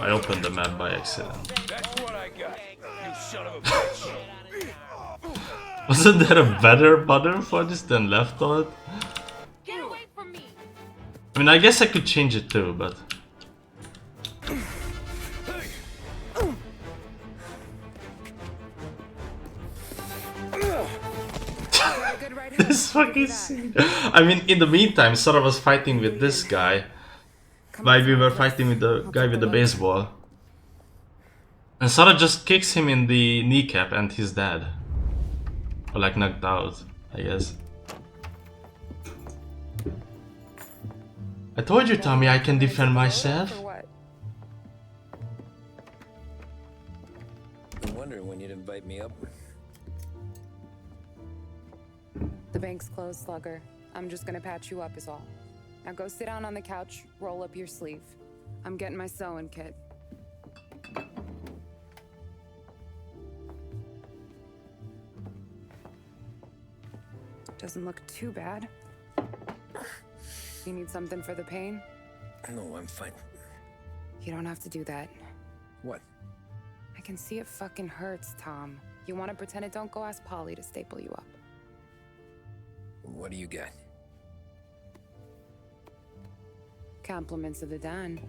I opened the map by accident. That's what I got, you son of a bitch. Wasn't there a better button for this than left alt? Get away from me! I mean, I guess I could change it too, but... This fucking scene. I mean, in the meantime, Sora was fighting with this guy. While we were fighting with the guy with the baseball. And Sora just kicks him in the kneecap and he's dead. Or like knocked out, I guess. I told you, Tommy, I can defend myself. Been wondering when you'd invite me up. The bank's closed, Slugger. I'm just gonna patch you up is all. Now go sit down on the couch, roll up your sleeve. I'm getting my sewing kit. Doesn't look too bad. You need something for the pain? No, I'm fine. You don't have to do that. What? I can see it fucking hurts, Tom. You want to pretend it don't go ask Polly to staple you up. What do you got? Compliments of the Don.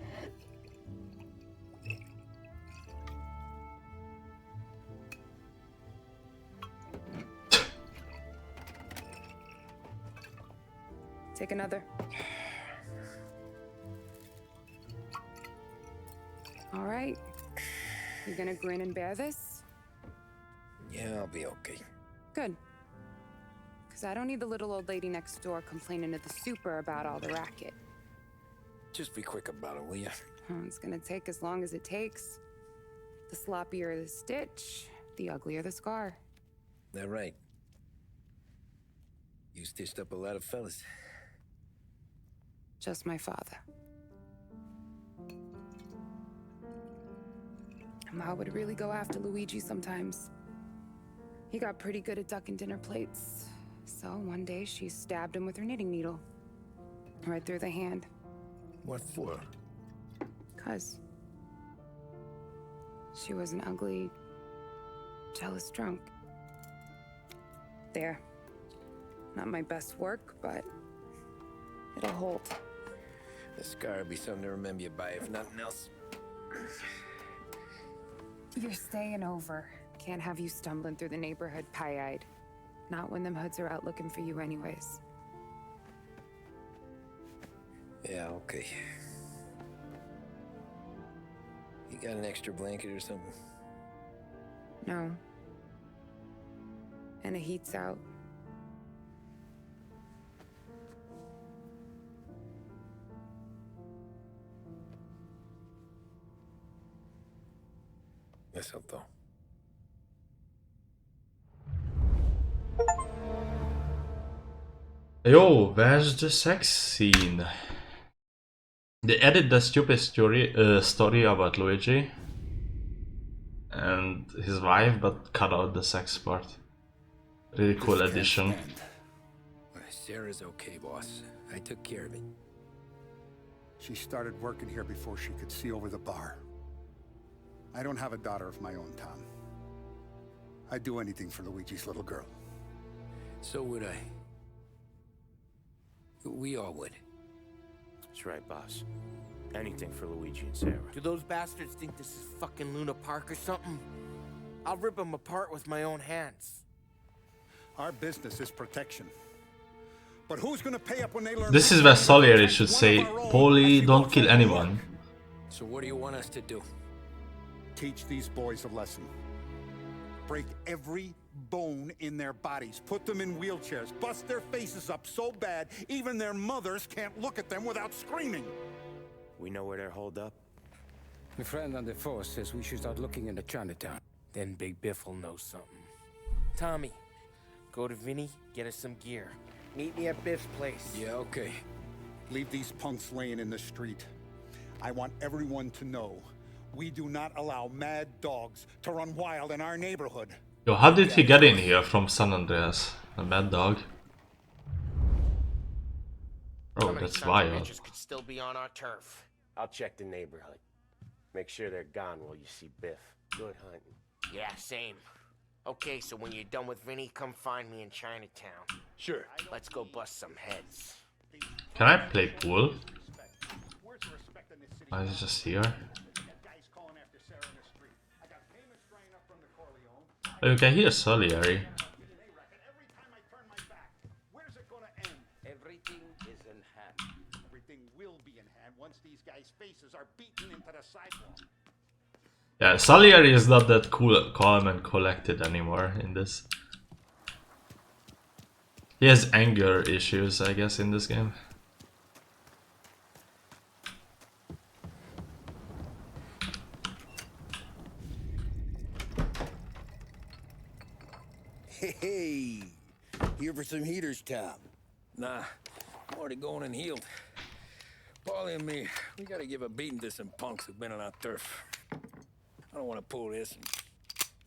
Take another. All right. You gonna grin and bear this? Yeah, I'll be okay. Good. Because I don't need the little old lady next door complaining to the super about all the racket. Just be quick about it, will ya? It's gonna take as long as it takes. The sloppier the stitch, the uglier the scar. That right. You stitched up a lot of fellas. Just my father. Ma would really go after Luigi sometimes. He got pretty good at ducking dinner plates. So one day she stabbed him with her knitting needle. Right through the hand. What for? 'Cause she was an ugly, jealous drunk. There. Not my best work, but it'll hold. The scar will be something to remember you by, if nothing else. You're staying over. Can't have you stumbling through the neighborhood pie-eyed. Not when them hoods are out looking for you anyways. Yeah, okay. You got an extra blanket or something? No. And the heat's out. That's up though. Yo, where's the sex scene? They added the stupid story about Luigi and his wife, but cut out the sex part. Really cool addition. Sarah's okay, boss. I took care of it. She started working here before she could see over the bar. I don't have a daughter of my own, Tom. I'd do anything for Luigi's little girl. So would I. We all would. That's right, boss. Anything for Luigi and Sarah. Do those bastards think this is fucking Luna Park or something? I'll rip them apart with my own hands. Our business is protection. But who's gonna pay up when they learn? This is where Salieri should say, Polly, don't kill anyone. So what do you want us to do? Teach these boys a lesson. Break every bone in their bodies. Put them in wheelchairs. Bust their faces up so bad, even their mothers can't look at them without screaming. We know where they're holed up? My friend on the force says we should start looking into Chinatown. Then Big Biff will know something. Tommy, go to Vinny, get us some gear. Meet me at Biff's place. Yeah, okay. Leave these punks laying in the street. I want everyone to know we do not allow mad dogs to run wild in our neighborhood. Yo, how did he get in here from San Andreas? A mad dog? Oh, that's wild. Bitches could still be on our turf. I'll check the neighborhood. Make sure they're gone while you see Biff. Good hunting. Yeah, same. Okay, so when you're done with Vinny, come find me in Chinatown. Sure. Let's go bust some heads. Can I play pool? Why is it just here? Oh, you can hear Salieri. Everything is in hand. Everything will be in hand once these guys' faces are beaten into the sidewalk. Yeah, Salieri is not that cool, calm and collected anymore in this. He has anger issues, I guess, in this game. Hey, here for some heaters, Tom? Nah, I'm already going and healed. Paulie and me, we gotta give a beating to some punks who've been on our turf. I don't want to pull this and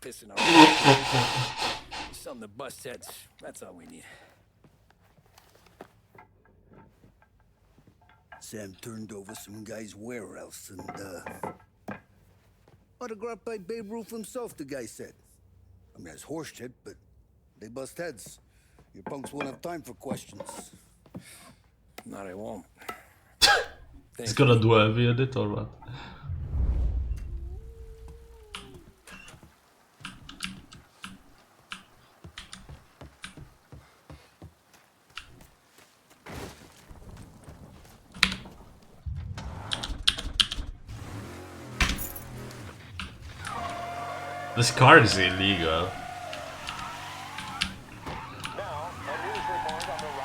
pissing out. Something to bust heads. That's all we need. Sam turned over some guy's warehouse and, autographed by Babe Ruth himself, the guy said. I mean, that's horse shit, but they bust heads. Your punks won't have time for questions. No, they won't. He's gonna do heavy edit or what? This card is illegal.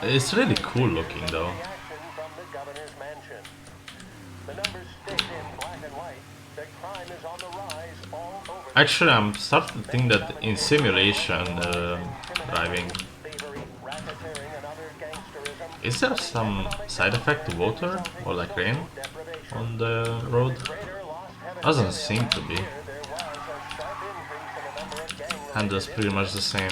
It's really cool looking though. Actually, I'm starting to think that in simulation driving, is there some side effect to water or like rain on the road? Doesn't seem to be. Handles pretty much the same.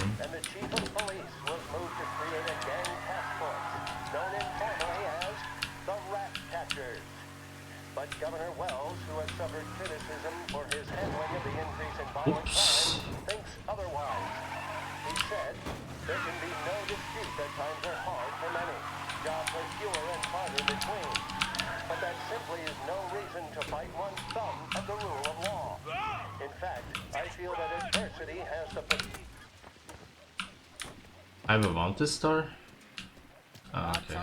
Oops. Thinks otherwise. He said there can be no dispute that times are hard for many. Jobs are fewer and farther between. But that simply is no reason to bite one's thumb at the rule of law. In fact, I feel that adversity has the potential. I have a wanted star? Oh, okay.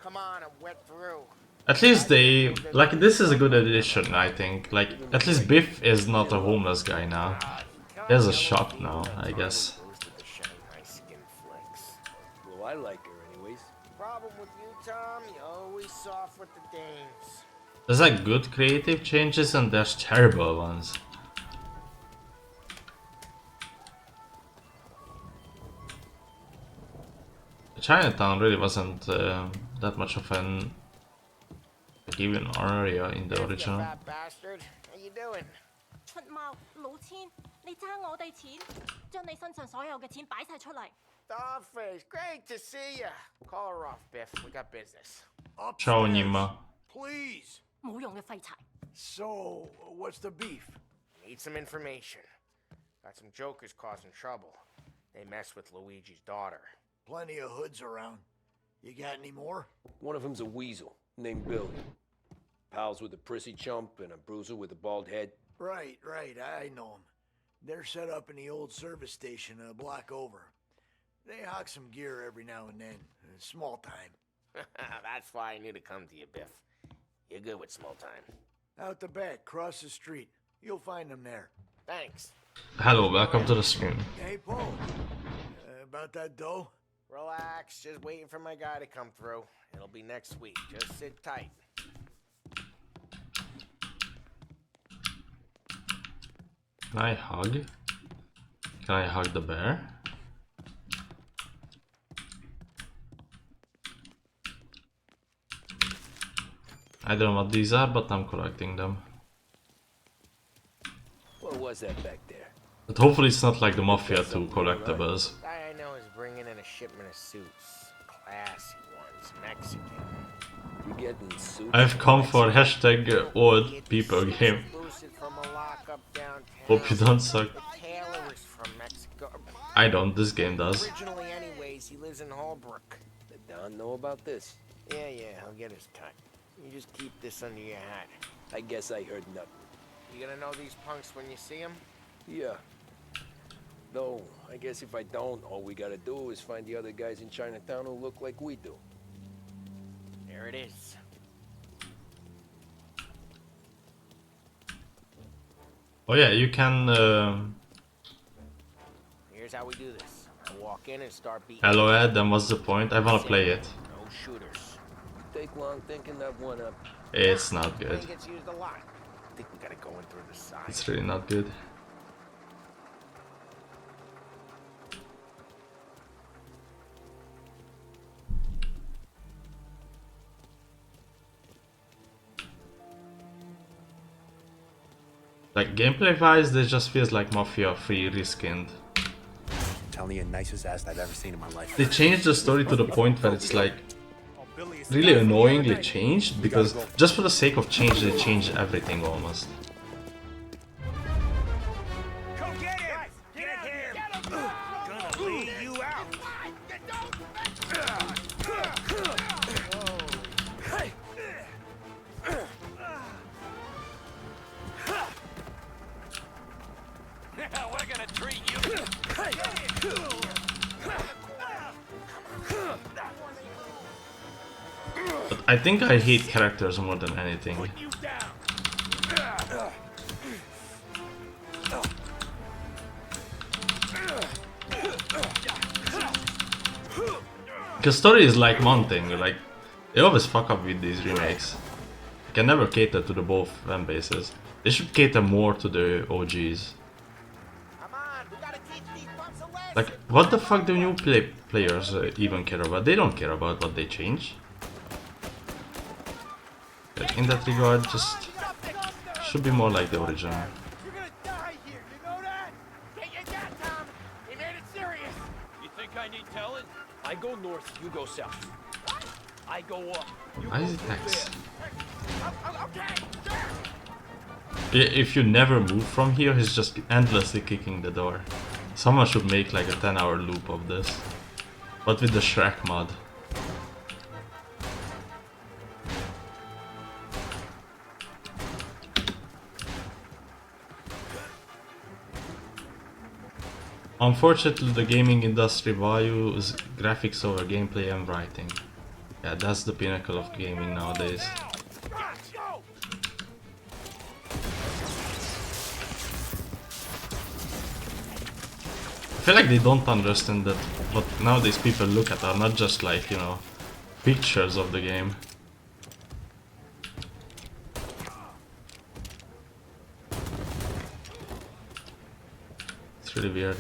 come on, I'm wet through. At least they like this is a good addition, I think. Like at least Biff is not a homeless guy now. He has a shop now, I guess. Well, I like her anyways. Problem with you, Tom, you're always soft with the dames. There's like good creative changes and there's terrible ones. Chinatown really wasn't that much of an even area in the original. Fat bastard, how you doing? 出貓老千，你爭我哋錢，將你身上所有嘅錢擺晒出嚟。Dollface, great to see you. Call her off, Biff. We got business. Ciao, Nima. Please. 冇用嘅廢柴。So, what's the beef? Need some information. Got some jokers causing trouble. They mess with Luigi's daughter. Plenty of hoods around. You got any more? One of them's a weasel named Billy. Pals with a prissy chump and a bruiser with a bald head. Right, I know them. They're set up in the old service station a block over. They hawk some gear every now and then. Small time. That's why I knew to come to you, Biff. You're good with small time. Out the back, cross the street. You'll find them there. Thanks. Hello, welcome to the stream. Hey, Paul. About that dough? Relax, just waiting for my guy to come through. It'll be next week. Just sit tight. Can I hug? Can I hug the bear? I don't know what these are, but I'm collecting them. What was that back there? But hopefully it's not like the Mafia 2 collectibles. Guy I know is bringing in a shipment of suits. Classy ones, Mexican. You getting suits? I've come for hashtag old people game. From a lockup downtown. Hope you don't suck. The tailor is from Mexico. I don't, this game does. Originally anyways, he lives in Holbrook. Did Don know about this? Yeah, he'll get his cut. You just keep this under your hat. I guess I heard nothing. You gonna know these punks when you see them? Yeah. Though, I guess if I don't, all we gotta do is find the other guys in Chinatown who look like we do. There it is. Oh yeah, you can... Here's how we do this. I walk in and start beating. Hello Ed, then what's the point? I wanna play it. No shooters. Take long thinking that one up. It's not good. It gets used a lot. I think we gotta go in through the side. It's really not good. Like gameplay wise, this just feels like Mafia 3 reskinned. Telling you, nicest ass I've ever seen in my life. They changed the story to the point where it's like really annoyingly changed, because just for the sake of change they changed everything almost. Go get him! Get him! Gonna lay you out! We're gonna treat you! But I think I hate characters more than anything. Because story is like one thing, like they always fuck up with these remakes. They can never cater to the both fan bases. They should cater more to the OGs. Like, what the fuck do new players even care about? They don't care about what they change. Like, in that regard, just should be more like the original. You're gonna die here, you know that? Get your gun, Tom! He made it serious! You think I need telling? I go north, you go south. I go up. Why is it X? Okay, If you never move from here, he's just endlessly kicking the door. Someone should make like a 10-hour loop of this. But with the Shrek mod. Unfortunately, the gaming industry values graphics over gameplay and writing. Yeah, that's the pinnacle of gaming nowadays. I feel like they don't understand that what nowadays people look at are not just like, you know, pictures of the game. It's really weird.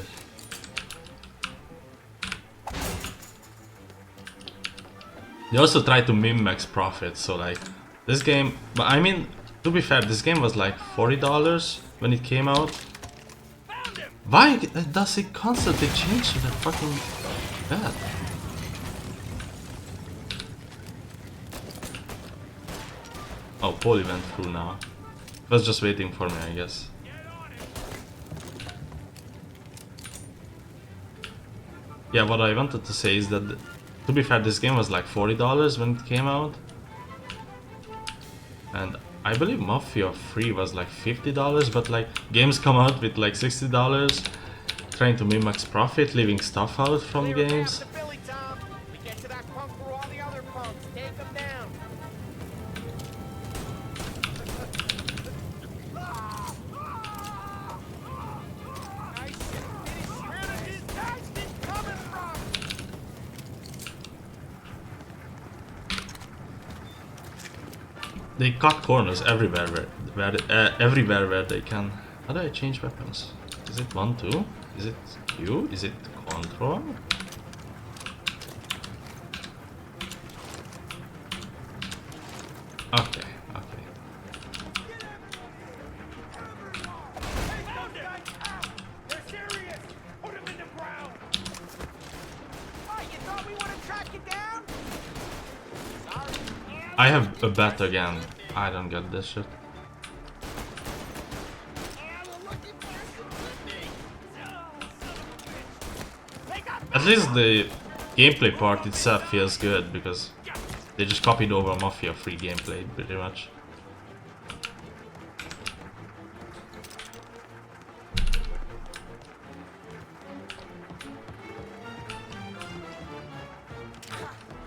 They also try to mimic profit, so like this game, but I mean, to be fair, this game was like $40 when it came out. Why does it constantly change to the fucking bad? Oh, Polly went through now. Was just waiting for me, I guess. Yeah, what I wanted to say is that, to be fair, this game was like $40 when it came out. And I believe Mafia 3 was like $50, but like games come out with like $60, trying to mimic profit, leaving stuff out from games. They cut corners everywhere where they can. How do I change weapons? Is it 1, 2? Is it Q? Is it control? Okay, okay. I have a bet again. I don't get this shit. At least the gameplay part itself feels good because they just copied over Mafia 3 gameplay pretty much.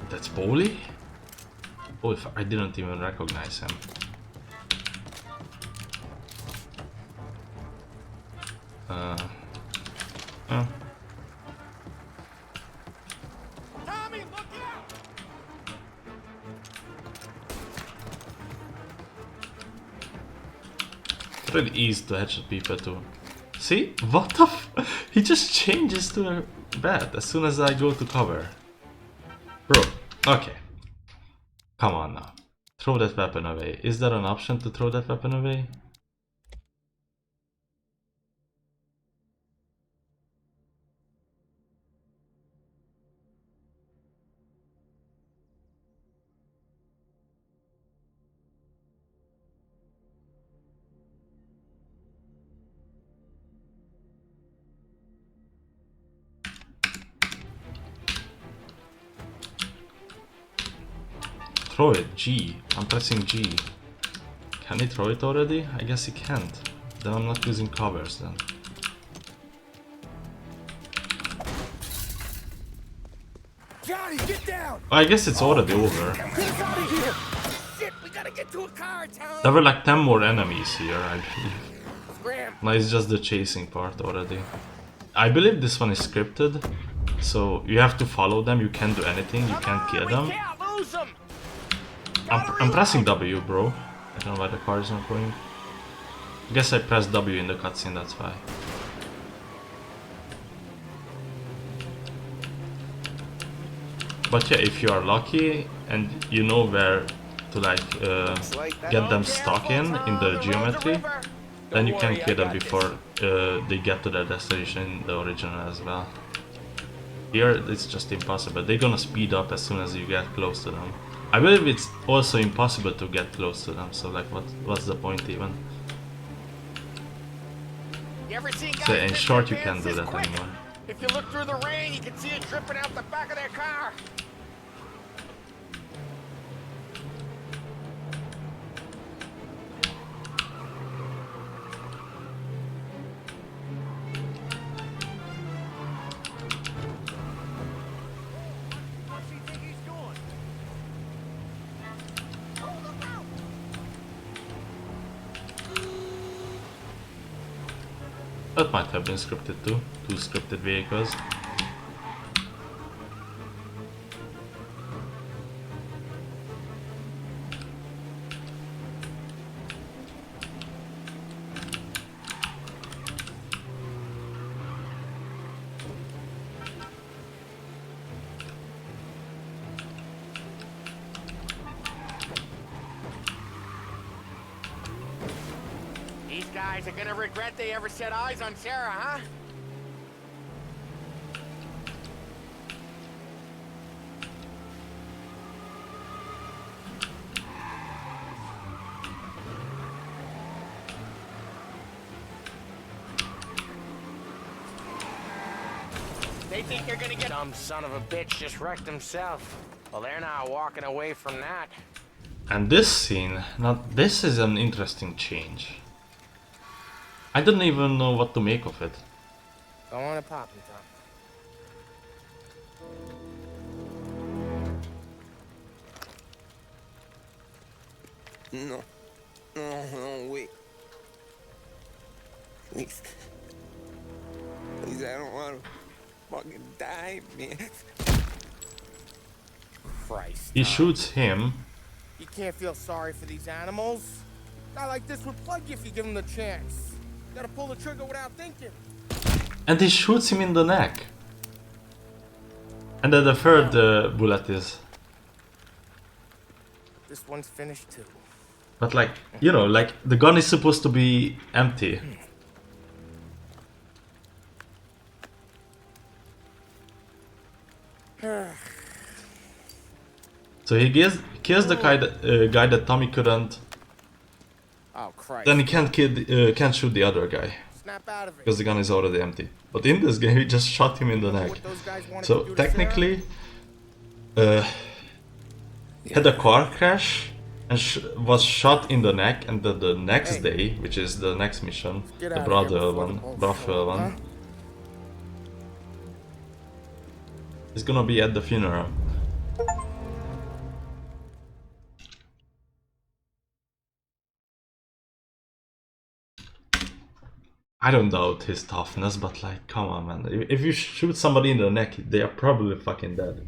That's Polly? Oh, if I didn't even recognize him. It's really easy to headshot people too. See? What the f— he just changes to a bat as soon as I go to cover. Bro, okay. Come on now. Throw that weapon away. Is there an option to throw that weapon away? Throw it, G. I'm pressing G. Can he throw it already? I guess he can't. Then I'm not using covers then. Johnny, get down! I guess it's already over. Get us out of here! Shit, we gotta get to a car, Tom! There were like 10 more enemies here, I believe. Now it's just the chasing part already. I believe this one is scripted, so you have to follow them, you can't do anything, you can't kill them. I'm pressing W, bro. I don't know why the car is not going. I guess I pressed W in the cutscene, that's why. But yeah, if you are lucky and you know where to like get them stuck in the geometry, then you can kill them before they get to their destination in the original as well. Here it's just impossible. They're gonna speed up as soon as you get close to them. I believe it's also impossible to get close to them, so like what's the point even? So in short, you can't do that anymore. If you look through the rain, you can see it dripping out the back of their car. That might have been scripted too. 2 scripted vehicles. These guys are gonna regret they ever set eyes on Sarah, huh? They think they're gonna get... Dumb son of a bitch just wrecked himself. Well, they're not walking away from that. And this scene, this is an interesting change. I don't even know what to make of it. I wanna pop it, Tom. No. No, wait. Please. Please, I don't want to fucking die, man. Christ. He shoots him. You can't feel sorry for these animals. A guy like this would plug you if you give him the chance. You gotta pull the trigger without thinking. And he shoots him in the neck. And then the third bullet is... This one's finished too. But like, you know, like the gun is supposed to be empty. So he kills the guy that Tommy couldn't. Oh Christ! Then he can't shoot the other guy Snap out of it. because the gun is already empty. But in this game, he just shot him in the neck. So technically, had a car crash and was shot in the neck, and then the next day, which is the next mission, the brother one, is gonna be at the funeral. I don't doubt his toughness, but like, come on, man. If you shoot somebody in the neck, they are probably fucking dead.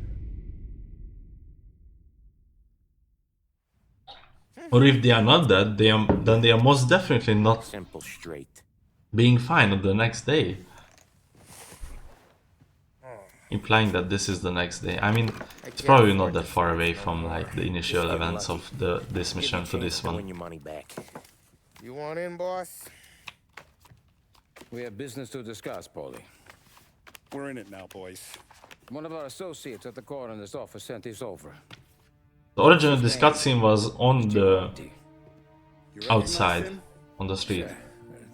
Or if they are not dead, then they are most definitely not simple, straight, being fine on the next day. Implying that this is the next day. I mean, it's probably not that far away from like the initial events of this mission to this one. Your money back. You want in, boss? We have business to discuss, Paulie. We're in it now, boys. One of our associates at the coroner's office sent this over. The origin of this cutscene was on the outside, on the street.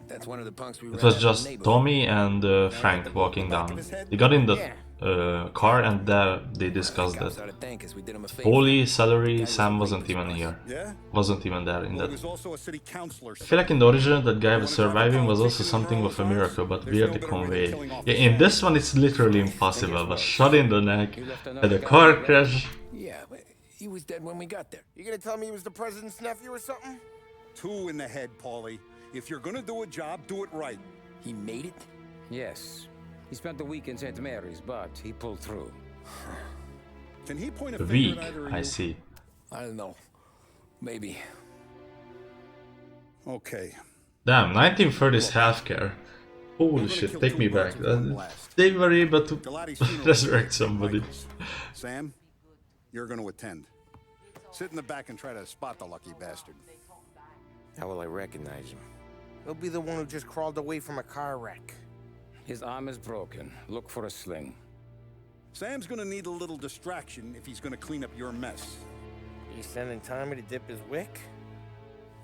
That's one of the punks we It was just Tommy and Frank walking down. They got in the car and there they discussed it. Paulie, Celery, Sam wasn't even here. Wasn't even there in that. I feel like in the original that guy was surviving was also something of a miracle, but weirdly conveyed. Yeah, in this one it's literally impossible. Was shot in the neck, had a car crash. Yeah, but he was dead when we got there. You gonna tell me he was the president's nephew or something? 2 in the head, Paulie. If you're gonna do a job, do it right. He made it? Yes. He spent the week in St. Mary's, but he pulled through. Can he point a Week, finger at either of I you? see. I don't know. Maybe. Okay. Damn, 1930s healthcare. Holy shit, take me back. They were able to resurrect somebody. Sam, you're gonna attend. Sit in the back and try to spot the lucky bastard. How will I recognize him? He'll be the one who just crawled away from a car wreck. His arm is broken. Look for a sling. Sam's gonna need a little distraction if he's gonna clean up your mess. He's sending Tommy to dip his wick?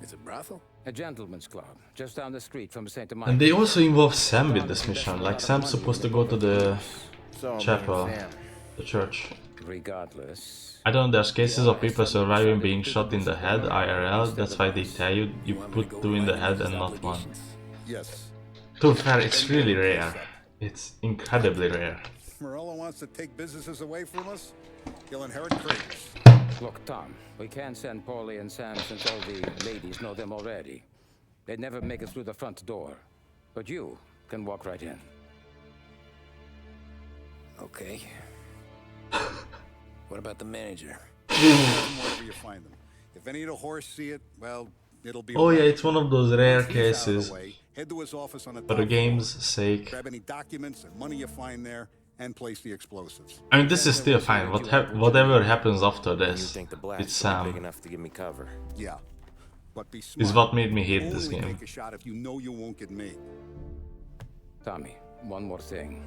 It's a brothel? A gentleman's club, just down the street from St. Michael. And they also involve Sam with this mission. Like Sam's supposed to go to the chapel, the church. Regardless. I don't know, there's cases of people surviving being shot in the head, IRL, that's why they tell you you put 2 in the head and not 1. Yes. To be fair, it's really rare. It's incredibly rare. Morello wants to take businesses away from us. He'll inherit craters. Look, Tom, we can't send Paulie and Sam since all the ladies know them already. They'd never make it through the front door. But you, can walk right in. Okay. What about the manager? Wherever you find them. If any of the horse see it, well, it'll be. Oh yeah, it's one of those rare Once he's out of cases. the way, head to his office on the For the top game's floor. sake. Grab any documents and money you find there, and place the explosives. I mean, this is still fine. Whatever happens after You this, think the blast it's will be big enough to give me cover? Yeah, but be smart. is what made me hate this Only game. take a shot if you know you won't get made. Tommy, one more thing.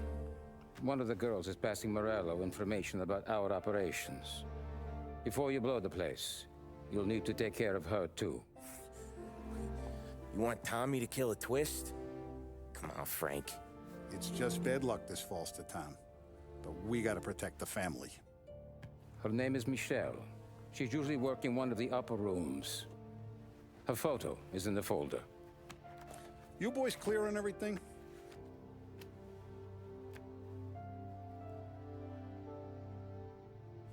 One of the girls is passing Morello information about our operations. Before you blow the place, you'll need to take care of her too. You want Tommy to kill a twist? Come on, Frank. It's just bad luck this falls to Tom. But we gotta protect the family. Her name is Michelle. She's usually working one of the upper rooms. Her photo is in the folder. You boys clear on everything?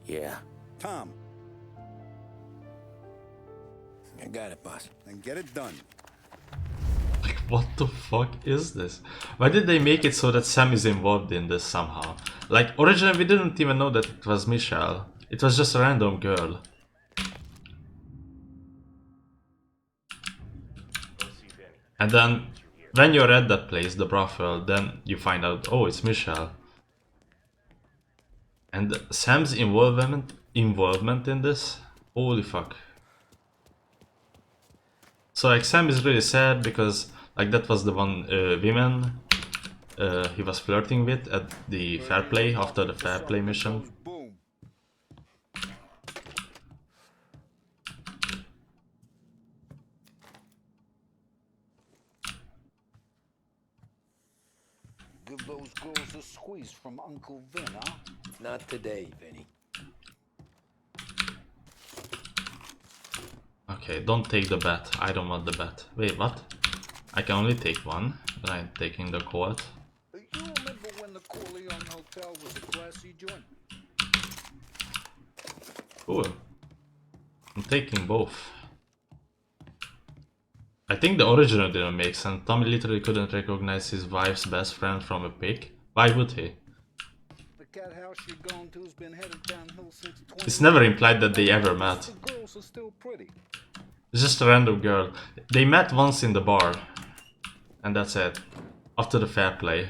Yeah. Tom. I got it, boss. Then get it done. Like, what the fuck is this? Why did they make it so that Sam is involved in this somehow? Like, originally we didn't even know that it was Michelle. It was just a random girl. And then, when you're at that place, the brothel, then you find out, oh, it's Michelle. And Sam's involvement in this? Holy fuck. So like Sam is really sad because like that was the one woman he was flirting with at the fair play after the fair play mission. Give those girls a squeeze from Uncle Vin, huh? Not today, Vinny. Okay, don't take the bet. I don't want the bet. Wait, what? I can only take one, but I'm taking the quad. You remember when the Corleone Hotel was a classy joint? Cool. I'm taking both. I think the original didn't make sense. Tommy literally couldn't recognize his wife's best friend from a pic. Why would he? The cat house you're going to's been headed downhill since 20. It's never implied that they ever met. The girls are still pretty. It's just a random girl. They met once in the bar. And that's it. After the fair play.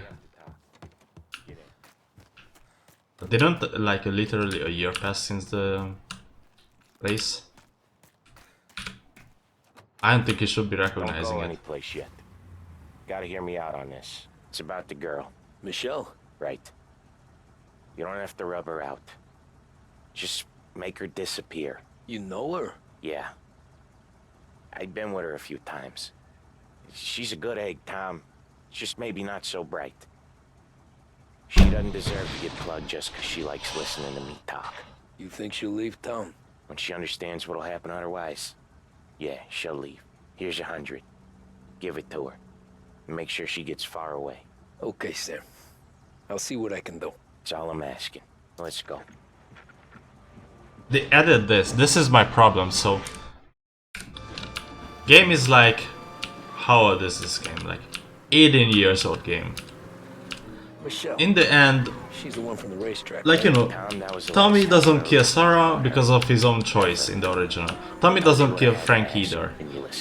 But didn't like literally a year pass since the race? I don't think he should be recognizing Don't go it. anyplace yet. Gotta hear me out on this. It's about the girl. Michelle? Right. You don't have to rub her out. Just make her disappear. You know her? Yeah. I've been with her a few times. She's a good egg, Tom. Just maybe not so bright. She doesn't deserve to get plugged just because she likes listening to me talk. You think she'll leave town? When she understands what'll happen otherwise, yeah, she'll leave. Here's 100. Give it to her. And make sure she gets far away. Okay, sir. I'll see what I can do. That's all I'm asking. Let's go. They added this. This is my problem. So, game is like, how old is this game? Like, 18 years old game. Michelle. In the end, she's the one from the racetrack. like, you know, Tommy doesn't kill Sarah because of his own choice in the original. Tommy doesn't kill Frank either.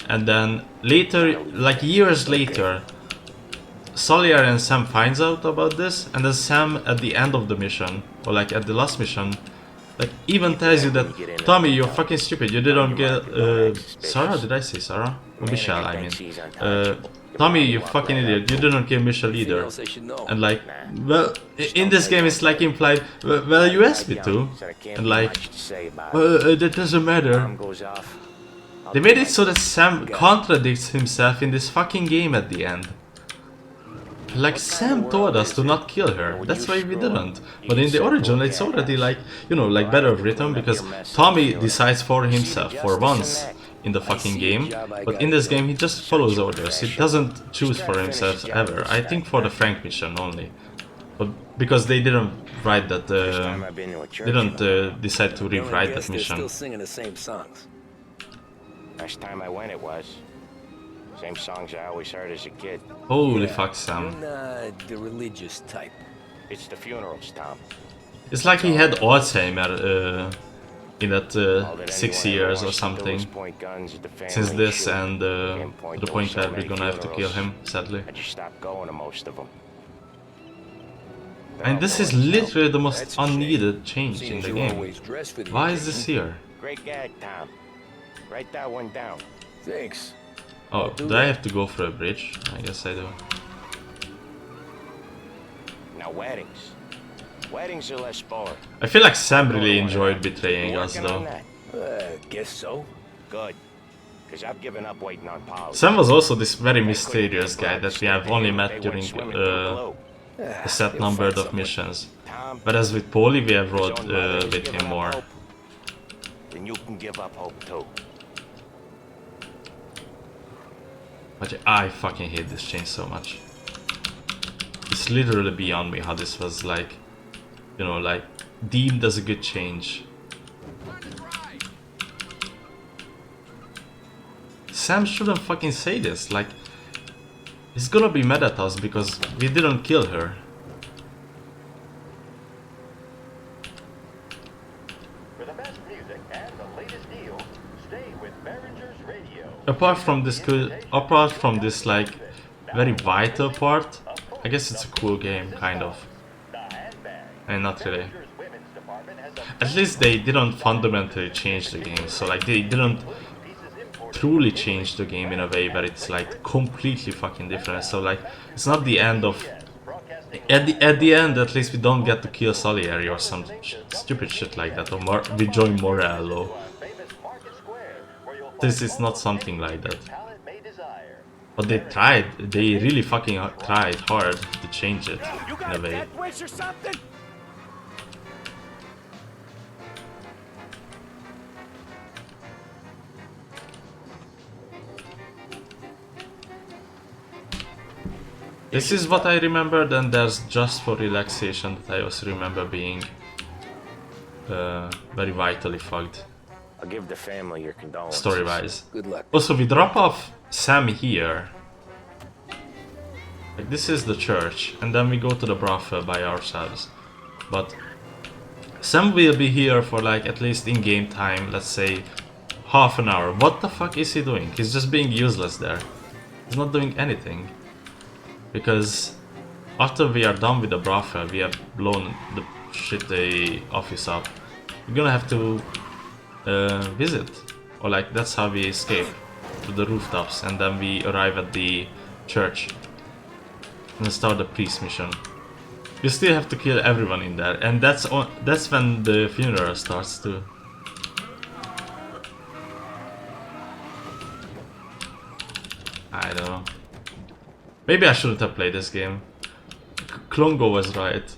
And then later, like years later, Sawyer and Sam finds out about this, and then Sam at the end of the mission, or like at the last mission, like even tells you that Tommy, you're fucking stupid. You didn't get Sarah. Did I say Sarah? Or Michelle? I mean, Tommy, you fucking idiot. You didn't kill Michelle either. And like, well, in this game it's like implied. Well, you asked me to, and like, that doesn't matter. They made it so that Sam contradicts himself in this fucking game at the end. Like, Sam told us to not kill her, that's why we didn't. But in the original it's already like, you know, like better written, because Tommy decides for himself for once in the fucking game. But in this game he just follows orders, he doesn't choose for himself ever. I think for the Frank mission only. But because they didn't write that, didn't decide to rewrite that mission. Still singing the same songs. Last time I went it was. Same songs I always heard as a kid. Holy fuck, Sam. You're not the religious type. It's the funerals, Tom. It's like he had Alzheimer in that All that 6 anyone ever years or wants to do something. is point guns at the family Since and this shoot. and to Can't point the to point so where we're many gonna have to kill funerals. him, sadly. I just stopped going to most of them. And this is literally the most unneeded change in the game. Why is this here? Great gag, Tom. Write that one down. Thanks. Oh, do I have to go for a bridge? I guess I do. Now weddings. Weddings are less boring. I feel like Sam really enjoyed betraying us though. Guess so. Good. Because I've given up waiting on Polly. Sam was also this very mysterious guy that we have only met during a set number of missions. Whereas with Polly we have rode with him more. Then you can give up hope too. But I fucking hate this change so much. It's literally beyond me how this was like, you know, like deemed as a good change. Sam shouldn't fucking say this, like, he's gonna be mad at us because we didn't kill her. For the best music and the latest deals, stay with Behringer's Radio. Apart from this like very vital part, I guess it's a cool game, kind of. And not really. At least they didn't fundamentally change the game, so like they didn't truly change the game in a way where it's like completely fucking different. So like it's not the end of at the end at least we don't get to kill Salieri or some stupid shit like that, or we join Morello. This is not something like that. But they really fucking tried hard to change it in a way. This is what I remember, then there's Just for Relaxation that I also remember being very vitally fucked. I'll give the family your condolences. Story-wise. Good luck. Also, we drop off Sam here. Like, this is the church, and then we go to the brothel by ourselves. But Sam will be here for like at least in game time, let's say half an hour. What the fuck is he doing? He's just being useless there. He's not doing anything. Because after we are done with the brothel, we have blown the office up. We're gonna have to visit, or like that's how we escape to the rooftops, and then we arrive at the church and start the priest mission. You still have to kill everyone in there, and that's when the funeral starts too. I don't know. Maybe I shouldn't have played this game. Klongo was right.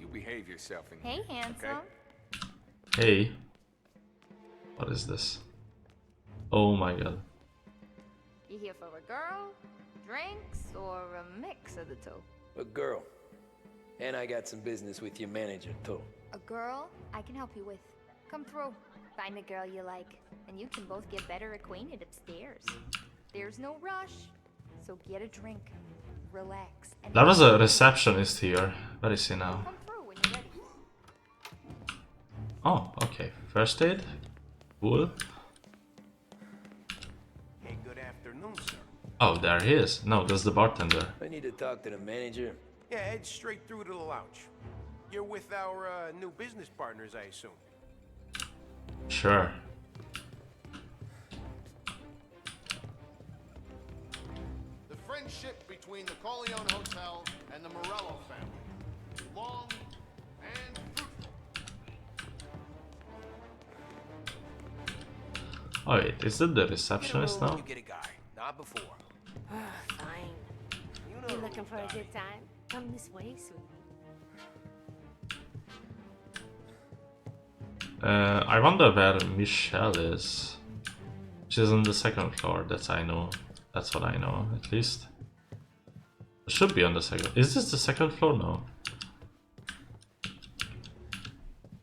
You behave yourself in Hey, handsome. Hey. What is this? Oh my god. You here for a girl, drinks, or a mix of the two? A girl. And I got some business with your manager, too. A girl I can help you with. Come through. Find a girl you like, and you can both get better acquainted upstairs. There's no rush, so get a drink, relax, and There was a receptionist here. Where is he now? come through when you're ready. Oh, okay. First aid? Cool. Hey, good afternoon, sir. Oh, there he is. No, that's the bartender. I need to talk to the manager. Yeah, head straight through to the lounge. You're with our new business partners, I assume. Sure. The friendship between the Corleone Hotel and the Morello family. Long and fruitful. Oh wait, is that the receptionist now? You get a guy, not before. Fine. You looking for a good time? Come this way, sweetie. I wonder where Michelle is. She's on the second floor, that's I know. That's what I know, at least. Should be on the second. Is this the second floor? No.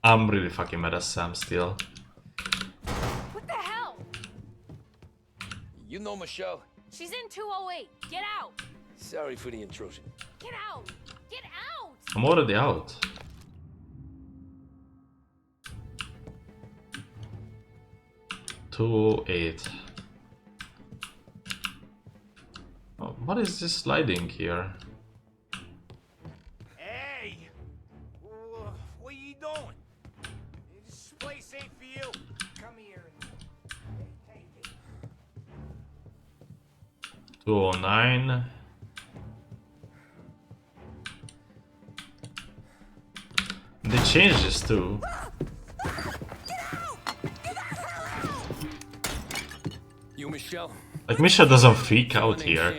I'm really fucking mad at Sam still. What the hell? You know Michelle? She's in 208. Get out. Sorry for the intrusion. Get out. Get out. I'm already out. Two 8. Oh, what is this sliding here? Hey! What are you doing? This place ain't for you. Come here. 209. They changed this too. You, Michelle? Like, Misha doesn't freak out here.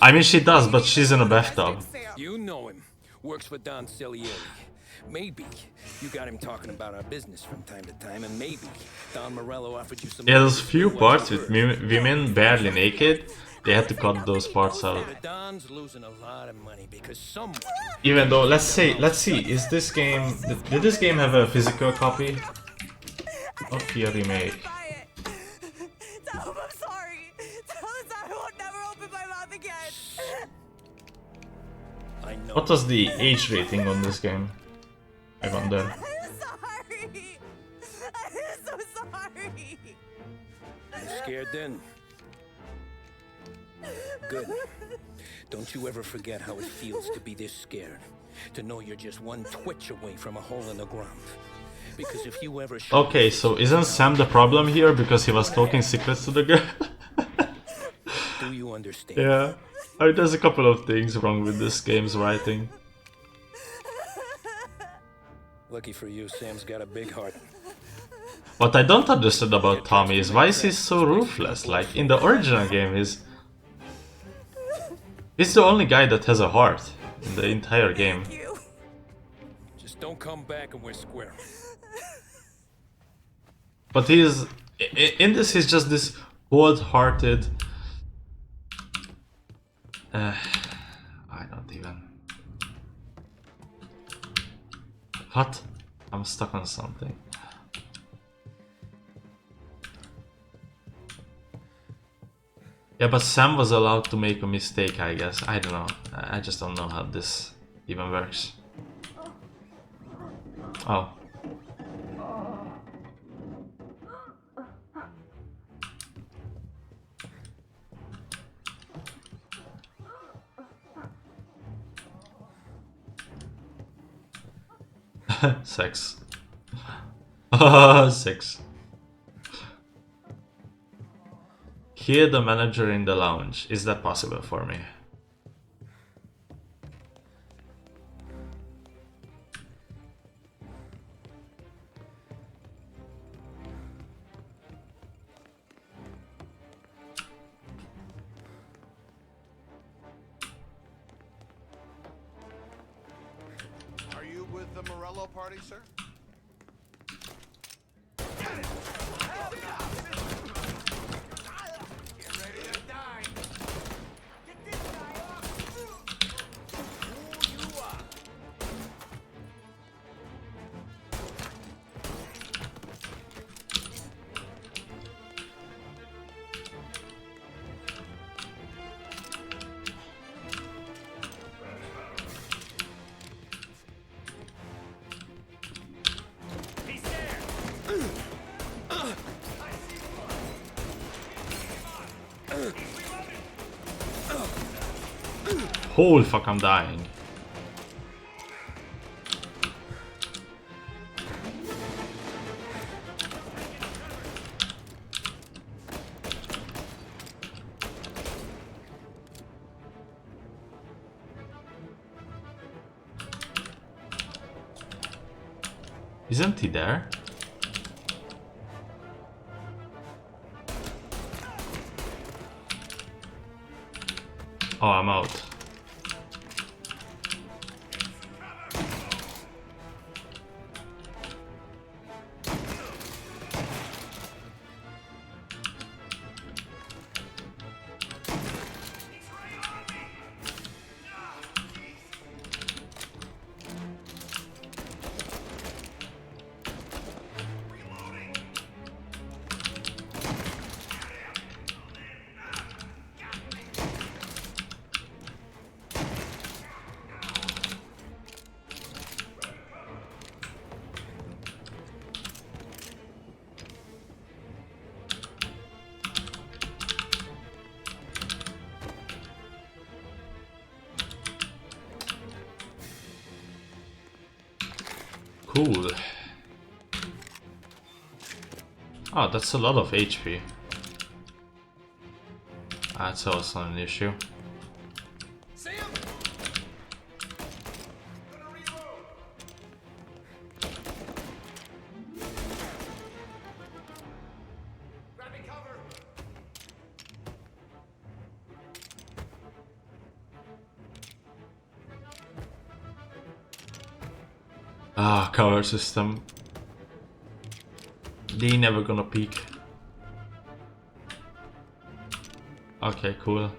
I mean, she does, but she's in a bathtub. You know him. Works for Don Salieri. Maybe you got him talking about our business from time to time, and maybe Don Morello offered you some... Yeah, there's few parts with women barely naked. They had to cut those parts out. Don's losing a lot of money because someone... Even though, let's see, is this game... Did this game have a physical copy? Of the remake? Tell him I'm sorry. Tell him I won't never open my mouth again. I know. What was the age rating on this game? I wonder. I'm sorry. I'm so sorry. You scared then? Good. Don't you ever forget how it feels to be this scared. To know you're just one twitch away from a hole in the ground. Because if you ever... Okay, so isn't Sam the problem here because he was talking secrets to the girl? Do you understand? Yeah. I mean, there's a couple of things wrong with this game's writing. Lucky for you, Sam's got a big heart. What I don't understand about Tommy is why is he so ruthless? Like, in the original game, he's the only guy that has a heart in the entire game. Just don't come back and we're square. But in this, he's just this cold-hearted... I don't even... What? I'm stuck on something. Yeah, but Sam was allowed to make a mistake, I guess. I don't know. I just don't know how this even works. Oh. Sex. Sex. Hear the manager in the lounge. Is that possible for me? Are you with the Morello party, sir? Holy fuck, I'm dying. Isn't he there? Oh, I'm out. cool. Oh, that's a lot of HP. That's also an issue. Ah, cover system. They never gonna peek. Okay, cool.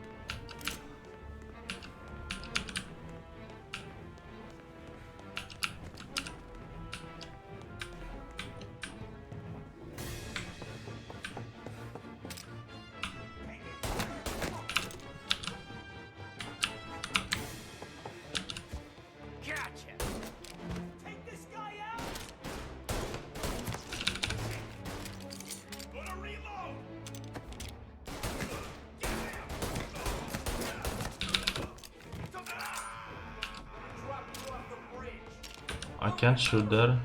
I can't shoot there.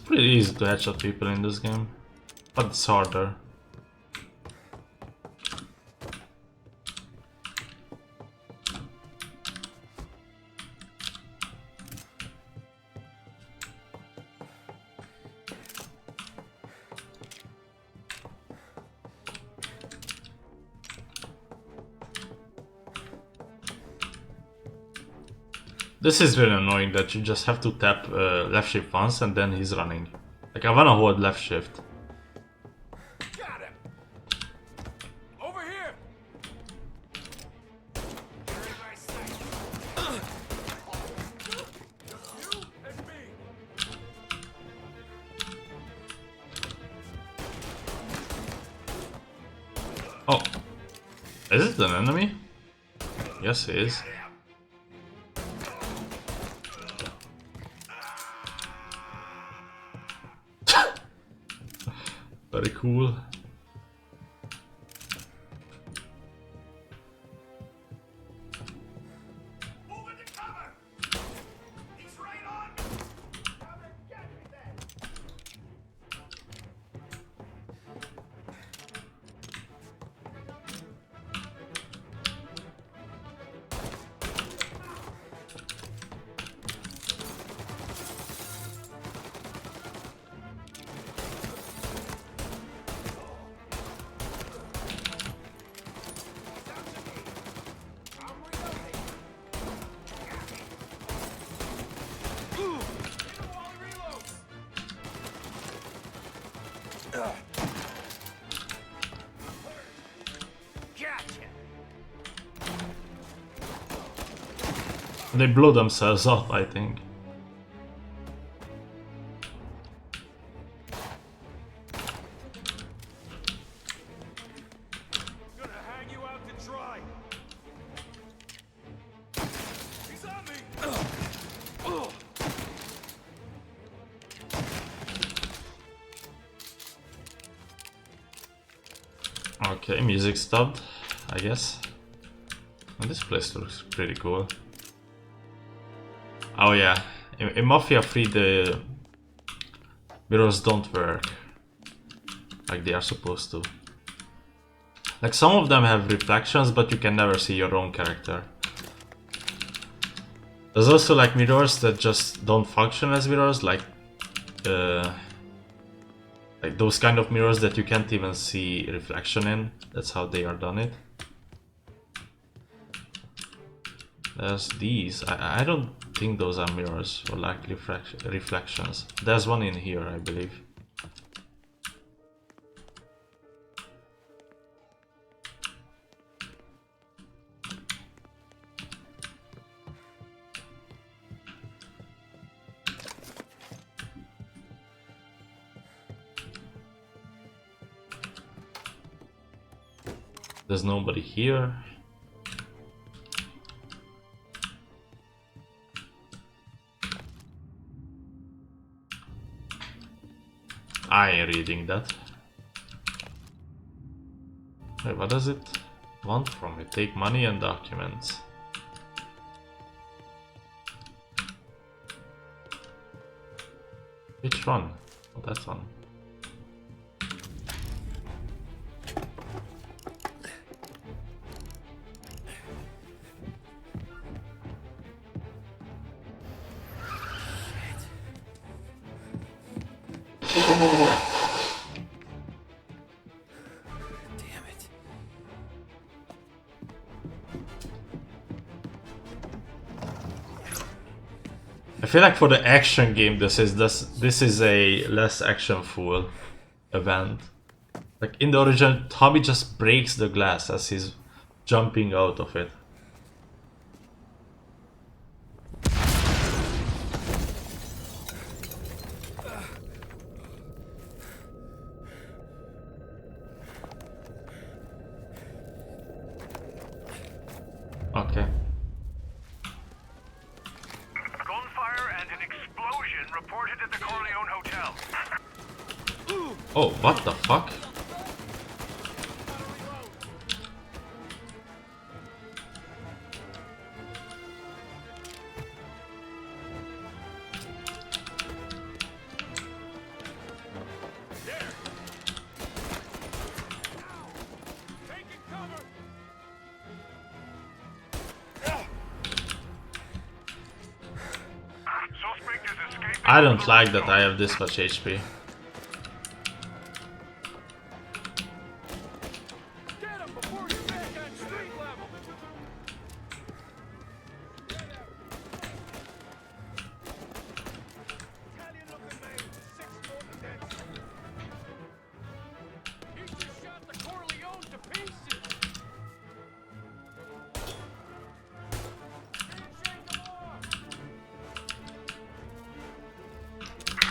Pretty easy to headshot people in this game, but it's harder. This is really annoying that you just have to tap left shift once and then he's running. Like, I wanna hold left shift. Got him. Over here. Oh. Is it an enemy? Yes, it is. Very cool. They blow themselves up, I think. Okay, music stopped, I guess. Oh, this place looks pretty cool. Oh yeah, in Mafia 3 the mirrors don't work like they are supposed to. Like, some of them have reflections, but you can never see your own character. There's also like mirrors that just don't function as mirrors, like those kind of mirrors that you can't even see reflection in. That's how they are done it. There's these. I don't think those are mirrors or like reflections. There's one in here, I believe. There's nobody here. I ain't reading that. Wait, what does it want from me? Take money and documents. Which one? Oh, that one. I feel like for the action game, this is a less actionful event. Like in the original, Tommy just breaks the glass as he's jumping out of it. Okay. Gunfire and an explosion reported at the Corleone Hotel. Oh, what the fuck? I don't like that I have this much HP.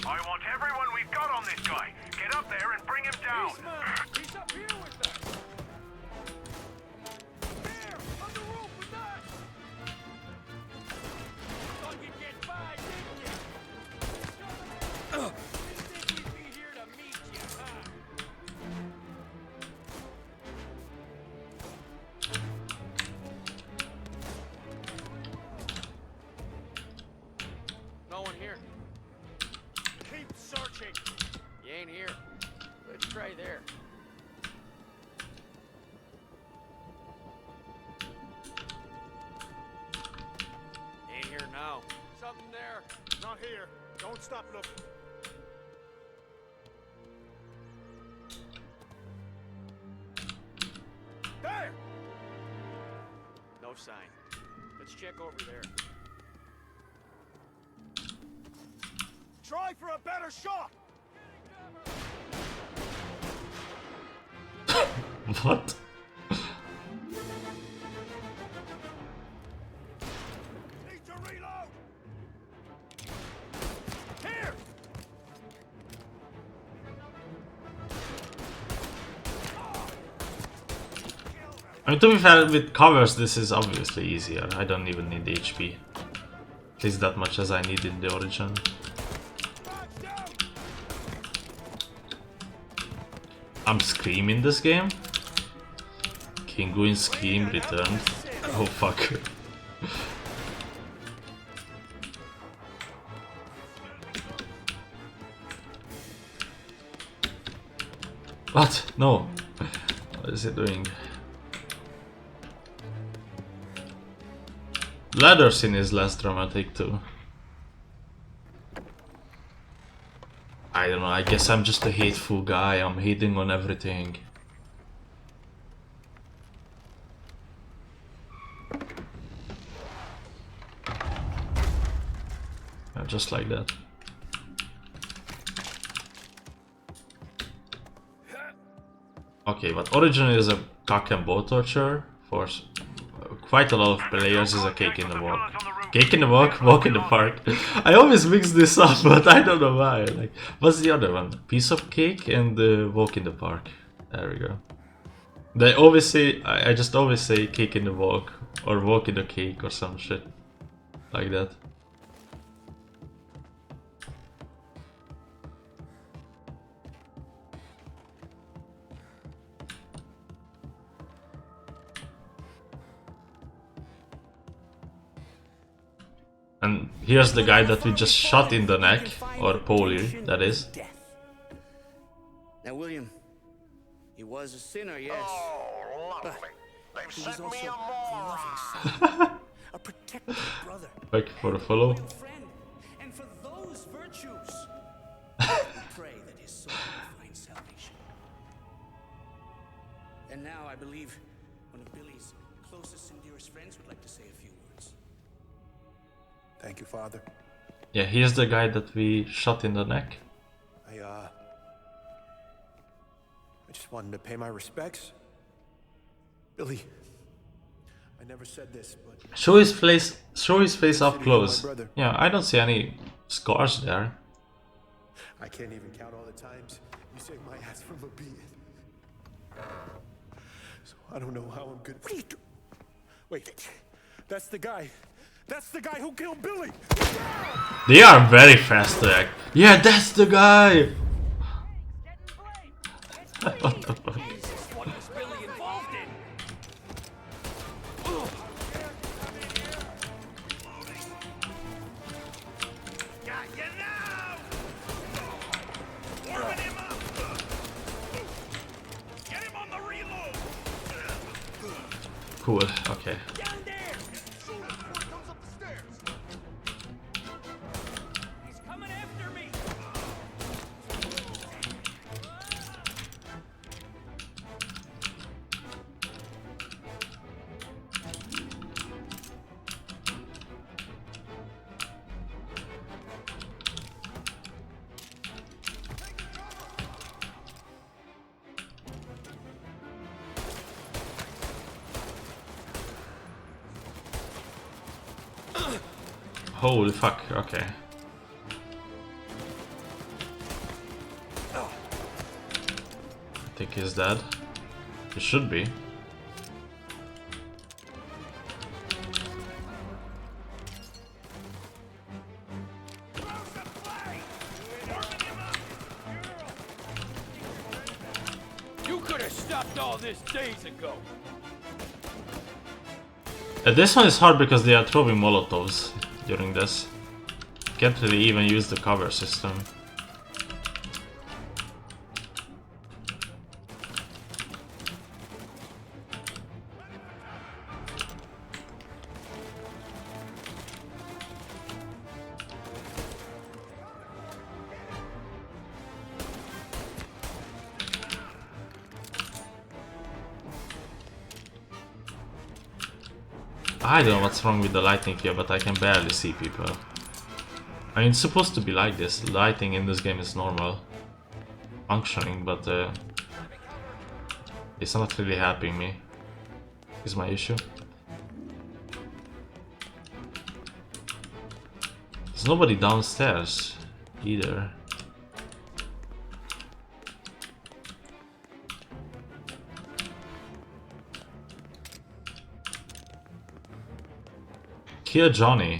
I want everyone we've got on this guy. Get up there and bring him down. He's up here with us. Here, on the roof with us. Thought you'd get by, didn't you? Didn't think we'd be here to meet you, huh? No one here. Keep searching. You ain't here. Let's try there. Ain't here now. Something there. Not here. Don't stop looking. There! No sign. Let's check over there. Try for a better shot! What? Need to reload! Here! I mean, to be fair, with covers this is obviously easier. I don't even need HP. At least that much as I need in the origin. I'm screaming this game. Kinguin's Scream returned. Oh fuck. What? No. What is it doing? Ladder scene is less dramatic too. I don't know, I guess I'm just a hateful guy, I'm hating on everything. Yeah, just like that. Okay, but Origin is a cock and ball torture. For quite a lot of players is a cake in the walk. Cake in the walk, walk in the park. I always mix this up, but I don't know why. Like, what's the other one? Piece of cake and walk in the park. There we go. They always say, I just always say cake in the walk, or walk in the cake, or some shit like that. And here's the guy that we just shot in the neck, or Polly, that is. Now, William, he was a sinner, yes. Oh, lovely. They've sent me a moron. A protected brother. Back for the follow. And for those virtues, pray that his soul will find salvation. And now I believe one of Billy's closest and dearest friends would like to say a few words. Thank you, Father. Yeah, here's the guy that we shot in the neck. I just wanted to pay my respects. Billy, I never said this, but Show his face up close. Yeah, I don't see any scars there. I can't even count all the times you saved my ass from a beating. So I don't know how I'm good. What are you doing? Wait, that's the guy. That's the guy who killed Billy. They are very fast track. Yeah, that's the guy. What the fuck? Cool, okay. Holy fuck, okay. I think he's dead. He should be. You could have stopped all this days ago. This one is hard because they are throwing molotovs during this. Can't really even use the cover system. I don't know what's wrong with the lighting here, but I can barely see people. I mean, it's supposed to be like this. Lighting in this game is normal, functioning, but it's not really helping me. Is my issue. There's nobody downstairs either. Kill Johnny.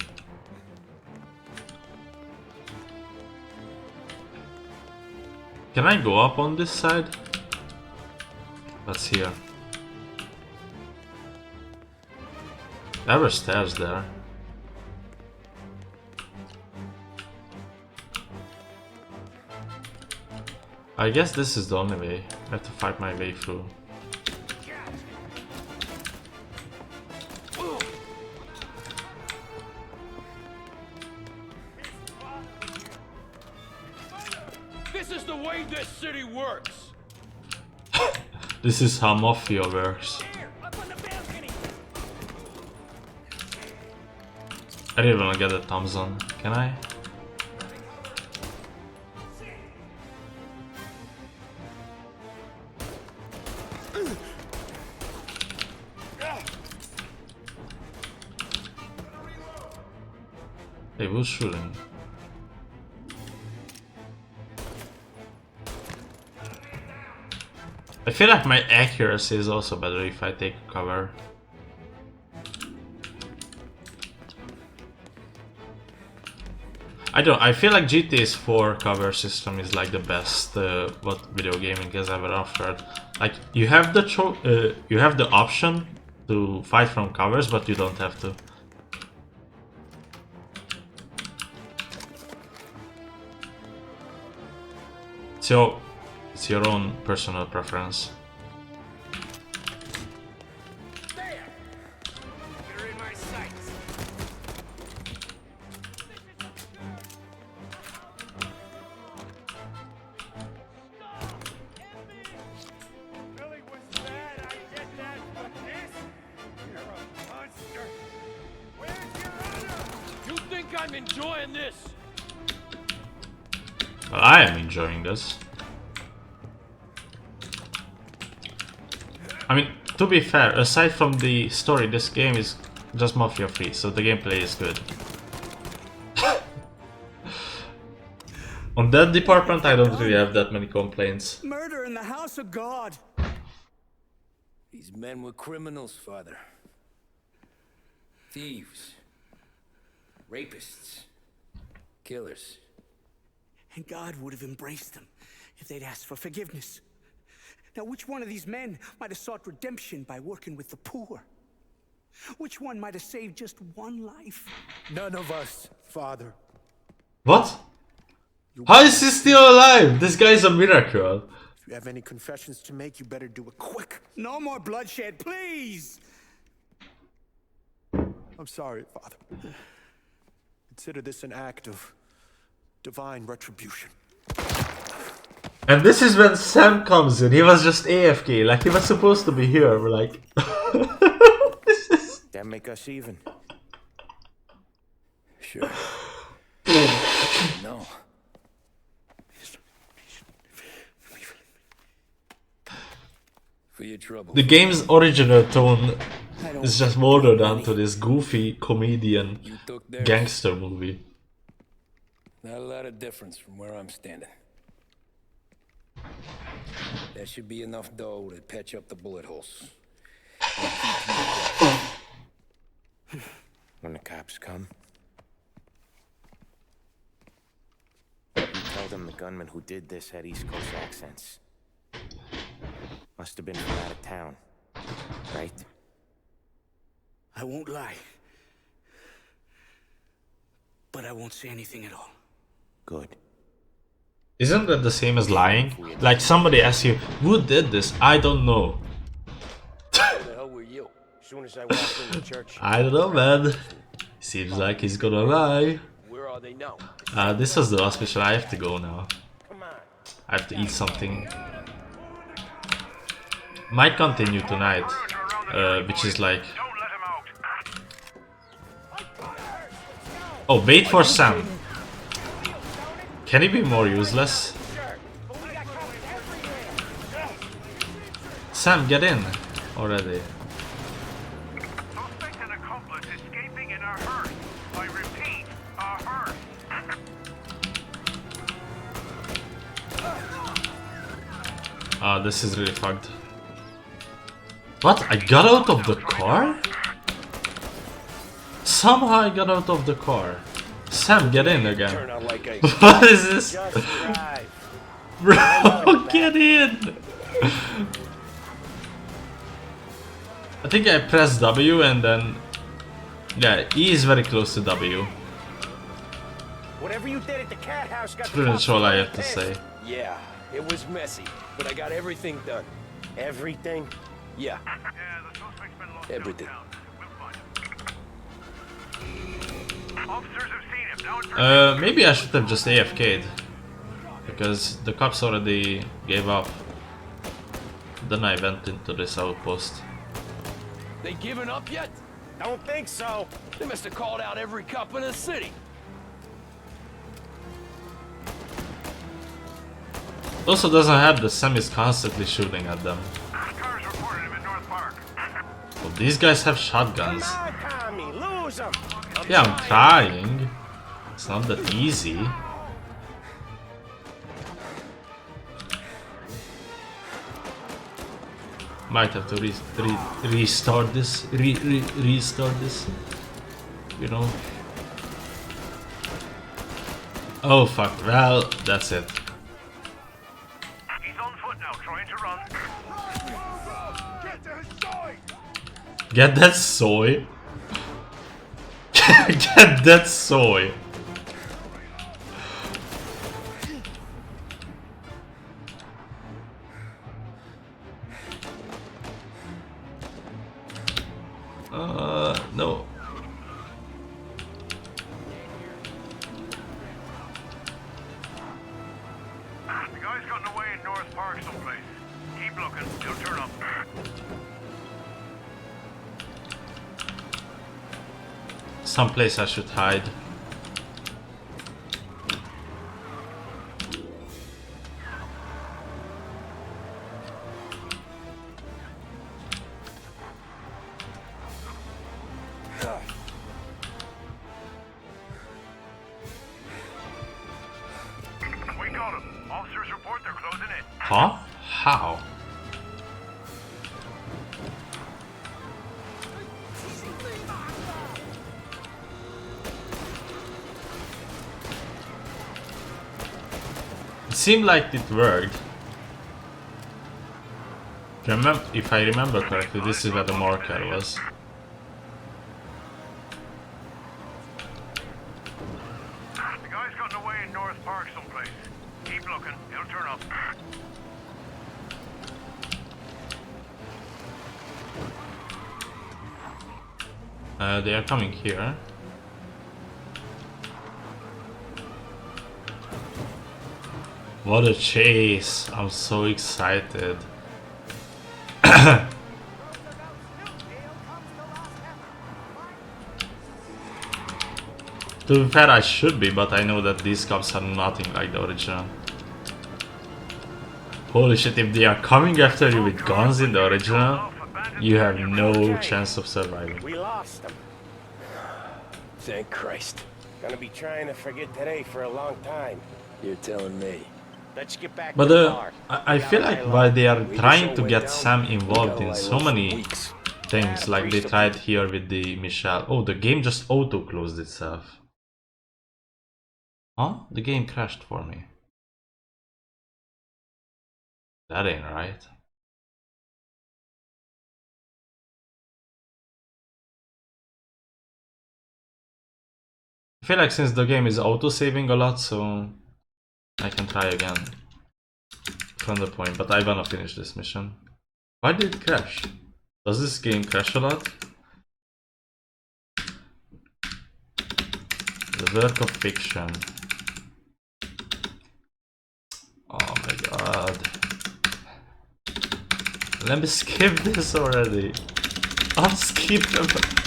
Can I go up on this side? That's here. There were stairs there. I guess this is the only way. I have to fight my way through. This is the way this city works. This is how Mafia works. I didn't want to get a thumbs on, can I? Hey, who's shooting? I feel like my accuracy is also better if I take cover. I feel like GTA's 4 cover system is like the best what video gaming has ever offered. Like you have the option to fight from covers, but you don't have to. So it's your own personal preference. I'm enjoying this. Well, I am enjoying this. I mean, to be fair, aside from the story, this game is just Mafia free, so the gameplay is good. On that department, I don't really have that many complaints. Murder in the house of God. These men were criminals, Father. Thieves. Rapists. Killers. And God would have embraced them if they'd asked for forgiveness. Now, which one of these men might have sought redemption by working with the poor? Which one might have saved just one life? None of us, Father. What? How is he still alive? This guy's a miracle. If you have any confessions to make, you better do it quick. No more bloodshed, please! I'm sorry, Father. Consider this an act of divine retribution. And this is when Sam comes in. He was just AFK, like he was supposed to be here. We're like, That make us even. Sure. No. For your trouble. the game's original tone is just watered down to this goofy comedian gangster movie. Not a lot of difference from where I'm standing. That should be enough dough to patch up the bullet holes. When the cops come, you tell them the gunman who did this had East Coast accents. Must have been from out of town, right? I won't lie. But I won't say anything at all. Good. Isn't that the same as lying? Like somebody asks you, who did this? I don't know. Who the hell were you? As soon as I walked in the church. I don't know, man. Seems like he's gonna lie. Where are they now? This was the last mission. I have to go now. I have to eat something. Might continue tonight, which is like... Oh, wait for Sam. Can he be more useless? Sam, get in already. This is really fucked. What? I got out of the car? Somehow I got out of the car. Sam, get in again. What is this? Bro, get in! I think I pressed W and then... Yeah, E is very close to W. Whatever you did at the cat house got That's pretty much all I have to say. Yeah, it was messy, but I got everything done. Everything? Yeah. Everything. Maybe I should have just AFK'd. Because the cops already gave up. Then I went into this outpost. They given up yet? Don't think so. They must have called out every cop in the city. It also doesn't help that Sam is constantly shooting at them. Well, these guys have shotguns. Tommy, lose 'em. Yeah, I'm trying. It's not that easy. Might have to restart this. Restart this. You know. Oh fuck. Well, that's it. He's on foot now, trying to run. Get that soy. Get that soy. No. The guy's gotten away in North Park someplace. Keep looking, he'll turn up. Someplace I should hide. We got him. Officers report they're closing in. Huh? How? It seemed like it worked. If I remember correctly, this is where the marker was. The guy's gotten away in North Park someplace. Keep looking, he'll turn up. They are coming here. What a chase! I'm so excited. To be fair, I should be, but I know that these cops are nothing like the original. Holy shit, if they are coming after you with guns in the original, you have no chance of surviving. We lost them. Thank Christ. Gonna be trying to forget today for a long time. You're telling me. Let's get back But to the bar. I feel like while they are trying to get Sam involved in so many things, like they tried here with the Michelle. Oh, the game just auto-closed itself. Huh? The game crashed for me. That ain't right. I feel like since the game is auto-saving a lot, so I can try again from the point, but I wanna finish this mission. Why did it crash? Does this game crash a lot? The work of fiction. Oh my god. Let me skip this already. Unskippable.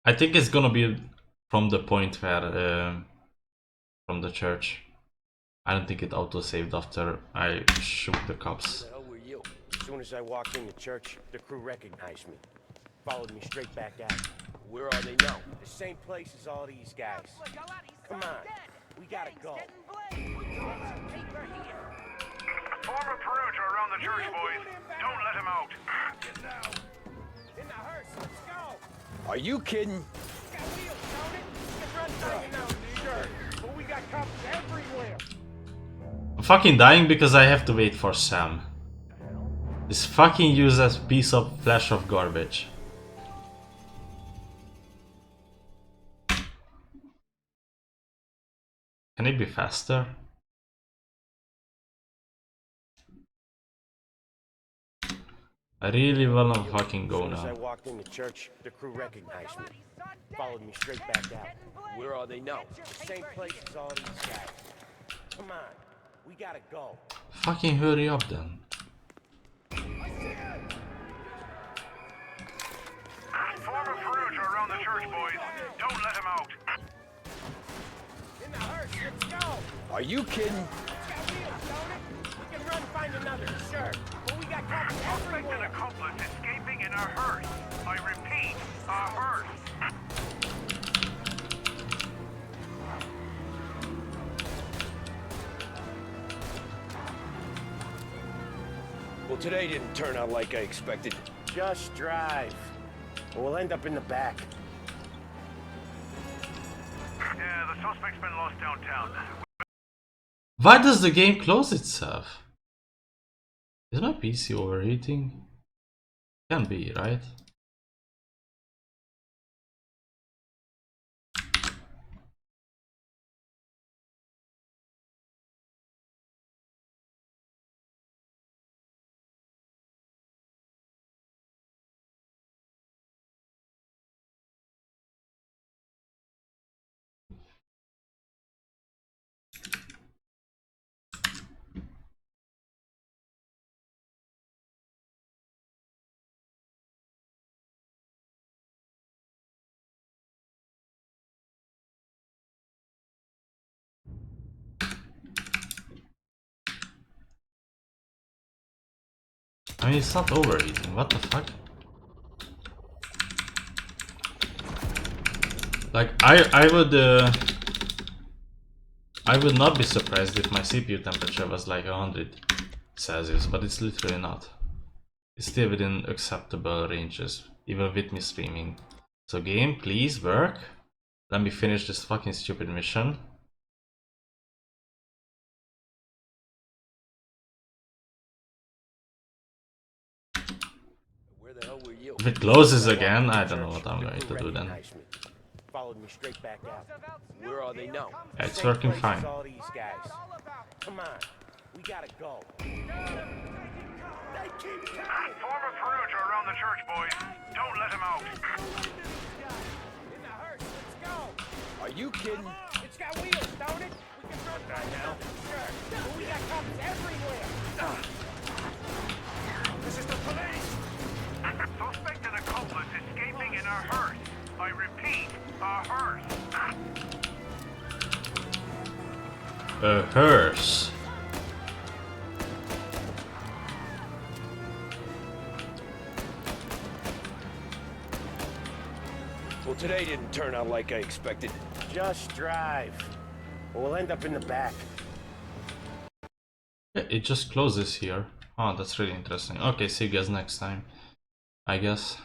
I think it's gonna be from the point where from the church. I don't think it auto-saved after I shoot the cops. Who the hell were you? As soon as I walked into church, the crew recognized me. Followed me straight back out. Where are they now? The same place as all these guys. Come on, we gotta go. Former Perugia around the church, boys. Don't let him out. In the hearse, let's go. Are you kidding? Got wheels, don't it? Just run hanging out, sure. But we got cops everywhere. I'm fucking dying because I have to wait for Sam. This fucking useless piece of flesh of garbage. Can it be faster? I really wanna fucking go As soon as I now. walked into church, the crew recognized me. Followed me straight back out. Where are they now? The same place as all these guys. Come on, we gotta go. Fucking hurry up then. church, boys. Don't let him out. In the hearse, let's go! Are you kidding? It's got wheels, don't it? We can run, find another, sure. But we got cops Suspect and everywhere. accomplice escaping in a hearse. I repeat, a hearse. Well, today didn't turn out like I expected. Just drive. Or we'll end up in the back. Yeah, the suspect's been lost downtown. Why does the game close itself? Is my PC overheating? Can be, right? I mean, it's not overheating, what the fuck? Like, I would not be surprised if my CPU temperature was like 100 Celsius, but it's literally not. It's still within acceptable ranges, even with me streaming. So game, please work. Let me finish this fucking stupid mission. Where the hell were you? If it closes again, I don't know what I'm going to do then. Followed me straight back out. Where are they now? Yeah, it's Same working place fine. as all these guys. Come on, we gotta go. Form a perimeter around the church, boys. Don't let him out. In the hearse, let's go. Are you kidding? It's got wheels, don't it? We can run right now. Sure. But we got cops everywhere. This is the police. Suspect and accomplice escaping in a hearse. I repeat, a hearse. A hearse. Well, today didn't turn out like I expected. Just drive. Or we'll end up in the back. Yeah, it just closes here. Oh, that's really interesting. Okay, see you guys next time, I guess.